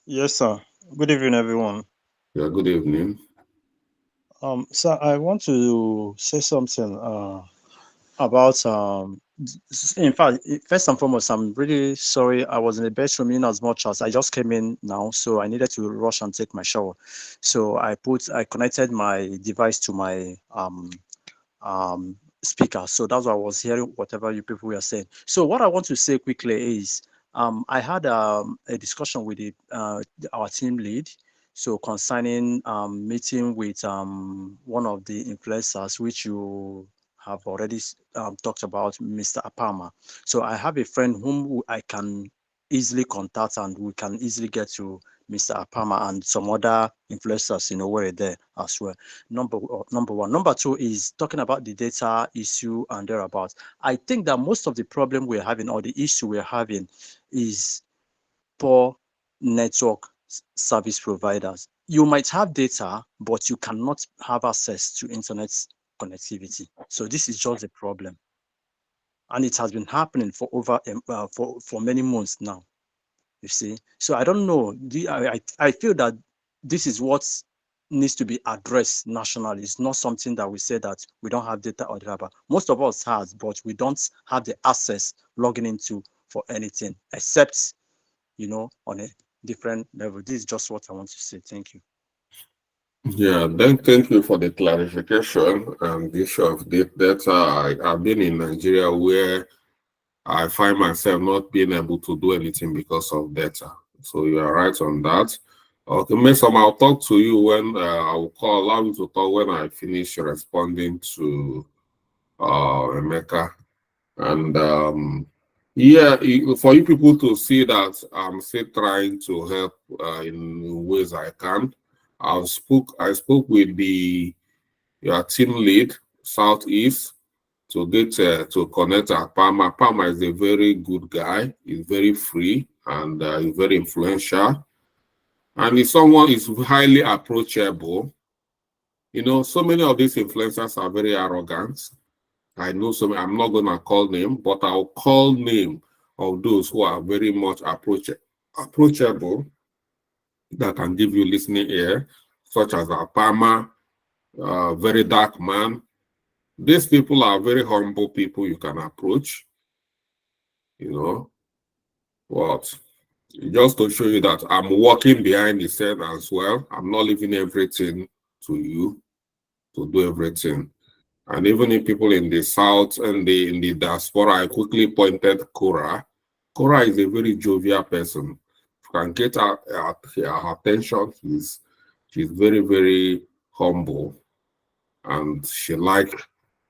Yes, sir. Good evening, everyone. Yeah, good evening. So I want to say something about in fact, first and foremost, I'm really sorry. I was in the bedroom in as much as I just came in now, so I needed to rush and take my shower. So I connected my device to my speaker. So that's why I was hearing whatever you people were saying. So what I want to say quickly is I had a discussion with our team lead. So concerning meeting with one of the influencers, which you have already talked about, Mr. Apama. So I have a friend whom I can easily contact and we can easily get to Mr. Apama and some other influencers, were there as well. Number one. Number two is talking about the data issue and thereabouts. I think that most of the problem we're having or the issue we're having is poor network service providers. You might have data, but you cannot have access to internet connectivity. So this is just a problem. And it has been happening for over for many months now. You see, so I don't know. I feel that this is what needs to be addressed nationally. It's not something that we say that we don't have data or whatever. Most of us has, but we don't have the access logging into for anything except, on a different level. This is just what I want to say. Thank you. Yeah, then thank you for the clarification and the issue of data. I've been in Nigeria where I find myself not being able to do anything because of data. So you are right on that. Okay, Mason, I'll talk to you when I'll allow you to talk when I finish responding to Emeka. And yeah, for you people to see that I'm still trying to help in ways I can. I spoke with your team lead, Southeast, to get to connect Apama. Apama is a very good guy. He's very free and he's very influential. And he's someone is highly approachable. So many of these influencers are very arrogant. I know some. I'm not gonna call name, but I'll call name of those who are very much approachable that can give you listening ear, such as Apama, very dark man. These people are very humble people you can approach, But just to show you that I'm working behind the scene as well. I'm not leaving everything to you to do everything. And even if people in the South and in the diaspora, I quickly pointed Cora. Cora is a very jovial person. You can get her attention. She's very, very humble. And she likes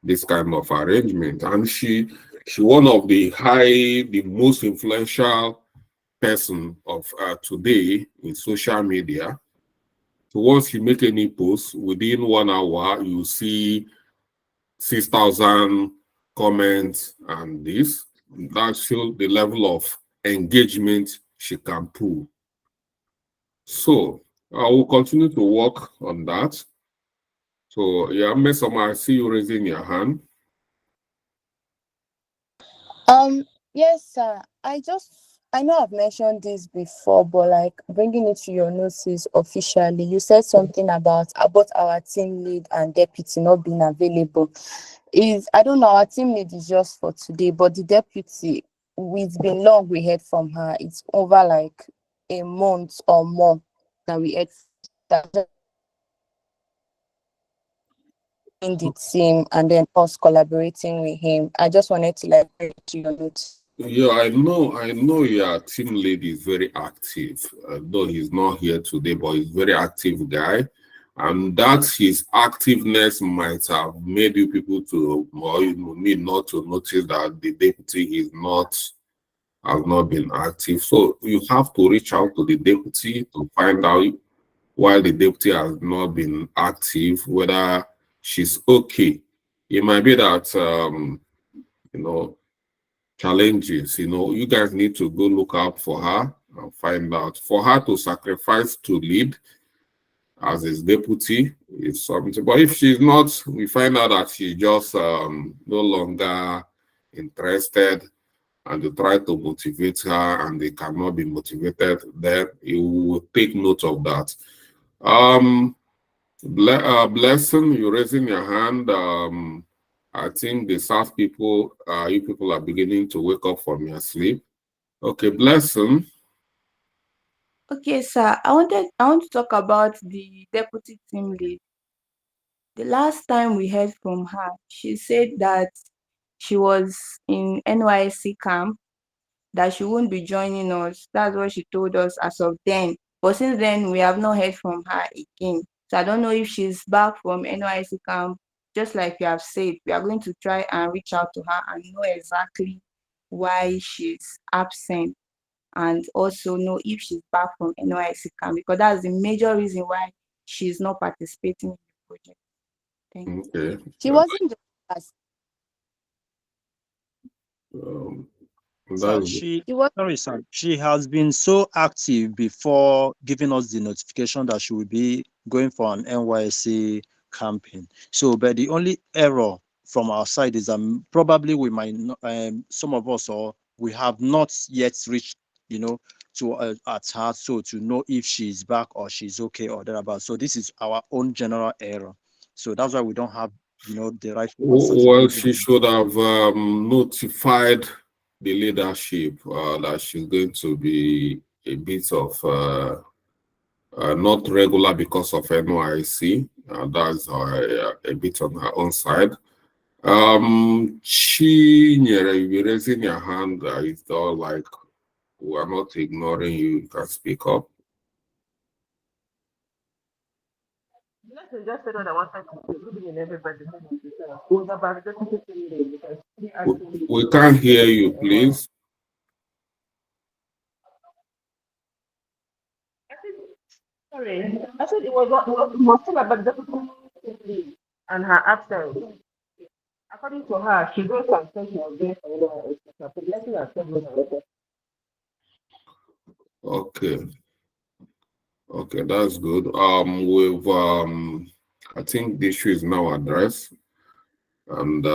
this kind of arrangement. And she one of the most influential person of today in social media. So once you make any post, within 1 hour, you see 6,000 comments and this. That shows the level of engagement she can pull. So I will continue to work on that. So yeah, Mesoma, I see you raising your hand. Yes, sir. I know I've mentioned this before, but like bringing it to your notice officially, you said something about our team lead and deputy not being available. I don't know, our team lead is just for today, but the deputy, it's been long we heard from her. It's over like a month or more that we heard that in the team and then us collaborating with him. I just wanted to like bring it to your notice. Yeah, I know your team lead is very active. Though he's not here today, but he's a very active guy. And that his activeness might have made you people to, or me not to notice that the deputy has not been active. So you have to reach out to the deputy to find out why the deputy has not been active, whether she's okay. It might be that, challenges, you guys need to go look out for her and find out. For her to sacrifice to lead as his deputy is something. But if she's not, we find out that she's just no longer interested, and you try to motivate her and they cannot be motivated, then you will take note of that. Blessing, you're raising your hand. I think the South people, you people are beginning to wake up from your sleep. Okay, Blessing. Okay, sir. I want to talk about the deputy team lead. The last time we heard from her, she said that she was in NYSC camp, that she won't be joining us. That's what she told us as of then. But since then, we have not heard from her again. So I don't know if she's back from NYSC camp. Just like you have said, we are going to try and reach out to her and know exactly why she's absent, and also know if she's back from NYSC camp, because that's the major reason why she's not participating in the project. Thank you. Okay. She wasn't the class. Sir, That's she, She was sorry, sir. She has been so active before giving us the notification that she will be going for an NYSC camping. So, but the only error from our side is that probably we might not, some of us, or we have not yet reached, to at her, so to know if she's back or she's okay or thereabout. So this is our own general error. So that's why we don't have, the right answer to well, give she you. should have notified the leadership that she's going to be a bit of not regular because of NYC. That's a bit on her own side. Chinyere, you'll be raising your hand. It's all like we are not ignoring you. You can speak up. Just said what I wanted to say. Good evening, everybody. We can't hear you, please. Sorry, I said it was still about the and her absence. According to her, she goes and says she was there for the blessing herself. Okay, that's good. I think the issue is now addressed. And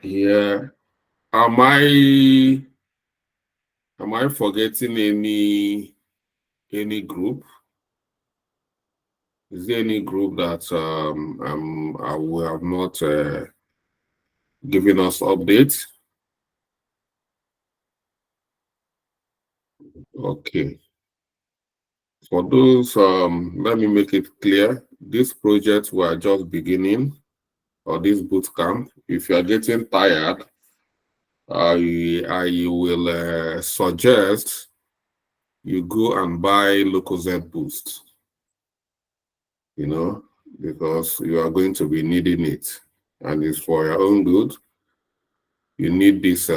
yeah, am I forgetting any group? Is there any group that I will have not given us updates? Okay. For those, let me make it clear. This project we are just beginning, or this boot camp. If you are getting tired, I will suggest you go and buy Locozed Boost. Because you are going to be needing it, and it's for your own good. You need this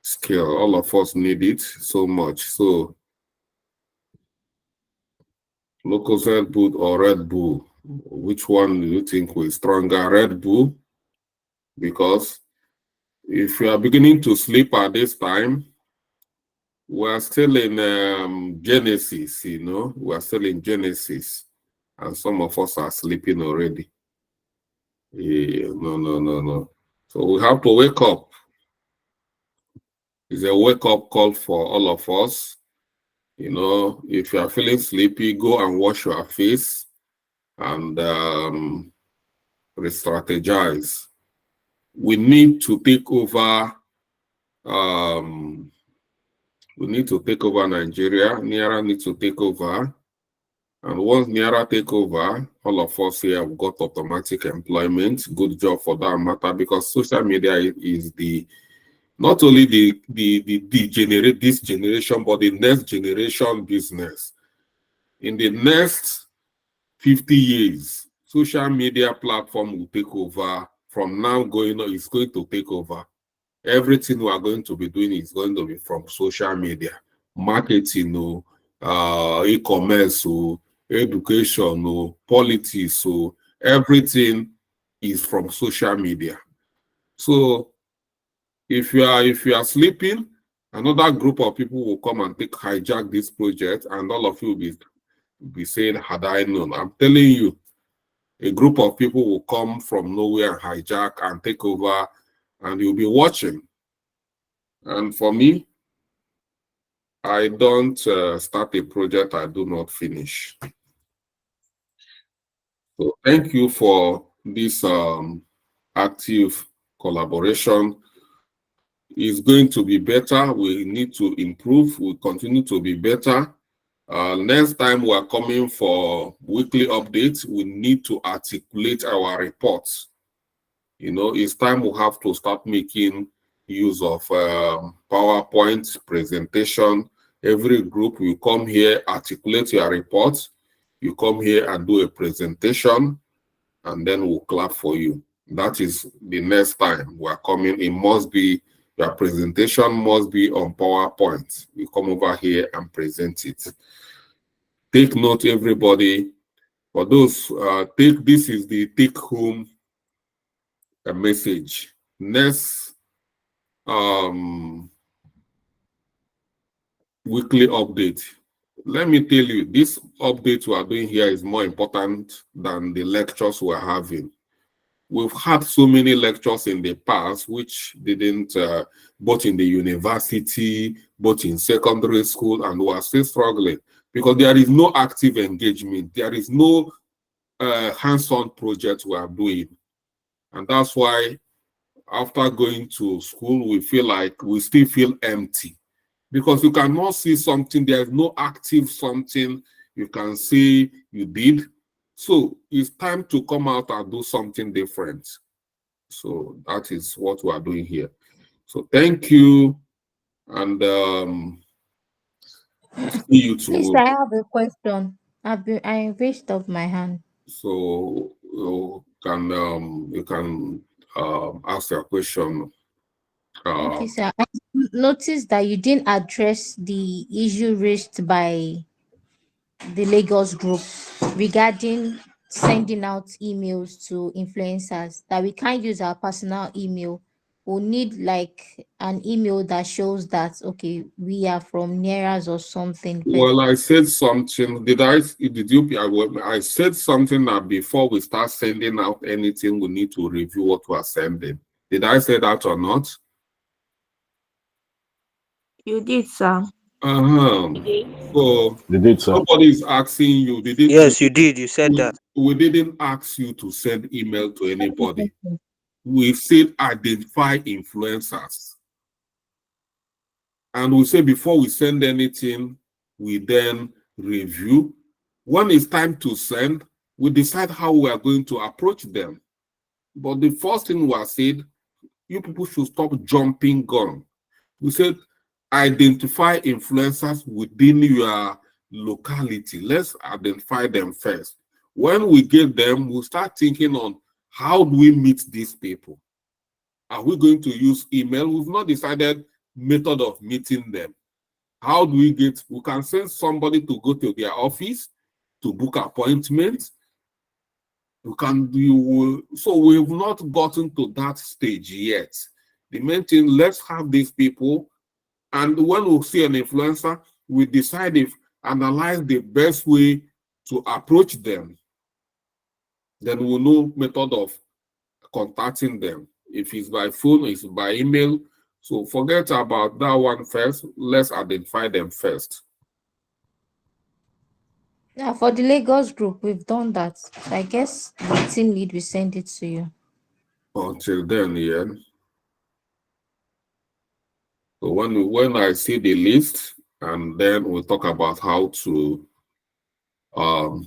skill. All of us need it so much. So Locozed Boost or Red Bull, which one do you think will stronger? Red Bull, because if you are beginning to sleep at this time, we are still in Genesis, we are still in Genesis, and some of us are sleeping already. No. So we have to wake up. It's a wake-up call for all of us. If you are feeling sleepy, go and wash your face and re-strategize. We need to take over. We need to take over Nigeria. Niara needs to take over. And once Niara take over, all of us here have got automatic employment. Good job for that matter, because social media is not only this generation, but the next generation business. In the next 50 years, social media platform will take over. From now going on, it's going to take over. Everything we are going to be doing is going to be from social media. Marketing, e-commerce, education, politics, everything is from social media. So if you are sleeping, another group of people will come and hijack this project, and all of you will be saying, had I known. I'm telling you, a group of people will come from nowhere and hijack and take over, and you'll be watching. And for me, I don't start a project I do not finish. So thank you for this active collaboration. It's going to be better. We need to improve. We continue to be better. Next time we are coming for weekly updates, we need to articulate our reports. You know, it's time we have to start making use of PowerPoint presentation. Every group will come here, articulate your reports. You come here and do a presentation, and then we'll clap for you. That is the next time we are coming. It must be, your presentation must be on PowerPoint. You come over here and present it. Take note, everybody. For those, this is the take home message. Next weekly update. Let me tell you, this update we are doing here is more important than the lectures we're having. We've had so many lectures in the past which didn't, both in the university, both in secondary school, and we are still struggling because there is no active engagement. There is no hands-on project we are doing. And that's why after going to school, we feel like we still feel empty because you cannot see something. There is no active something you can see you did. So it's time to come out and do something different. So that is what we are doing here. So thank you, and see you Please, tomorrow. I have a question. I raised up my hand. So you can ask your question. Thank you, sir. I noticed that you didn't address the issue raised by the Lagos group regarding sending out emails to influencers, that we can't use our personal email. We'll need like an email that shows that, okay, we are from Neras or something. Well, I said something. Did you? I said something that before we start sending out anything, we need to review what we are sending. Did I say that or not? You did, sir. So you did, sir. Somebody is asking you. Yes, you did. You said that. We didn't ask you to send email to anybody. We said identify influencers. And we say before we send anything, we then review. When it's time to send, we decide how we are going to approach them. But the first thing we said, you people should stop jumping gun. We said identify influencers within your locality. Let's identify them first. When we get them, we'll start thinking on how do we meet these people? Are we going to use email? We've not decided method of meeting them. How do we can send somebody to go to their office to book appointments. So we've not gotten to that stage yet. The main thing, let's have these people, and when we see an influencer, we decide analyze the best way to approach them. Then we'll know method of contacting them. If it's by phone, it's by email. So forget about that one first. Let's identify them first. Yeah, for the Lagos group, we've done that. So I guess the team lead will send it to you. Until then, yeah. So when I see the list, and then we'll talk about how to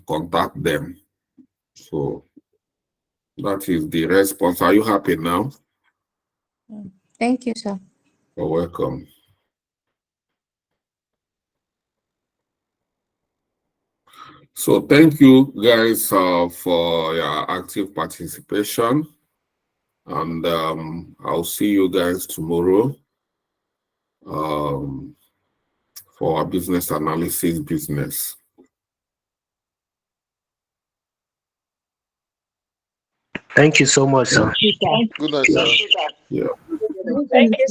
contact them. So that is the response. Are you happy now? Thank you, sir. You're welcome. So thank you guys for your active participation, and I'll see you guys tomorrow for our business analysis business. Thank you so much, sir. Good night, sir. Yeah. Thank you.